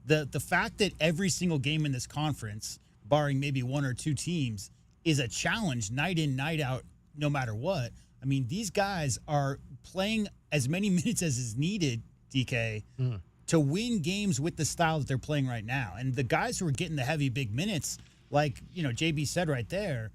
the fact that every single game in this conference, barring maybe one or two teams, is a challenge night in, night out, no matter what. I mean, these guys are playing as many minutes as is needed, DK, to win games with the style that they're playing right now. And the guys who are getting the heavy big minutes, like, JB said right there,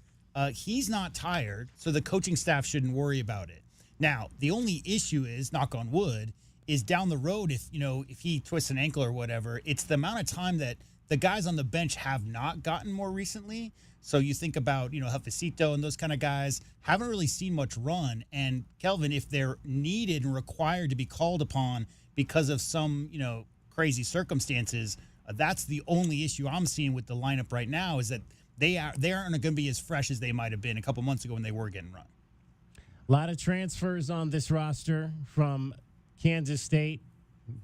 he's not tired, so the coaching staff shouldn't worry about it. Now, the only issue is, knock on wood, is down the road if he twists an ankle or whatever, it's the amount of time that the guys on the bench have not gotten more recently. So you think about, Jefecito and those kind of guys haven't really seen much run. And Kelvin, if they're needed and required to be called upon because of some, crazy circumstances, that's the only issue I'm seeing with the lineup right now is that they aren't going to be as fresh as they might have been a couple months ago when they were getting run.
A lot of transfers on this roster from Kansas State.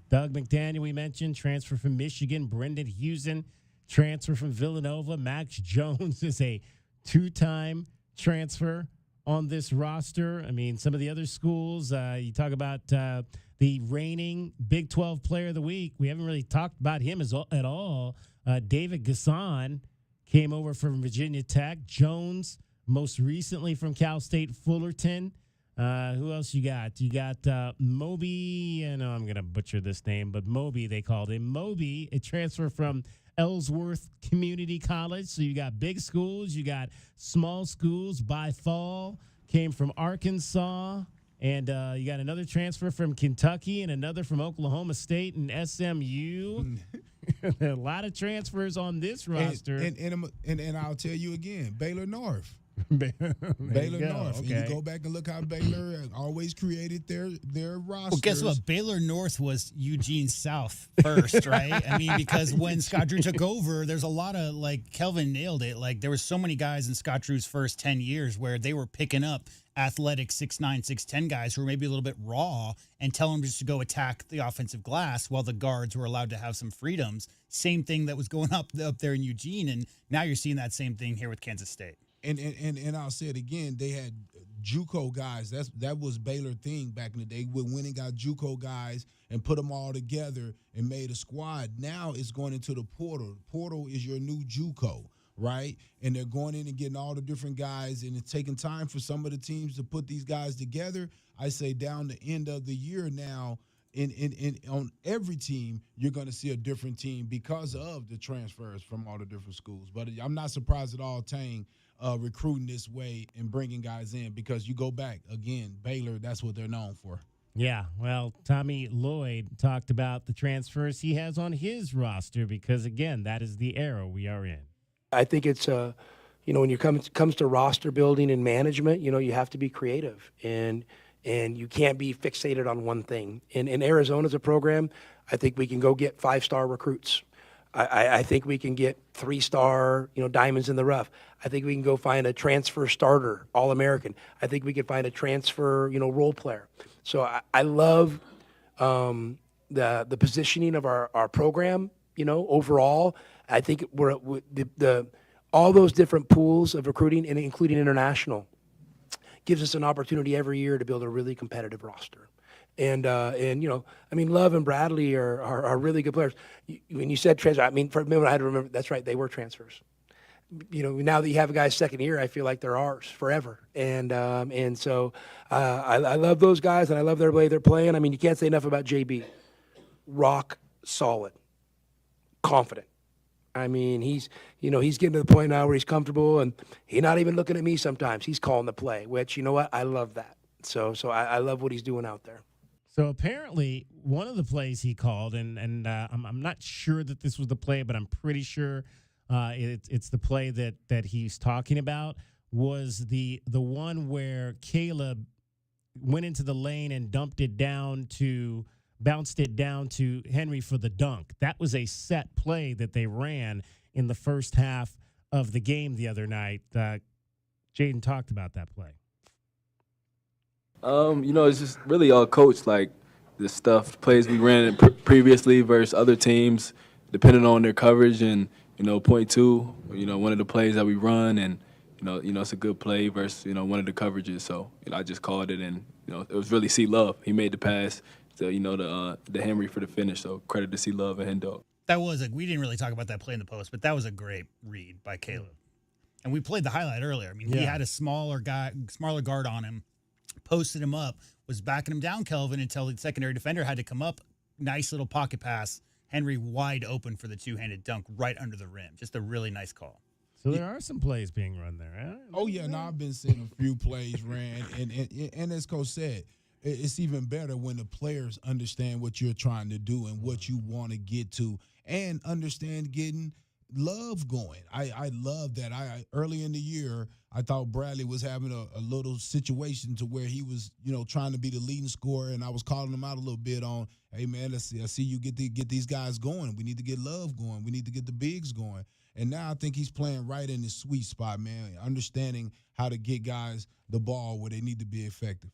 Doug McDaniel, we mentioned, transfer from Michigan. Brendan Houston, transfer from Villanova. Max Jones is a 2-time transfer on this roster. I mean, some of the other schools, you talk about the reigning Big 12 Player of the Week. We haven't really talked about him at all. David Gasson came over from Virginia Tech. Jones, most recently from Cal State Fullerton. Who else you got? You got Moby. I know I'm going to butcher this name, but Moby, they called him. Moby, a transfer from Ellsworth Community College. So you got big schools, you got small schools. By Fall came from Arkansas. And you got another transfer from Kentucky and another from Oklahoma State and SMU. A lot of transfers on this roster.
And I'll tell you again, Baylor North.
Baylor
North.
Okay.
And you go back and look how Baylor always created their roster.
Well, guess what? Baylor North was Eugene South first, right? I mean, because when Scott Drew took over, there's a lot of, Kelvin nailed it. There were so many guys in Scott Drew's first 10 years where they were picking up athletic 6'9", 6'10" guys who were maybe a little bit raw and telling them just to go attack the offensive glass while the guards were allowed to have some freedoms. Same thing that was going up there in Eugene, and now you're seeing that same thing here with Kansas State.
And I'll say it again, they had JUCO guys. That was Baylor thing back in the day. We went and got JUCO guys and put them all together and made a squad. Now it's going into the portal. The portal is your new JUCO, right? And they're going in and getting all the different guys, and it's taking time for some of the teams to put these guys together. I say down the end of the year now, on every team, you're going to see a different team because of the transfers from all the different schools. But I'm not surprised at all Tang recruiting this way and bringing guys in, because you go back, again, Baylor, that's what they're known for.
Yeah, well, Tommy Lloyd talked about the transfers he has on his roster because, again, that is the era we are in.
I think it's, when you comes to roster building and management, you have to be creative and you can't be fixated on one thing. In Arizona's a program, I think we can go get 5-star recruits. I think we can get 3-star, diamonds in the rough. I think we can go find a transfer starter, All-American. I think we could find a transfer, role player. So I love the positioning of our program, overall. I think we're all those different pools of recruiting, and including international, gives us an opportunity every year to build a really competitive roster. And Love and Bradley are really good players. When you said transfer, for a minute I had to remember, that's right, they were transfers. Now that you have a guy's second year, I feel like they're ours forever. And so I love those guys, and I love their way they're playing. You can't say enough about JB. Rock solid, confident. He's getting to the point now where he's comfortable, and he's not even looking at me sometimes. He's calling the play, which, you know what, I love that. So I love what he's doing out there.
So apparently one of the plays he called, and I'm not sure that this was the play, but I'm pretty sure it's the play that he's talking about, was the one where Caleb went into the lane and bounced it down to Henry for the dunk. That was a set play that they ran in the first half of the game the other night. Jaden talked about that play.
It's just really all coached, the plays we ran previously versus other teams, depending on their coverage, and, point two, one of the plays that we run, and, it's a good play versus, one of the coverages. So, I just called it, and, it was really C. Love. He made the pass to, the Henry for the finish. So credit to C. Love and Hendo.
That was we didn't really talk about that play in the post, but that was a great read by Caleb. And we played the highlight earlier. He had a smaller guard on him, posted him up, was backing him down, Kelvin, until the secondary defender had to come up. Nice little pocket pass. Henry wide open for the two-handed dunk right under the rim. Just a really nice call.
So there are some plays being run there. Huh?
Oh, yeah. No, I've been seeing a few plays ran. And as Coach said, it's even better when the players understand what you're trying to do and what you want to get to, and understand getting love going. I love that. I early in the year, I thought Bradley was having a little situation to where he was, trying to be the leading scorer, and I was calling him out a little bit on, hey man, I see you get these guys going. We need to get love going. We need to get the bigs going. And now I think he's playing right in his sweet spot, man, understanding how to get guys the ball where they need to be effective.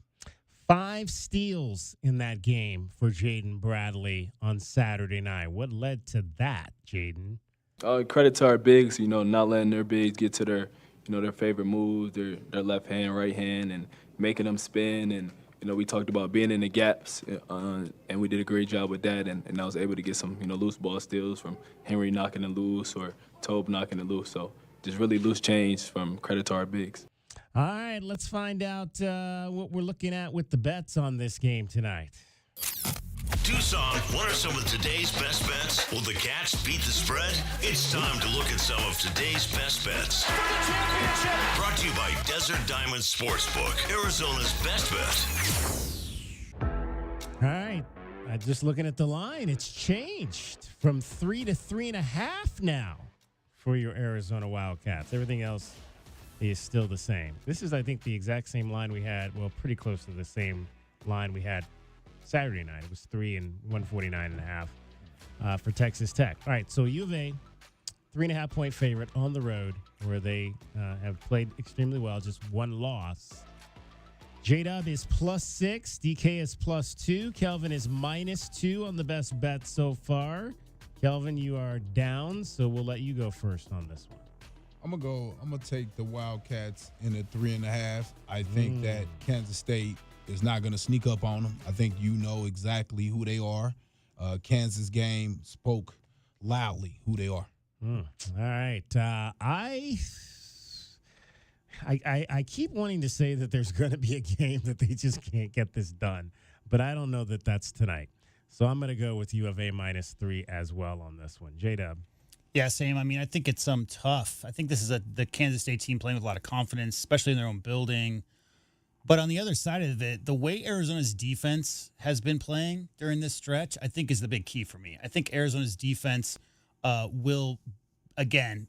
5 steals in that game for Jaden Bradley on Saturday night. What led to that, Jaden?
Credit to our bigs, not letting their bigs get to their, their favorite moves, their left hand, right hand, and making them spin. And, we talked about being in the gaps, and we did a great job with that. And I was able to get some, loose ball steals from Henry knocking it loose or Tobe knocking it loose. So just really loose change from credit to our bigs.
All right, let's find out what we're looking at with the bets on this game tonight.
Tucson, what are some of today's best bets? Will the Cats beat the spread? It's time to look at some of today's best bets. Brought to you by Desert Diamond Sportsbook, Arizona's best bet.
All right, just looking at the line, it's changed from 3 to 3.5 now for your Arizona Wildcats. Everything else is still the same. This is, I think, the exact same line we had, well, pretty close to the same line we had Saturday night. It was 3 and 149.5 for Texas Tech. All right, so U of A, 3.5 point favorite on the road where they have played extremely well, just one loss. J-Dub is +6, DK is +2, Kelvin is -2 on the best bet so far. Kelvin, you are down, so we'll let you go first on this one.
I'm gonna take the Wildcats in at 3.5. I think that Kansas State is not gonna sneak up on them. I think you know exactly who they are. Kansas game spoke loudly who they are.
All right, I keep wanting to say that there's going to be a game that they just can't get this done, but I don't know that that's tonight. So I'm going to go with U of A -3 as well on this one. J-Dub.
Yeah, same. I mean, I think it's tough. I think this is the Kansas State team playing with a lot of confidence, especially in their own building. But on the other side of it, the way Arizona's defense has been playing during this stretch, I think is the big key for me. I think Arizona's defense will, again,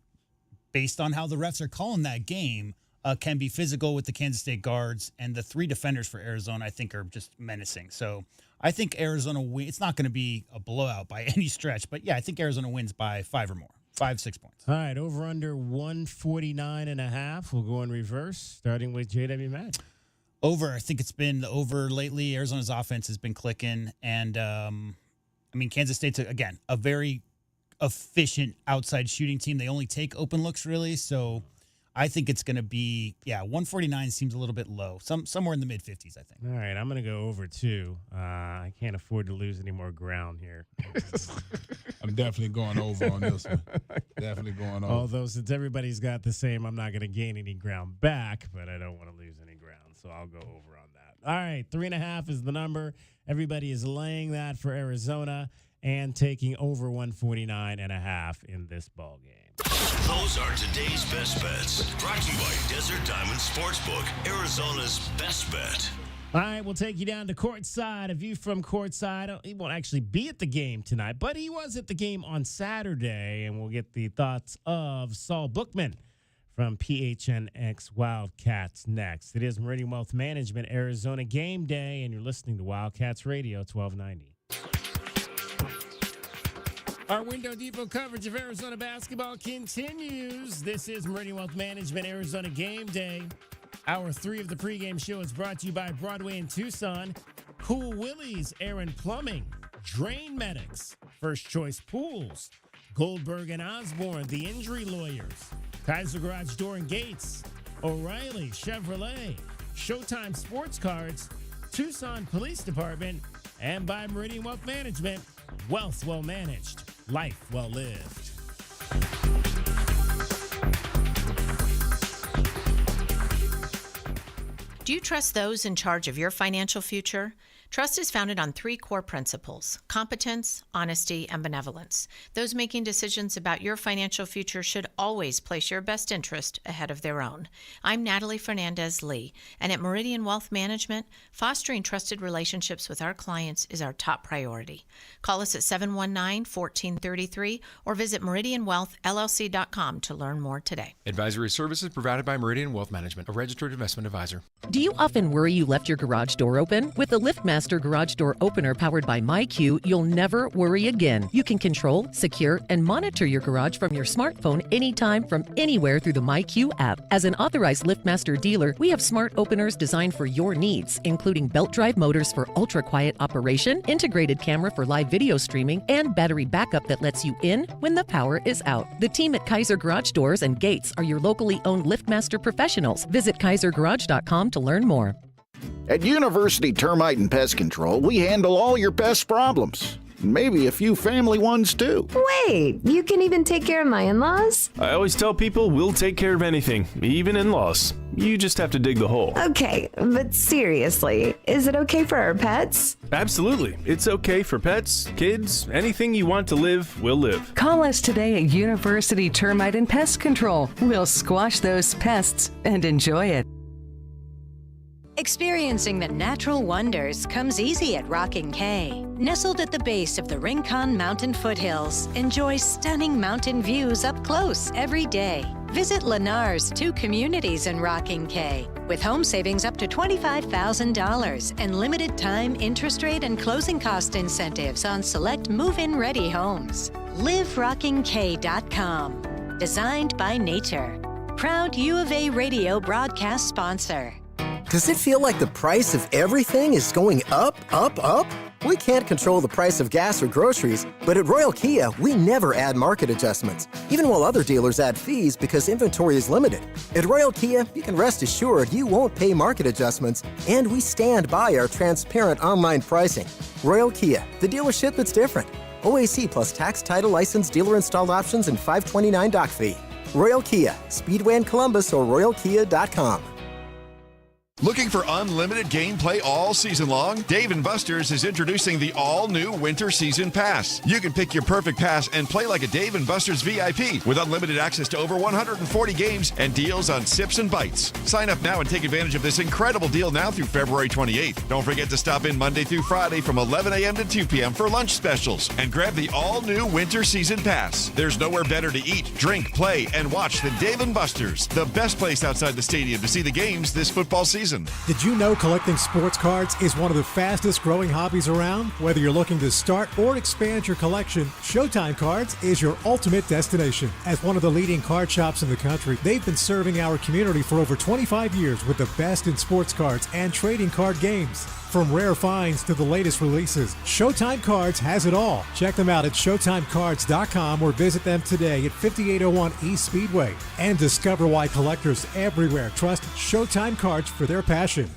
based on how the refs are calling that game, can be physical with the Kansas State guards. And the 3 defenders for Arizona, I think, are just menacing. So I think Arizona wins. It's not going to be a blowout by any stretch. But, yeah, I think Arizona wins by 5 or more, 5-6 points.
All right, over under 149.5. We'll go in reverse, starting with JW Matt.
Over. I think it's been the over lately. Arizona's offense has been clicking. And, Kansas State's, again, a very efficient outside shooting team. They only take open looks, really. So I think it's going to be, 149 seems a little bit low. Somewhere in the mid-50s, I think.
All right, I'm going to go over 2. I can't afford to lose any more ground here.
I'm definitely going over on this one. Definitely going over.
Although since everybody's got the same, I'm not going to gain any ground back, but I don't want to lose any ground. So I'll go over on that. All right, 3.5 is the number. Everybody is laying that for Arizona and taking over 149.5 in this ball game.
Those are today's best bets. Brought to you by Desert Diamond Sportsbook, Arizona's best bet.
All right, we'll take you down to courtside. A view from courtside. He won't actually be at the game tonight, but he was at the game on Saturday, and we'll get the thoughts of Saul Bookman from PHNX Wildcats next. It is Meridian Wealth Management, Arizona Game Day, and you're listening to Wildcats Radio 1290. Our Window Depot coverage of Arizona basketball continues. This is Meridian Wealth Management, Arizona Game Day. Hour 3 of the pregame show is brought to you by Broadway in Tucson, Cool Willie's Aaron Plumbing, Drain Medics, First Choice Pools, Goldberg and Osborne, The Injury Lawyers, Kaiser Garage Door and Gates, O'Reilly Chevrolet, Showtime Sports Cards, Tucson Police Department, and by Meridian Wealth Management, wealth well managed, life well lived.
Do you trust those in charge of your financial future? Trust is founded on 3 core principles: competence, honesty, and benevolence. Those making decisions about your financial future should always place your best interest ahead of their own. I'm Natalie Fernandez-Lee, and at Meridian Wealth Management, fostering trusted relationships with our clients is our top priority. Call us at 719-1433 or visit meridianwealthllc.com to learn more today.
Advisory services provided by Meridian Wealth Management, a registered investment advisor.
Do you often worry you left your garage door open? With the LiftMaster Garage Door Opener powered by MyQ, you'll never worry again. You can control, secure, and monitor your garage from your smartphone anytime from anywhere through the MyQ app. As an authorized LiftMaster dealer, we have smart openers designed for your needs, including belt drive motors for ultra-quiet operation, integrated camera for live video streaming, and battery backup that lets you in when the power is out. The team at Kaiser Garage Doors and Gates are your locally owned LiftMaster professionals. Visit kaisergarage.com to learn more.
At University Termite and Pest Control, we handle all your pest problems. Maybe a few family ones, too.
Wait, you can even take care of my in-laws?
I always tell people we'll take care of anything, even in-laws. You just have to dig the hole.
Okay, but seriously, is it okay for our pets?
Absolutely. It's okay for pets, kids, anything you want to live, will live.
Call us today at University Termite and Pest Control. We'll squash those pests and enjoy it.
Experiencing the natural wonders comes easy at Rockin' K. Nestled at the base of the Rincon Mountain foothills, enjoy stunning mountain views up close every day. Visit Lennar's 2 communities in Rockin' K, with home savings up to $25,000 and limited time interest rate and closing cost incentives on select move-in ready homes. LiveRockingK.com. Designed by nature. Proud U of A radio broadcast sponsor.
Does it feel like the price of everything is going up, up, up? We can't control the price of gas or groceries, but at Royal Kia, we never add market adjustments, even while other dealers add fees because inventory is limited. At Royal Kia, you can rest assured you won't pay market adjustments, and we stand by our transparent online pricing. Royal Kia, the dealership that's different. OAC plus tax, title, license, dealer installed options, and $529 doc fee. Royal Kia, Speedway in Columbus or royalkia.com.
Looking for unlimited gameplay all season long? Dave & Buster's is introducing the all-new Winter Season Pass. You can pick your perfect pass and play like a Dave & Buster's VIP with unlimited access to over 140 games and deals on sips and bites. Sign up now and take advantage of this incredible deal now through February 28th. Don't forget to stop in Monday through Friday from 11 a.m. to 2 p.m. for lunch specials and grab the all-new Winter Season Pass. There's nowhere better to eat, drink, play, and watch than Dave & Buster's, the best place outside the stadium to see the games this football season.
Did you know collecting sports cards is one of the fastest growing hobbies around? Whether you're looking to start or expand your collection, Showtime Cards is your ultimate destination. As one of the leading card shops in the country, they've been serving our community for over 25 years with the best in sports cards and trading card games. From rare finds to the latest releases, Showtime Cards has it all. Check them out at ShowtimeCards.com or visit them today at 5801 East Speedway. And discover why collectors everywhere trust Showtime Cards for their passion.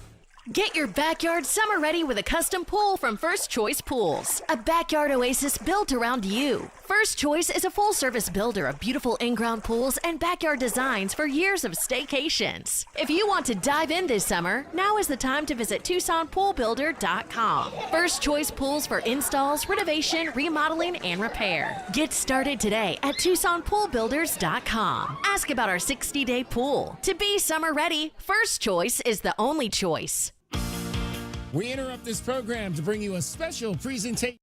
Get your backyard summer ready with a custom pool from First Choice Pools. A backyard oasis built around you. First Choice is a full-service builder of beautiful in-ground pools and backyard designs for years of staycations. If you want to dive in this summer, now is the time to visit TucsonPoolBuilder.com. First Choice Pools for installs, renovation, remodeling, and repair. Get started today at TucsonPoolBuilders.com. Ask about our 60-day pool. To be summer ready, First Choice is the only choice.
We interrupt this program to bring you a special presentation.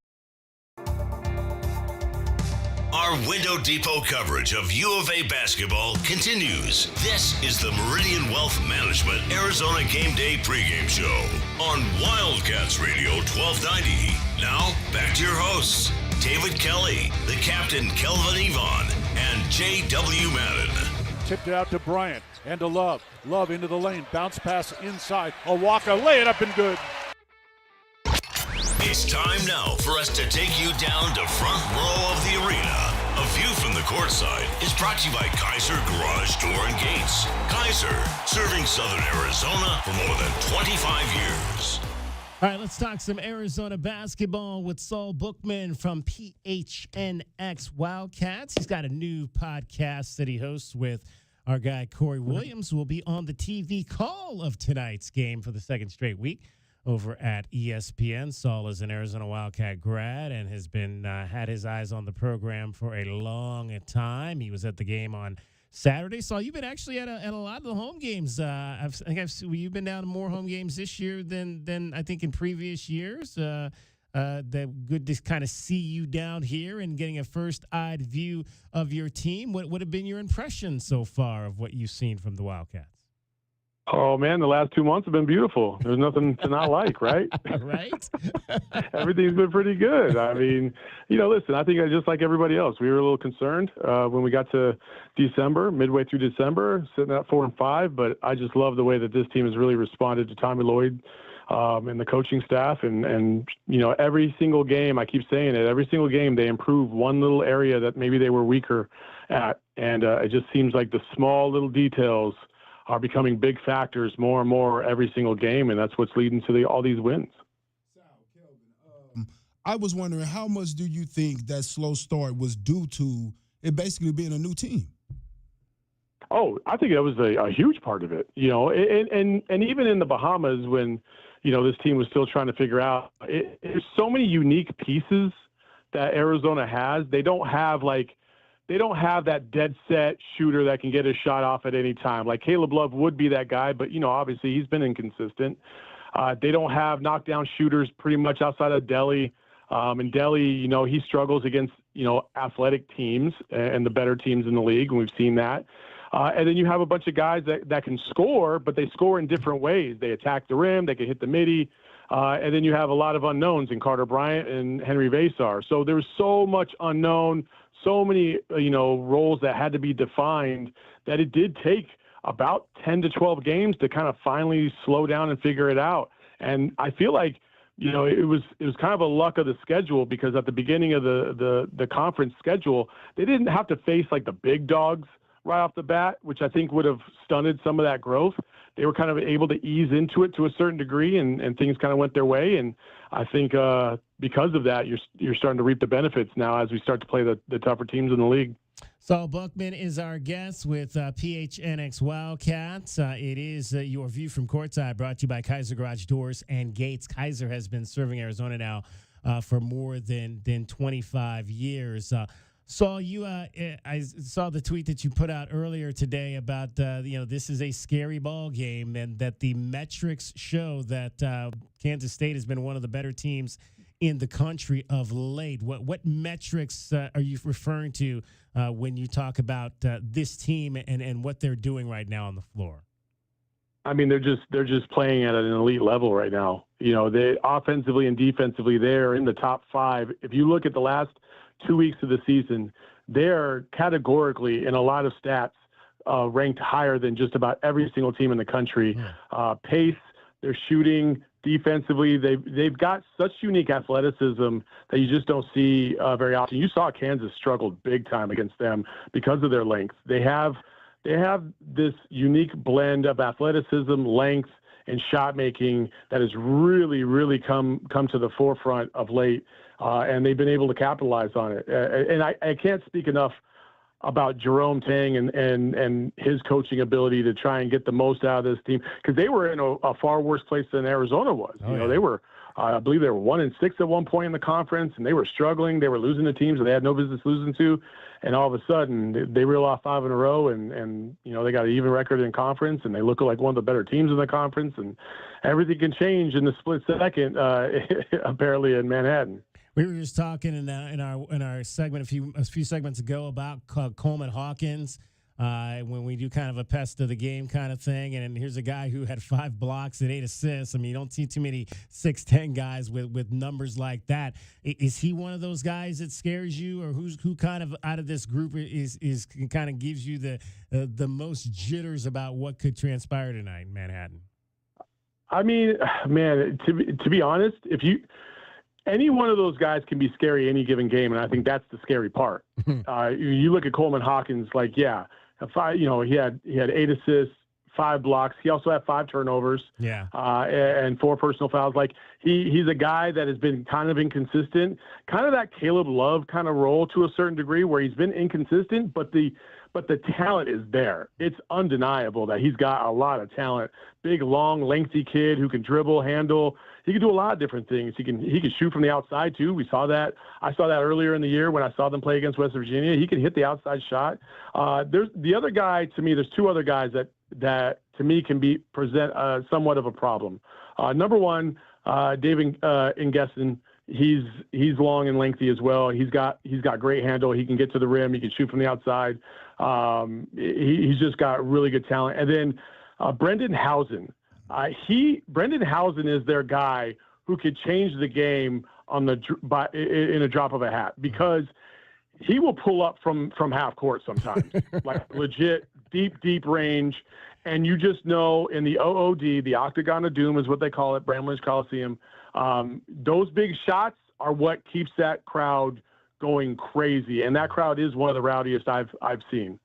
Our Window Depot coverage of U of A basketball continues. This is the Meridian Wealth Management Arizona Game Day pregame show on Wildcats Radio 1290. Now, back to your hosts, David Kelly, the captain Kelvin Yvonne, and J.W. Madden.
Tipped it out to Bryant and to Love. Love into the lane. Bounce pass inside. Awaka, lay it up and good.
It's time now for us to take you down to front row of the arena. A view from the courtside is brought to you by Kaiser Garage Door and Gates. Kaiser, serving Southern Arizona for more than 25 years.
All right, let's talk some Arizona basketball with Saul Bookman from PHNX Wildcats. He's got a new podcast that he hosts with our guy Corey Williams, who will be on the TV call of tonight's game for the second straight week. over at ESPN. Saul is an Arizona Wildcat grad and has been had his eyes on the program for a long time. He was at the game on Saturday. Saul, you've been actually at a lot of the home games. You've been down to more home games this year than I think in previous years. That good to kind of see you down here and getting a first-eyed view of your team. What would have been your impression so far of what you've seen from the Wildcats?
Oh, man, the last 2 months have been beautiful. There's nothing to not like, right?
Right?
Everything's been pretty good. I mean, listen, I think just like everybody else, we were a little concerned when we got to December, midway through December, sitting at 4-5. But I just love the way that this team has really responded to Tommy Lloyd and the coaching staff. And every single game, I keep saying it, every single game they improve one little area that maybe they were weaker at. And it just seems like the small little details are becoming big factors more and more every single game, and that's what's leading to all these wins.
I was wondering, how much do you think that slow start was due to it basically being a new team?
Oh, I think that was a huge part of it. And even in the Bahamas when, this team was still trying to figure out, there's so many unique pieces that Arizona has. They don't have that dead set shooter that can get a shot off at any time. Like Caleb Love would be that guy, but obviously he's been inconsistent. They don't have knockdown shooters pretty much outside of Delhi. And Delhi, he struggles against, athletic teams and the better teams in the league, and we've seen that. And then you have a bunch of guys that can score, but they score in different ways. They attack the rim, they can hit the midi. And then you have a lot of unknowns in Carter Bryant and Henry Vasar. So there was so much unknown, so many, roles that had to be defined that it did take about 10 to 12 games to kind of finally slow down and figure it out. And I feel like, it was kind of a luck of the schedule, because at the beginning of the conference schedule, they didn't have to face like the big dogs right off the bat, which I think would have stunted some of that growth. They were kind of able to ease into it to a certain degree, and things kind of went their way. And I think because of that, you're starting to reap the benefits now as we start to play the tougher teams in the league.
Saul Buckman is our guest with PHNX Wildcats. It is your view from courtside, brought to you by Kaiser Garage Doors and Gates. Kaiser has been serving Arizona now for more than 25 years. Saul, I saw the tweet that you put out earlier today about this is a scary ball game, and that the metrics show that Kansas State has been one of the better teams in the country of late. What metrics are you referring to when you talk about this team and what they're doing right now on the floor?
I mean, they're just playing at an elite level right now. They offensively and defensively, they're in the top 5. If you look at the last 2 weeks of the season, they're categorically in a lot of stats ranked higher than just about every single team in the country. Pace, they're shooting. Defensively, they've got such unique athleticism that you just don't see very often. You saw Kansas struggled big time against them because of their length. They have this unique blend of athleticism, length, and shot making that has really, really come to the forefront of late, and they've been able to capitalize on it. And I can't speak enough about Jerome Tang and his coaching ability to try and get the most out of this team, because they were in a far worse place than Arizona was. They were, I believe they were 1-6 at one point in the conference, and they were struggling. They were losing to teams that they had no business losing to, and all of a sudden they reel off 5 in a row, and they got an even record in conference, and they look like one of the better teams in the conference, and everything can change in the split second, apparently in Manhattan.
We were just talking in our segment a few segments ago about Coleman Hawkins when we do kind of a pest of the game kind of thing, and here's a guy who had 5 blocks and 8 assists. I mean, you don't see too many 6'10" guys with numbers like that. Is he one of those guys that scares you, or who kind of out of this group is kind of gives you the most jitters about what could transpire tonight in Manhattan?
I mean, man, to be honest, any one of those guys can be scary any given game, and I think that's the scary part. You look at Coleman Hawkins, he had 8 assists, 5 blocks. He also had 5 turnovers, and 4 personal fouls. He's a guy that has been kind of inconsistent, kind of that Caleb Love kind of role to a certain degree, where he's been inconsistent, but the but the talent is there. It's undeniable that he's got a lot of talent. Big, long, lengthy kid who can dribble, handle. He can do a lot of different things. He can shoot from the outside too. We saw that. I saw that earlier in the year when I saw them play against West Virginia. He can hit the outside shot. There's the other guy to me. There's two other guys that to me can present somewhat of a problem. Number one, David Ingesson. He's long and lengthy as well. He's got great handle. He can get to the rim. He can shoot from the outside. He's just got really good talent. And then Brendan Housen. Brendan Housen is their guy who could change the game in a drop of a hat, because he will pull up from half court sometimes, like legit deep range. And you just know in the OOD, the Octagon of Doom is what they call it, Bramlage Coliseum. Those big shots are what keeps that crowd going crazy, and that crowd is one of the rowdiest I've seen.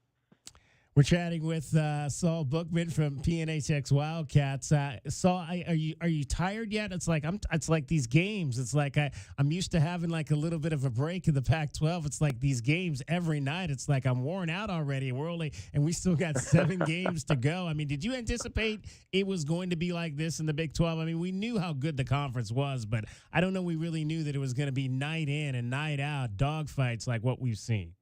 We're chatting with Saul Bookman from PNHX Wildcats. Saul, are you tired yet? It's like these games. It's like I'm used to having like a little bit of a break in the Pac-12. It's like these games every night. It's like I'm worn out already. And we still got 7 games to go. I mean, did you anticipate it was going to be like this in the Big 12? I mean, we knew how good the conference was, but I don't know we really knew that it was going to be night in and night out dogfights like what we've seen.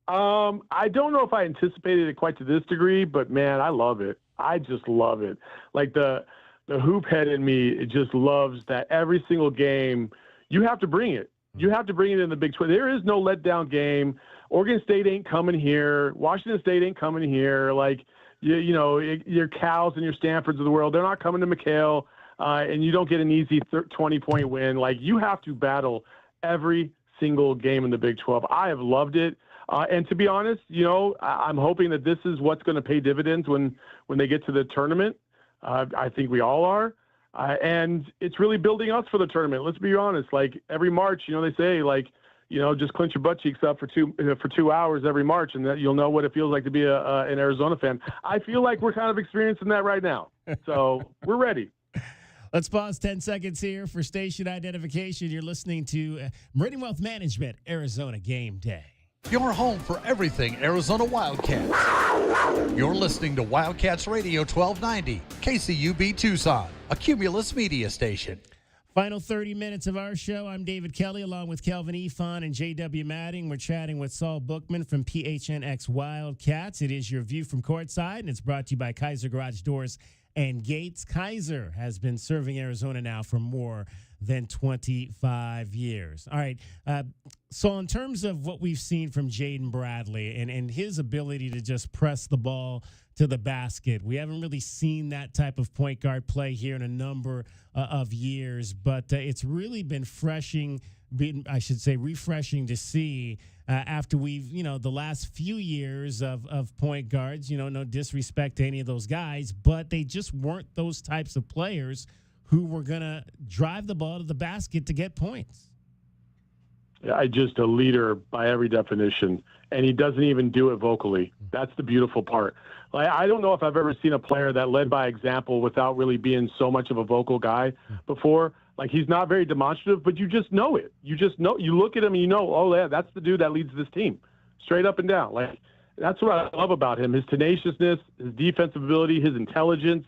I don't know if I anticipated it quite to this degree, but man, I love it. I just love it. Like the hoop head in me, it just loves that every single game you have to bring it. You have to bring it in the Big 12. There is no letdown game. Oregon State ain't coming here. Washington State ain't coming here. Like, your Cals and your Stanfords of the world, they're not coming to McHale, and you don't get an easy 20-point win. Like, you have to battle every single game in the Big 12. I have loved it. And to be honest, I'm hoping that this is what's going to pay dividends when they get to the tournament. I think we all are. And it's really building us for the tournament. Let's be honest. Like every March, they say just clench your butt cheeks up for 2 hours every March, and that you'll know what it feels like to be an Arizona fan. I feel like we're kind of experiencing that right now. So we're ready.
Let's pause 10 seconds here for station identification. You're listening to Meridian Wealth Management, Arizona Game Day.
Your home for everything Arizona Wildcats. You're listening to Wildcats Radio 1290, KCUB Tucson, a Cumulus media station.
Final 30 minutes of our show. I'm David Kelly along with Kelvin Efon and J.W. Madding. We're chatting with Saul Bookman from PHNX Wildcats. It is your view from courtside, and it's brought to you by Kaiser Garage Doors and Gates. Kaiser has been serving Arizona now for more than 25 years. All right. So in terms of what we've seen from Jaden Bradley and his ability to just press the ball to the basket, we haven't really seen that type of point guard play here in a number of years, but it's really been refreshing to see after we've, the last few years of point guards, no disrespect to any of those guys, but they just weren't those types of players who were going to drive the ball to the basket to get points.
Yeah, just a leader by every definition, and he doesn't even do it vocally. That's the beautiful part. Like, I don't know if I've ever seen a player that led by example without really being so much of a vocal guy before. Like, he's not very demonstrative, but you just know it. You just know. You look at him and you know, oh, yeah, that's the dude that leads this team, straight up and down. Like, that's what I love about him, his tenaciousness, his defensive ability, his intelligence.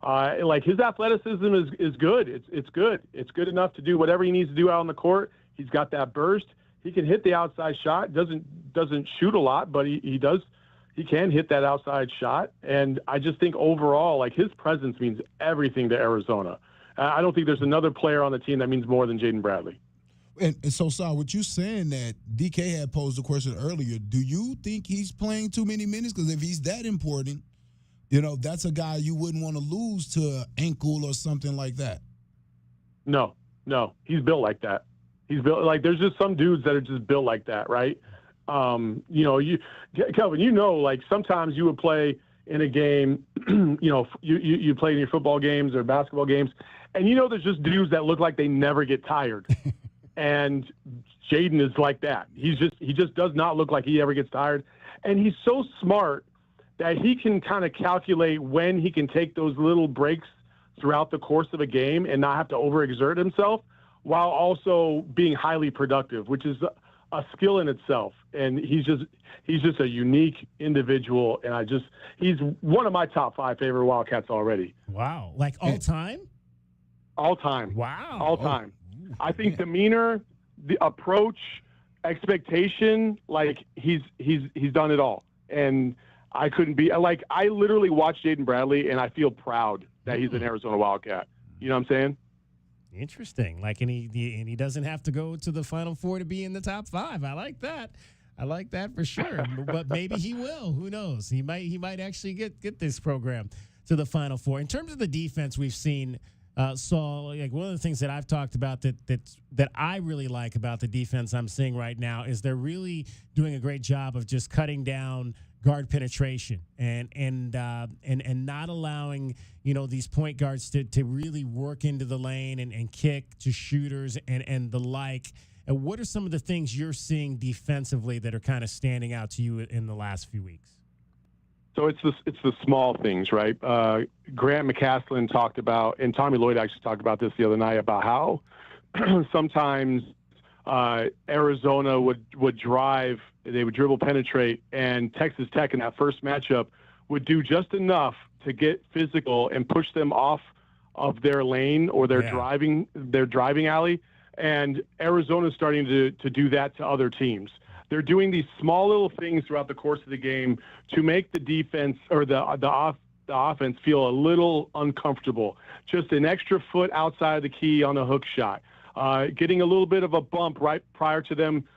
Like his athleticism is good. It's good. It's good enough to do whatever he needs to do out on the court. He's got that burst. He can hit the outside shot. Doesn't shoot a lot, but he does. He can hit that outside shot. And I just think overall, like his presence means everything to Arizona. I don't think there's another player on the team that means more than Jaden Bradley.
And so, Sal, what you saying that DK had posed the question earlier, do you think he's playing too many minutes? Because if he's that important, that's a guy you wouldn't want to lose to an ankle or something like that.
No, he's built like that. He's built like there's just some dudes that are just built like that, right? Kelvin, like sometimes you would play in a game, you play in your football games or basketball games, and there's just dudes that look like they never get tired. And Jaden is like that. He just does not look like he ever gets tired. And he's so smart that he can kind of calculate when he can take those little breaks throughout the course of a game and not have to overexert himself while also being highly productive, which is a skill in itself. And he's just a unique individual. And he's one of my top 5 favorite Wildcats already.
Wow. Like all time?
All time.
Wow.
All time. I think demeanor, the approach, expectation, like he's done it all. And I couldn't be like, I literally watched Jaden Bradley and I feel proud that he's an Arizona Wildcat. You know what I'm saying?
Interesting. Like, and he doesn't have to go to the Final Four to be in the top 5. I like that. I like that for sure. But maybe he will. Who knows? He might actually get this program to the Final Four. In terms of the defense we've seen, Saul, like one of the things that I've talked about that I really like about the defense I'm seeing right now is they're really doing a great job of just cutting down guard penetration and not allowing, these point guards to really work into the lane and kick to shooters and the like. And what are some of the things you're seeing defensively that are kind of standing out to you in the last few weeks?
So it's the small things, right? Grant McCaslin talked about, and Tommy Lloyd actually talked about this the other night, about how sometimes Arizona would drive, they would dribble penetrate, and Texas Tech in that first matchup would do just enough to get physical and push them off of their lane or their driving alley. And Arizona's starting to do that to other teams. They're doing these small little things throughout the course of the game to make the defense or the offense feel a little uncomfortable. Just an extra foot outside of the key on a hook shot, getting a little bit of a bump right prior to them,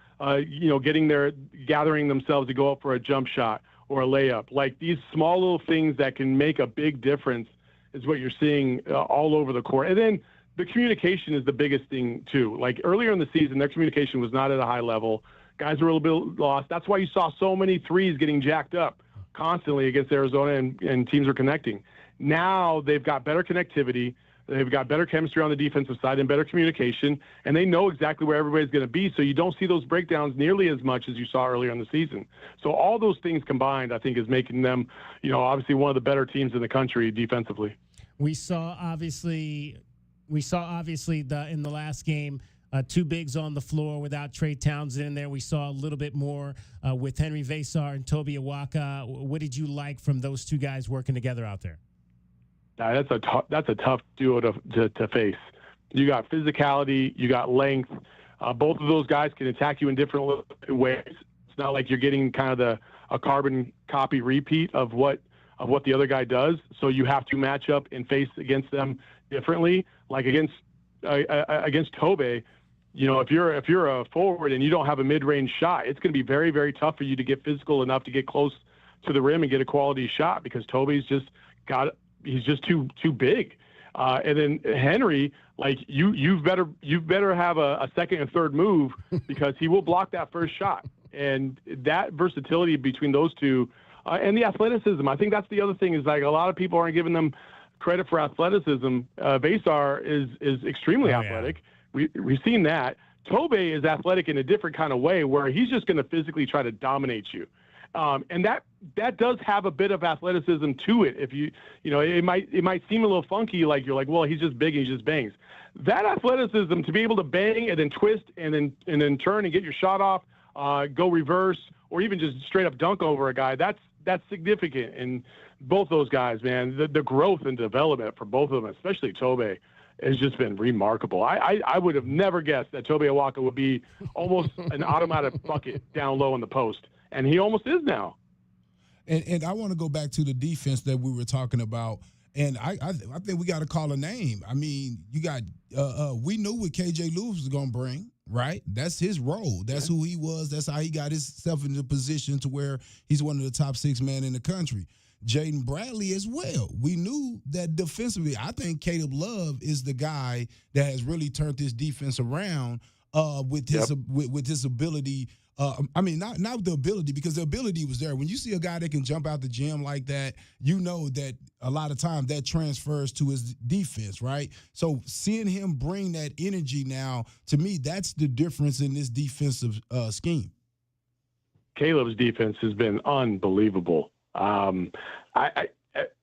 gathering themselves to go up for a jump shot or a layup. Like these small little things that can make a big difference is what you're seeing all over the court. And then the communication is the biggest thing too. Like earlier in the season, their communication was not at a high level. Guys were a little bit lost. That's why you saw so many threes getting jacked up constantly against Arizona, and teams are connecting. Now they've got better connectivity. They've got better chemistry on the defensive side and better communication, and they know exactly where everybody's going to be, so you don't see those breakdowns nearly as much as you saw earlier in the season. So all those things combined, I think, is making them, obviously one of the better teams in the country defensively.
We saw obviously in the last game, 2 bigs on the floor without Trey Townsend in there. We saw a little bit more with Henry Vesar and Toby Awaka. What did you like from those 2 guys working together out there?
That's a tough duo to face. You got physicality, you got length. Both of those guys can attack you in different ways. It's not like you're getting kind of a carbon copy repeat of what the other guy does. So you have to match up and face against them differently. Like against Tobe, if you're a forward and you don't have a mid-range shot, it's going to be very, very tough for you to get physical enough to get close to the rim and get a quality shot because Tobe's he's just too big. And then Henry, like you've better have a second and third move because he will block that first shot. And that versatility between those two and the athleticism, I think that's the other thing is like a lot of people aren't giving them credit for athleticism. Vesar is extremely athletic. Yeah. We've seen that. Tobe is athletic in a different kind of way where he's just going to physically try to dominate you. And that does have a bit of athleticism to it. If it might seem a little funky, like you're like, well, he's just big and he just bangs. That athleticism to be able to bang and then twist and then turn and get your shot off, go reverse, or even just straight up dunk over a guy, that's significant. And both those guys, man, the growth and development for both of them, especially Tobe, has just been remarkable. I would have never guessed that Tobe Awaka would be almost an automatic bucket down low in the post. And he almost is now.
And I want to go back to the defense that we were talking about. And I think we got to call a name. I mean, you got we knew what KJ Lewis was going to bring, right? That's his role. That's who he was. That's how he got himself into the position to where he's one of the top 6 men in the country. Jaden Bradley as well. We knew that defensively, I think Caleb Love is the guy that has really turned this defense around with his ability. Not the ability, because the ability was there. When you see a guy that can jump out the gym like that, you know that a lot of times that transfers to his defense, right? So seeing him bring that energy now, to me, that's the difference in this defensive scheme.
Caleb's defense has been unbelievable.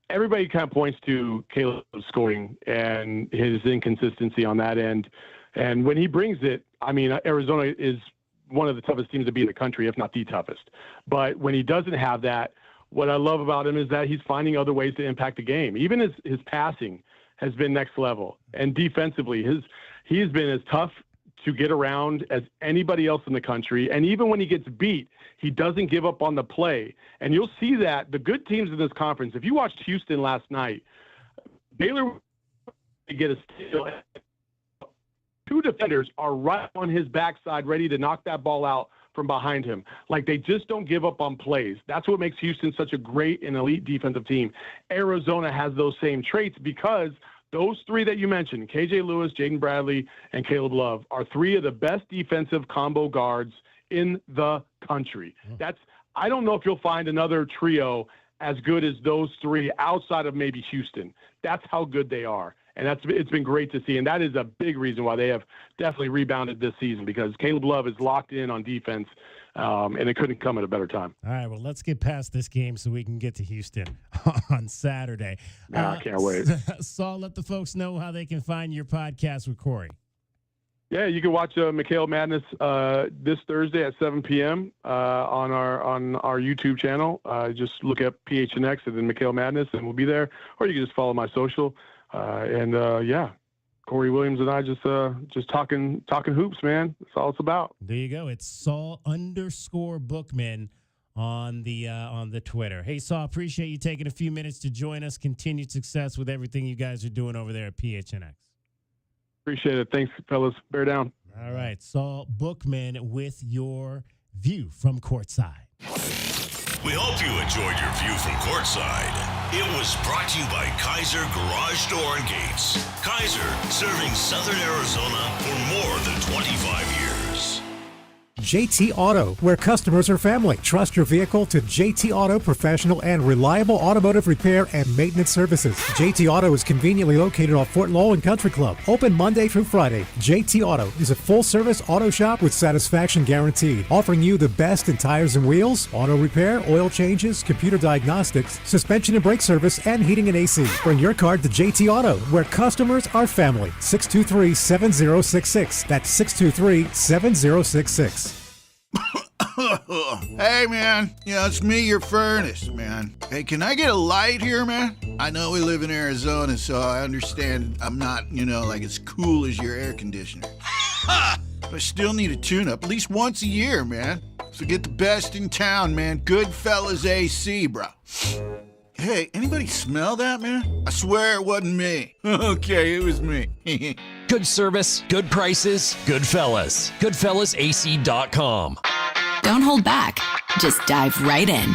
Everybody kind of points to Caleb's scoring and his inconsistency on that end. And when he brings it, I mean, Arizona is one of the toughest teams to beat in the country, if not the toughest. But when he doesn't have that, what I love about him is that he's finding other ways to impact the game. Even his passing has been next level. And defensively, he's been as tough to get around as anybody else in the country. And even when he gets beat, he doesn't give up on the play. And you'll see that the good teams in this conference, if you watched Houston last night, Baylor to get a steal. Two defenders are right on his backside ready to knock that ball out from behind him. Like, they just don't give up on plays. That's what makes Houston such a great and elite defensive team. Arizona has those same traits because those three that you mentioned, KJ Lewis, Jaden Bradley, and Caleb Love, are three of the best defensive combo guards in the country. I don't know if you'll find another trio as good as those three outside of maybe Houston. That's how good they are. And it's been great to see. And that is a big reason why they have definitely rebounded this season, because Caleb Love is locked in on defense, and it couldn't come at a better time.
All right, well, let's get past this game so we can get to Houston on Saturday.
I can't wait.
Saul, let the folks know how they can find your podcast with Corey.
Yeah, you can watch McHale Madness this Thursday at 7 p.m. On our YouTube channel. Just look up PHNX and then McHale Madness, and we'll be there. Or you can just follow my social. Corey Williams and I just talking hoops, man. That's all it's about.
There you go. It's Saul_Bookman on the Twitter. Hey, Saul, appreciate you taking a few minutes to join us. Continued success with everything you guys are doing over there at PHNX.
Appreciate it. Thanks, fellas. Bear down.
All right, Saul Bookman with your view from courtside.
We hope you enjoyed your view from courtside. It was brought to you by Kaiser Garage Door and Gates. Kaiser, serving Southern Arizona for more than 25 years.
JT Auto, where customers are family. Trust your vehicle to JT Auto professional and reliable automotive repair and maintenance services. JT Auto is conveniently located off Fort Lowell and Country Club. Open Monday through Friday. JT Auto is a full-service auto shop with satisfaction guaranteed, offering you the best in tires and wheels, auto repair, oil changes, computer diagnostics, suspension and brake service, and heating and AC. Bring your car to JT Auto, where customers are family. 623-7066. That's 623-7066.
Hey, man. Yeah, it's me, your furnace, man. Hey, can I get a light here, man? I know we live in Arizona, so I understand I'm not, like as cool as your air conditioner. But I still need a tune-up at least once a year, man. So get the best in town, man. Goodfellas AC, bro. Hey, anybody smell that, man? I swear it wasn't me. Okay, it was me.
Good service, good prices, Goodfellas. GoodfellasAC.com.
Don't hold back. Just dive right in.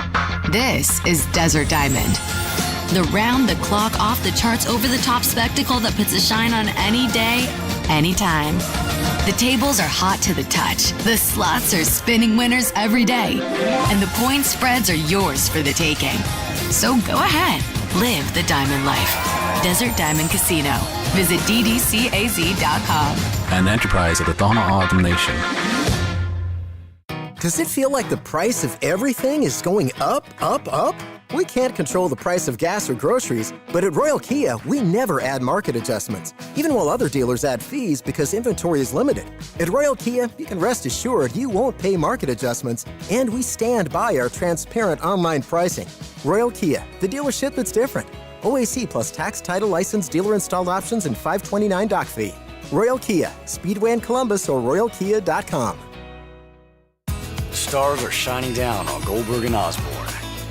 This is Desert Diamond. The round-the-clock, off-the-charts, over-the-top spectacle that puts a shine on any day, anytime. The tables are hot to the touch. The slots are spinning winners every day. And the point spreads are yours for the taking. So go ahead. Live the diamond life. Desert Diamond Casino. Visit ddcaz.com.
An enterprise of the Thana Ardham Nation.
Does it feel like the price of everything is going up, up, up? We can't control the price of gas or groceries, but at Royal Kia, we never add market adjustments, even while other dealers add fees because inventory is limited. At Royal Kia, you can rest assured you won't pay market adjustments, and we stand by our transparent online pricing. Royal Kia, the dealership that's different. OAC plus tax, title, license, dealer installed options, and $529 doc fee. Royal Kia, Speedway in Columbus or royalkia.com.
Stars are shining down on Goldberg and Osborne.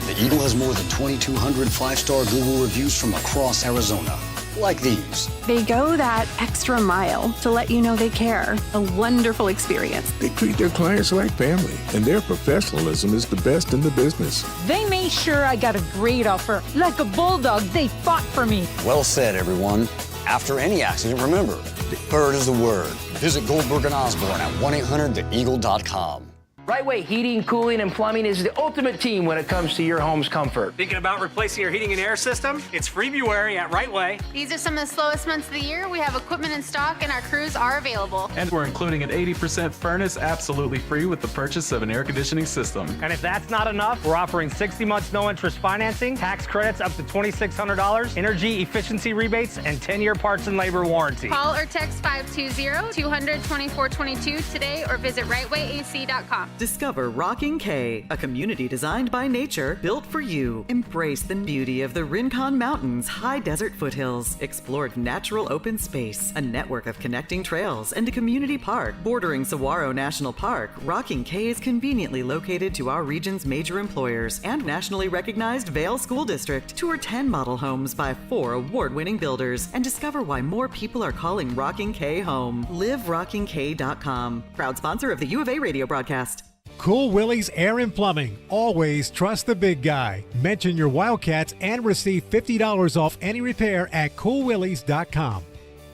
The Eagle has more than 2,200 five-star Google reviews from across Arizona, like these.
They go that extra mile to let you know they care. A wonderful experience.
They treat their clients like family, and their professionalism is the best in the business.
They made sure I got a great offer. Like a bulldog, they fought for me.
Well said, everyone. After any accident, remember, deferred is the word. Visit Goldberg and Osborne at 1-800-THEEAGLE.com.
Right Way Heating, Cooling, and Plumbing is the ultimate team when it comes to your home's comfort.
Thinking about replacing your heating and air system? It's February at Right Way.
These are some of the slowest months of the year. We have equipment in stock and our crews are available.
And we're including an 80% furnace absolutely free with the purchase of an air conditioning system.
And if that's not enough, we're offering 60 months no interest financing, tax credits up to $2,600, energy efficiency rebates, and 10-year parts and labor warranty.
Call or text 520-200-2422 today or visit rightwayac.com.
Discover Rocking K, a community designed by nature, built for you. Embrace the beauty of the Rincon Mountains high desert foothills. Explore natural open space, a network of connecting trails, and a community park. Bordering Saguaro National Park, Rocking K is conveniently located to our region's major employers and nationally recognized Vail School District. Tour 10 model homes by 4 award-winning builders and discover why more people are calling Rocking K home. LiveRockingK.com. Proud sponsor of the U of A radio broadcast.
Cool Willie's Air and Plumbing. Always trust the big guy. Mention your Wildcats and receive $50 off any repair at coolwillies.com.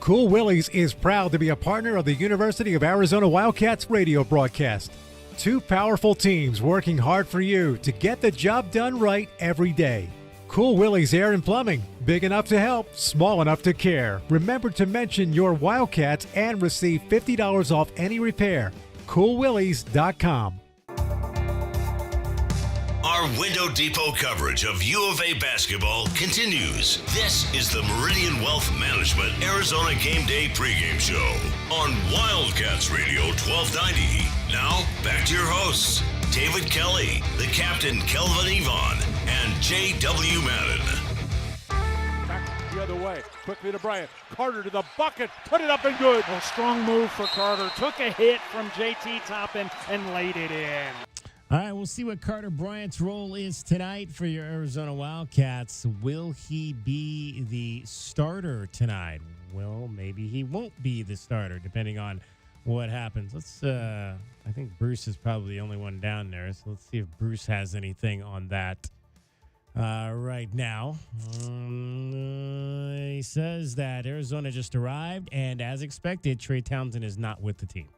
Cool Willie's is proud to be a partner of the University of Arizona Wildcats radio broadcast. Two powerful teams working hard for you to get the job done right every day. Cool Willie's Air and Plumbing. Big enough to help, small enough to care. Remember to mention your Wildcats and receive $50 off any repair. coolwillies.com.
Our Window Depot coverage of U of A basketball continues. This is the Meridian Wealth Management Arizona Game Day pregame show on Wildcats Radio 1290. Now, back to your hosts, David Kelly, the captain Kelvin Yvonne, and J.W. Madden.
Back the other way. Quickly to Bryant. Carter to the bucket. Put it up and good. A strong move for Carter. Took a hit from J.T. Toppin and laid it in.
All right, we'll see what Carter Bryant's role is tonight for your Arizona Wildcats. Will he be the starter tonight? Well, maybe he won't be the starter, depending on what happens. I think Bruce is probably the only one down there, so let's see if Bruce has anything on that right now. He says that Arizona just arrived, and as expected, Trey Townsend is not with the team.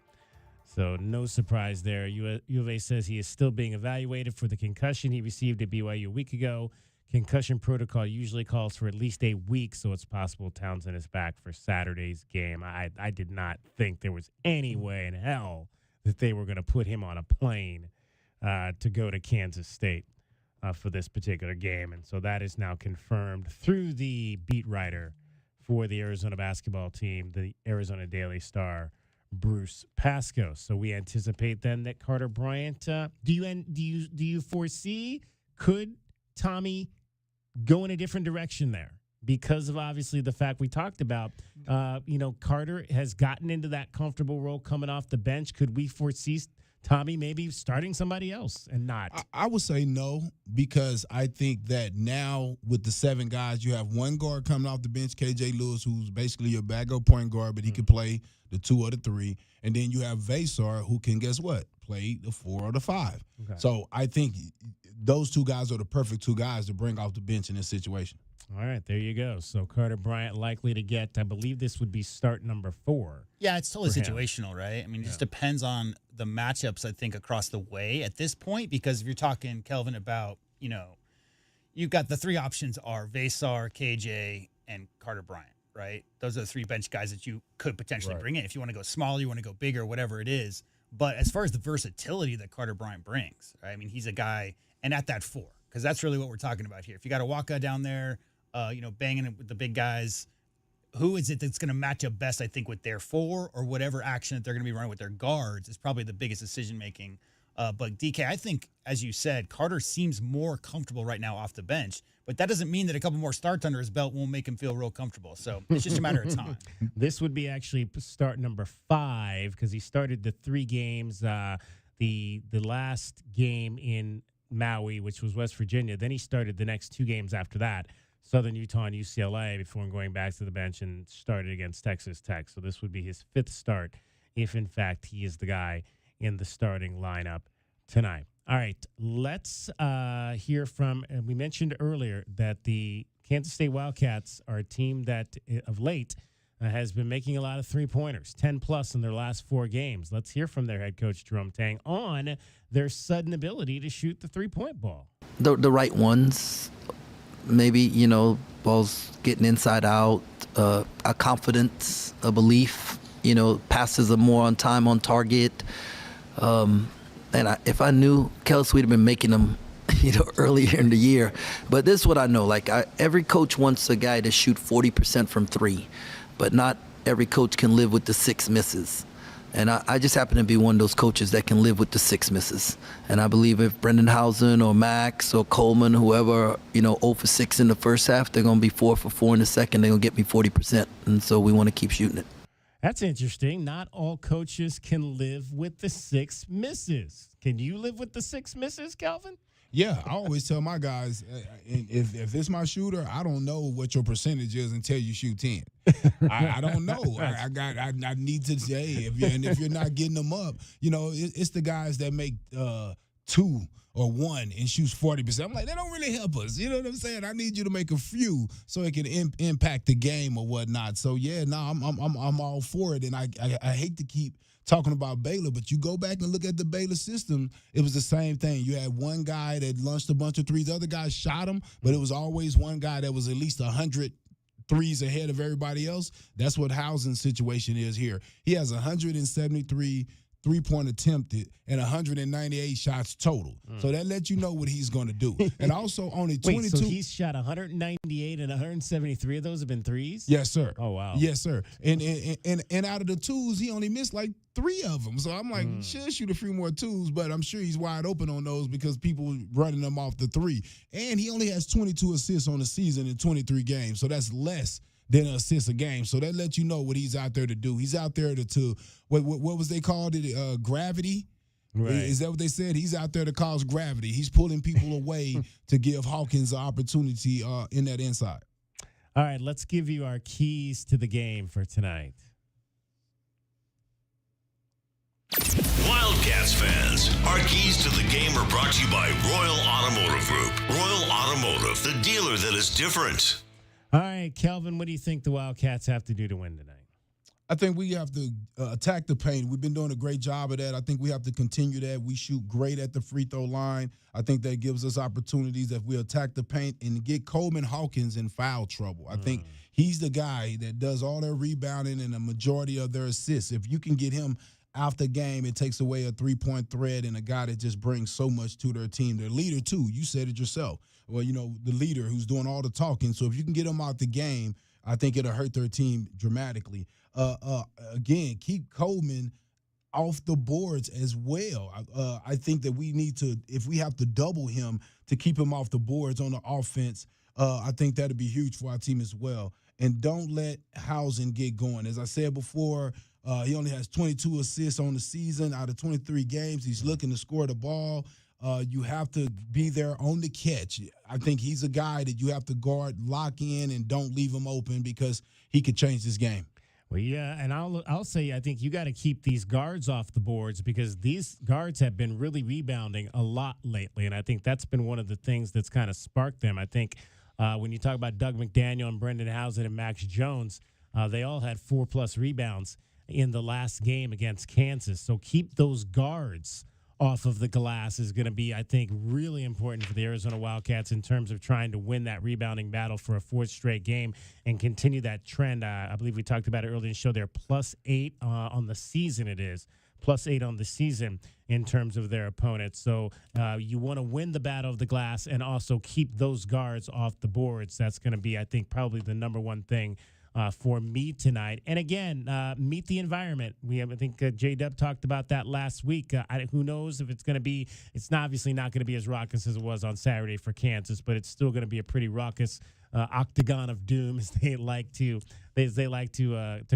So no surprise there. U of A says he is still being evaluated for the concussion he received at BYU a week ago. Concussion protocol usually calls for at least a week, so it's possible Townsend is back for Saturday's game. I did not think there was any way in hell that they were going to put him on a plane to go to Kansas State for this particular game. And so that is now confirmed through the beat writer for the Arizona basketball team, the Arizona Daily Star, Bruce Pascoe. So we anticipate then that Carter Bryant. Do you foresee, could Tommy go in a different direction there because of obviously the fact we talked about? Carter has gotten into that comfortable role coming off the bench. Could we foresee Tommy maybe starting somebody else and not?
I would say no, because I think that now with the 7 guys, you have one guard coming off the bench, KJ Lewis, who's basically your backup point guard, but he can play the 2 or the 3. And then you have Vasar, who can, guess what, play the 4 or the 5. Okay. So I think those 2 guys are the perfect 2 guys to bring off the bench in this situation.
All right, there you go. So Carter Bryant likely to get, I believe this would be start number 4.
Yeah, it's totally situational, right? I mean, it just depends on the matchups, I think, across the way at this point, because if you're talking, Kelvin, about, you've got the 3 options are Vasar, KJ, and Carter Bryant, right? Those are the 3 bench guys that you could potentially bring in. If you want to go smaller, you want to go bigger, whatever it is. But as far as the versatility that Carter Bryant brings, right? I mean, he's a guy, and at that 4, because that's really what we're talking about here. If you got a Waka down there, banging it with the big guys, who is it that's going to match up best, I think, with their 4 or whatever action that they're going to be running with their guards is probably the biggest decision-making. But, DK, I think, as you said, Carter seems more comfortable right now off the bench, but that doesn't mean that a couple more starts under his belt won't make him feel real comfortable. So it's just a matter of time.
This would be actually start number 5 because he started the 3 games, the last game in Maui, which was West Virginia. Then he started the next 2 games after that, Southern Utah and UCLA, before going back to the bench and started against Texas Tech. So this would be his 5th start if, in fact, he is the guy in the starting lineup tonight. All right, let's hear from, we mentioned earlier that the Kansas State Wildcats are a team that, of late, has been making a lot of three-pointers, 10-plus in their last 4 games. Let's hear from their head coach, Jerome Tang, on their sudden ability to shoot the three-point ball.
The right ones, maybe, balls getting inside out, a confidence, a belief, passes are more on time, on target. If I knew, Kels, we'd have been making them, earlier in the year. But this is what I know. Every coach wants a guy to shoot 40% from 3, but not every coach can live with the 6 misses. And I just happen to be one of those coaches that can live with the 6 misses. And I believe if Brendan Housen or Max or Coleman, whoever, 0 for 6 in the first half, they're going to be 4 for 4 in the second. They're going to get me 40%. And so we want to keep shooting it.
That's interesting. Not all coaches can live with the 6 misses. Can you live with the 6 misses, Calvin?
Yeah, I always tell my guys, if it's my shooter, I don't know what your percentage is until you shoot 10. I don't know. I need to say, if you're not getting them up, it's the guys that make 2 or 1 and shoots 40%. I'm like, that don't really help us. You know what I'm saying? I need you to make a few so it can impact the game or whatnot. So yeah, I'm all for it, and I hate to keep talking about Baylor, but you go back and look at the Baylor system, it was the same thing. You had one guy that launched a bunch of threes. Other guys shot them, but it was always one guy that was at least 100 threes ahead of everybody else. That's what Housen's situation is here. He has 173 three-point attempted and 198 shots total. So that lets you know what he's going to do. And also only 22.
Wait, so he's shot 198 and 173 of those have been threes?
Yes, sir.
Oh, wow.
Yes, sir. And out of the 2s, he only missed like 3 of them. So I'm like, should shoot a few more 2s, but I'm sure he's wide open on those because people running them off the 3. And he only has 22 assists on the season in 23 games. So that's less than an assist a game. So that lets you know what he's out there to do. He's out there to what was they called it? Gravity? Right. Is that what they said? He's out there to cause gravity. He's pulling people away to give Hawkins an opportunity in that inside.
All right, let's give you our keys to the game for tonight.
Wildcats fans, our keys to the game are brought to you by Royal Automotive Group. Royal Automotive, the dealer that is different.
All right, Kelvin, what do you think the Wildcats have to do to win tonight?
I think we have to attack the paint. We've been doing a great job of that. I think we have to continue that. We shoot great at the free throw line. I think that gives us opportunities if we attack the paint and get Coleman Hawkins in foul trouble. I think he's the guy that does all their rebounding and a majority of their assists. If you can get him out the game, it takes away a three-point threat and a guy that just brings so much to their team. Their leader, too. You said it yourself. Well, the leader who's doing all the talking. So if you can get him out the game, I think it'll hurt their team dramatically. Again, keep Coleman off the boards as well. I think that we need to, if we have to double him to keep him off the boards on the offense, I think that'll be huge for our team as well. And don't let Housen get going. As I said before, he only has 22 assists on the season out of 23 games. He's looking to score the ball. You have to be there on the catch. I think he's a guy that you have to guard, lock in, and don't leave him open because he could change this game.
Well, yeah, and I'll say I think you got to keep these guards off the boards because these guards have been really rebounding a lot lately, and I think that's been one of the things that's kind of sparked them. I think when you talk about Doug McDaniel and Brendan Housen and Max Jones, they all had 4+ rebounds in the last game against Kansas. So keep those guards off of the glass is going to be, I think, really important for the Arizona Wildcats in terms of trying to win that rebounding battle for a 4th straight game and continue that trend. I believe we talked about it earlier in the show. They're +8 on the season. It is +8 on the season in terms of their opponents. So you want to win the battle of the glass and also keep those guards off the boards. That's going to be, I think, probably the number one thing for me tonight. And again, meet the environment. I think J-Dub talked about that last week. Who knows if it's going to be, it's obviously not going to be as raucous as it was on Saturday for Kansas, but it's still going to be a pretty raucous octagon of doom, as they like to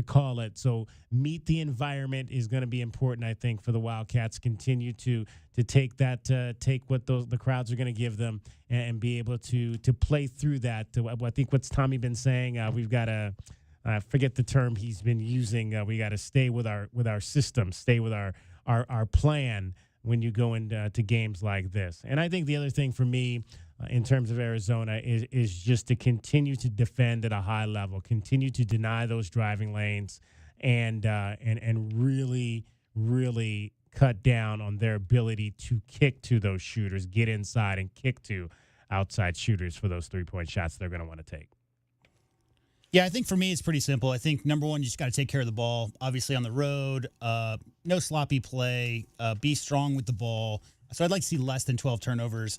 call it. So meet the environment is going to be important, I think, for the Wildcats. Continue to take what the crowds are going to give them and be able to play through that. I think what's Tommy been saying, we've got to forget the term he's been using. We got to stay with our system, stay with our plan when you go into games like this. And I think the other thing for me, in terms of Arizona is just to continue to defend at a high level, continue to deny those driving lanes, and really, really cut down on their ability to kick to those shooters, get inside and kick to outside shooters for those three-point shots they're going to want to take.
Yeah, I think for me it's pretty simple. I think, number one, you just got to take care of the ball. Obviously on the road, no sloppy play, be strong with the ball. So I'd like to see less than 12 turnovers.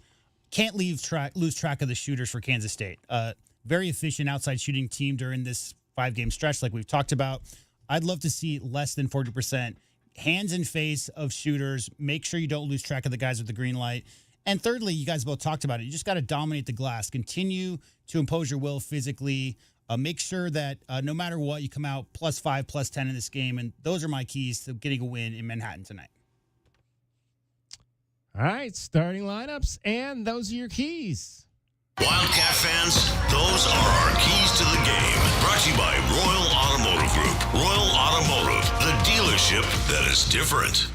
Can't lose track of the shooters for Kansas State. Very efficient outside shooting team during this 5-game stretch like we've talked about. I'd love to see less than 40%. Hands and face of shooters. Make sure you don't lose track of the guys with the green light. And thirdly, you guys both talked about it. You just got to dominate the glass. Continue to impose your will physically. Make sure that no matter what, you come out +5, +10 in this game. And those are my keys to getting a win in Manhattan tonight.
All right, starting lineups, and those are your keys.
Wildcat fans, those are our keys to the game. Brought to you by Royal Automotive Group. Royal Automotive, the dealership that is different.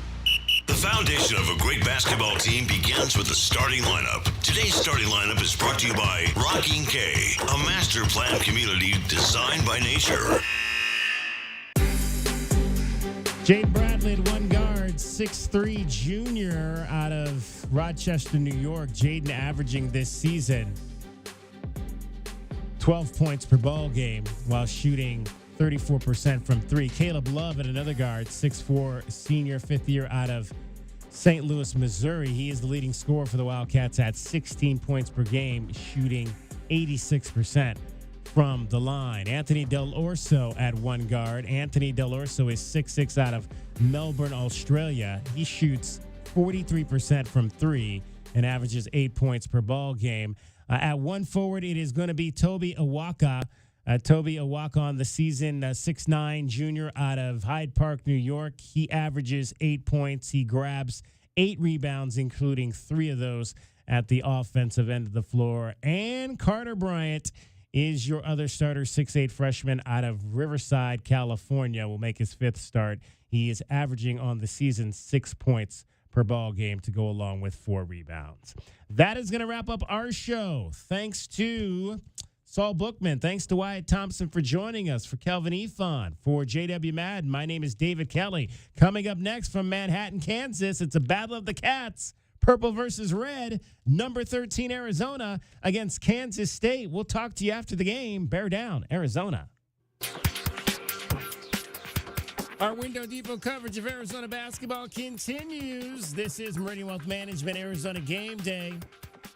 The foundation of a great basketball team begins with the starting lineup. Today's starting lineup is brought to you by Rocking K, a master plan community designed by nature.
Jade Bradley at one guard, 6'3", junior out of Rochester, New York. Jaden averaging this season 12 points per ball game while shooting 34% from three. Caleb Love at another guard, 6'4", senior, fifth year out of St. Louis, Missouri. He is the leading scorer for the Wildcats at 16 points per game, shooting 86% from the line. Anthony Del Orso at one guard. Anthony Del Orso is 6'6", out of Melbourne, Australia. He shoots 43% from three and averages 8 points per ball game. At one forward, it is going to be Toby Awaka. Toby Awaka on the season, 6'9", junior out of Hyde Park, New York. He averages 8 points. He grabs 8 rebounds, including 3 of those at the offensive end of the floor. And Carter Bryant is your other starter, 6'8", freshman out of Riverside, California. Will make his 5th start. He is averaging on the season 6 points per ball game to go along with 4 rebounds. That is going to wrap up our show. Thanks to Saul Bookman. Thanks to Wyatt Thompson for joining us. For Kelvin Efon. For JW Madden, my name is David Kelly. Coming up next from Manhattan, Kansas, it's a battle of the cats. Purple versus red. Number 13, Arizona against Kansas State. We'll talk to you after the game. Bear down, Arizona. Our Window Depot coverage of Arizona basketball continues. This is Meridian Wealth Management Arizona Game Day.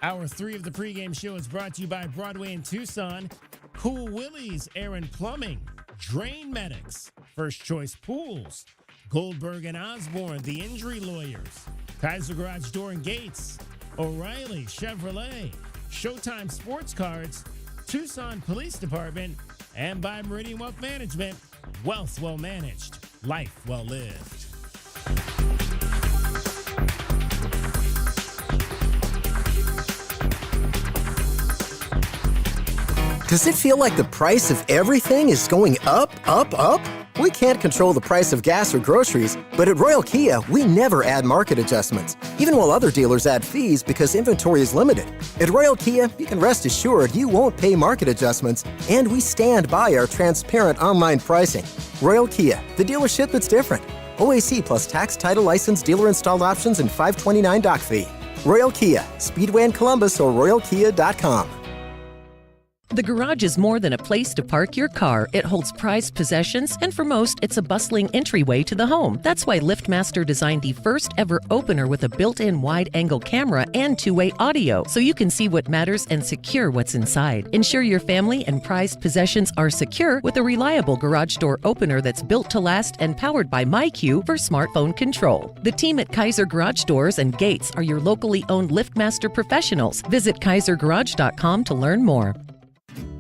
Hour 3 of the pregame show is brought to you by Broadway in Tucson, Cool Willie's Air and Plumbing, Drain Medics, First Choice Pools, Goldberg and Osborne, the Injury Lawyers, Kaiser Garage Door and Gates, O'Reilly Chevrolet, Showtime Sports Cards, Tucson Police Department, and by Meridian Wealth Management. Wealth well managed, life well lived.
Does it feel like the price of everything is going up, up, up? We can't control the price of gas or groceries, but at Royal Kia, we never add market adjustments, even while other dealers add fees because inventory is limited. At Royal Kia, you can rest assured you won't pay market adjustments, and we stand by our transparent online pricing. Royal Kia, the dealership that's different. OAC plus tax, title, license, dealer installed options, and $529 doc fee. Royal Kia, Speedway in Columbus or royalkia.com.
The garage is more than a place to park your car. It holds prized possessions, and for most, it's a bustling entryway to the home. That's why LiftMaster designed the first ever opener with a built-in wide-angle camera and two-way audio, so you can see what matters and secure what's inside. Ensure your family and prized possessions are secure with a reliable garage door opener that's built to last and powered by MyQ for smartphone control. The team at Kaiser Garage Doors and Gates are your locally owned LiftMaster professionals. Visit kaisergarage.com to learn more.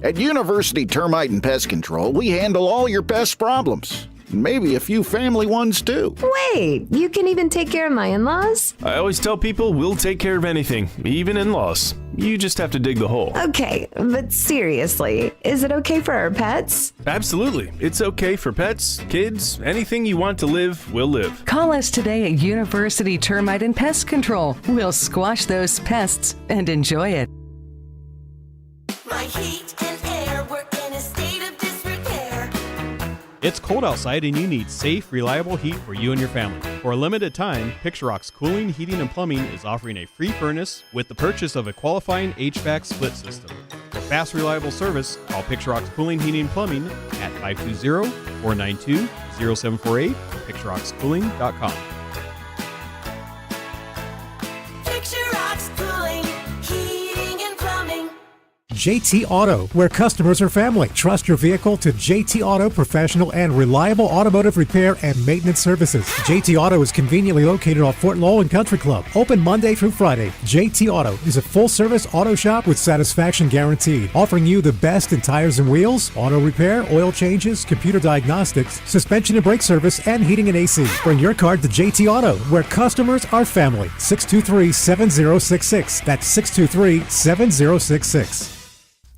At University Termite and Pest Control, we handle all your pest problems. Maybe a few family ones, too.
Wait, you can even take care of my in-laws?
I always tell people we'll take care of anything, even in-laws. You just have to dig the hole.
Okay, but seriously, is it okay for our pets?
Absolutely. It's okay for pets, kids, anything you want to live, will live.
Call us today at University Termite and Pest Control. We'll squash those pests and enjoy it.
heat and air were in a state of disrepair.
It's cold outside and you need safe, reliable heat for you and your family. For a limited time, Picture Rock's Cooling, Heating, and Plumbing is offering a free furnace with the purchase of a qualifying HVAC split system. For fast, reliable service, call Picture Rock's Cooling, Heating, and Plumbing at 520-492-0748 or picturerockscooling.com.
Picture Rock's Cooling, Heating, and Plumbing.
JT Auto, where customers are family. Trust your vehicle to JT Auto professional and reliable automotive repair and maintenance services. JT Auto is conveniently located off Fort Lowell and Country Club. Open Monday through Friday. JT Auto is a full-service auto shop with satisfaction guaranteed, offering you the best in tires and wheels, auto repair, oil changes, computer diagnostics, suspension and brake service, and heating and AC. Bring your car to JT Auto, where customers are family. 623-7066. That's 623-7066.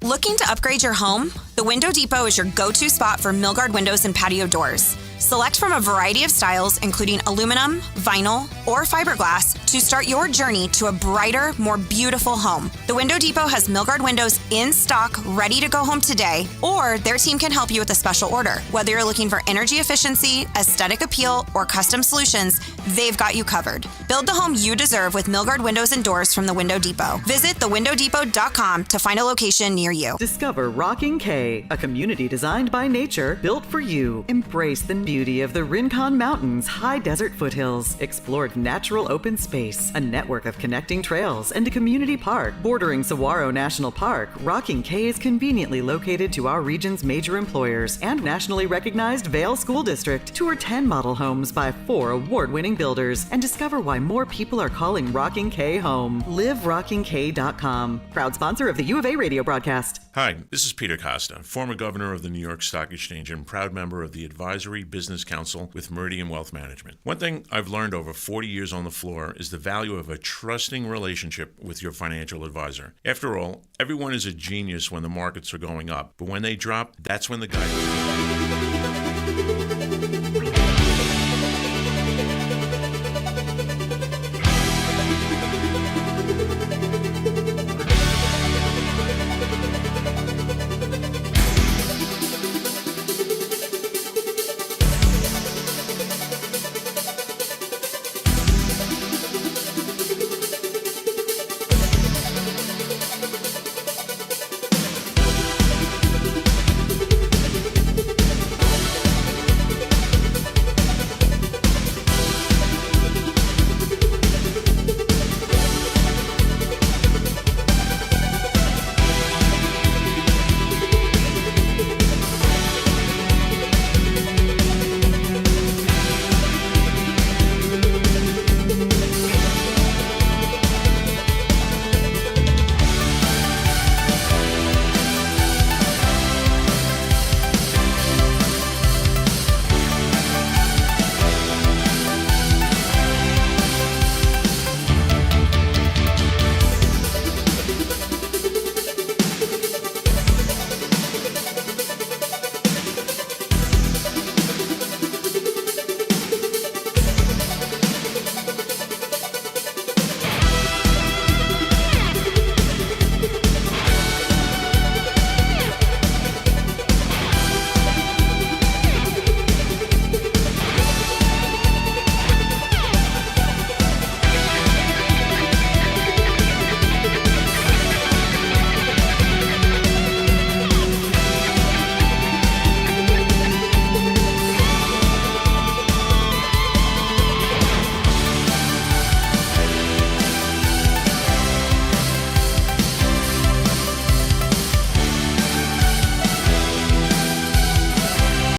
Looking to upgrade your home? The Window Depot is your go-to spot for Milgard windows and patio doors. Select from a variety of styles, including aluminum, vinyl, or fiberglass, to start your journey to a brighter, more beautiful home. The Window Depot has Milgard windows in stock, ready to go home today, or their team can help you with a special order. Whether you're looking for energy efficiency, aesthetic appeal, or custom solutions, they've got you covered. Build the home you deserve with Milgard windows and doors from the Window Depot. Visit thewindowdepot.com to find a location near you.
Discover Rocking K, a community designed by nature, built for you. Embrace the beauty of the Rincon Mountains' high desert foothills. Explored natural open space, a network of connecting trails, and a community park. Bordering Saguaro National Park, Rocking K is conveniently located to our region's major employers and nationally recognized Vail School District. Tour 10 model homes by 4 award-winning builders and discover why more people are calling Rocking K home. LiveRockingK.com. Proud sponsor of the U of A radio broadcast.
Hi, this is Peter Costa, former governor of the New York Stock Exchange and proud member of the Advisory Business Council with Meridian Wealth Management. One thing I've learned over 40 years on the floor is the value of a trusting relationship with your financial advisor. After all, everyone is a genius when the markets are going up, but when they drop, that's when the guy...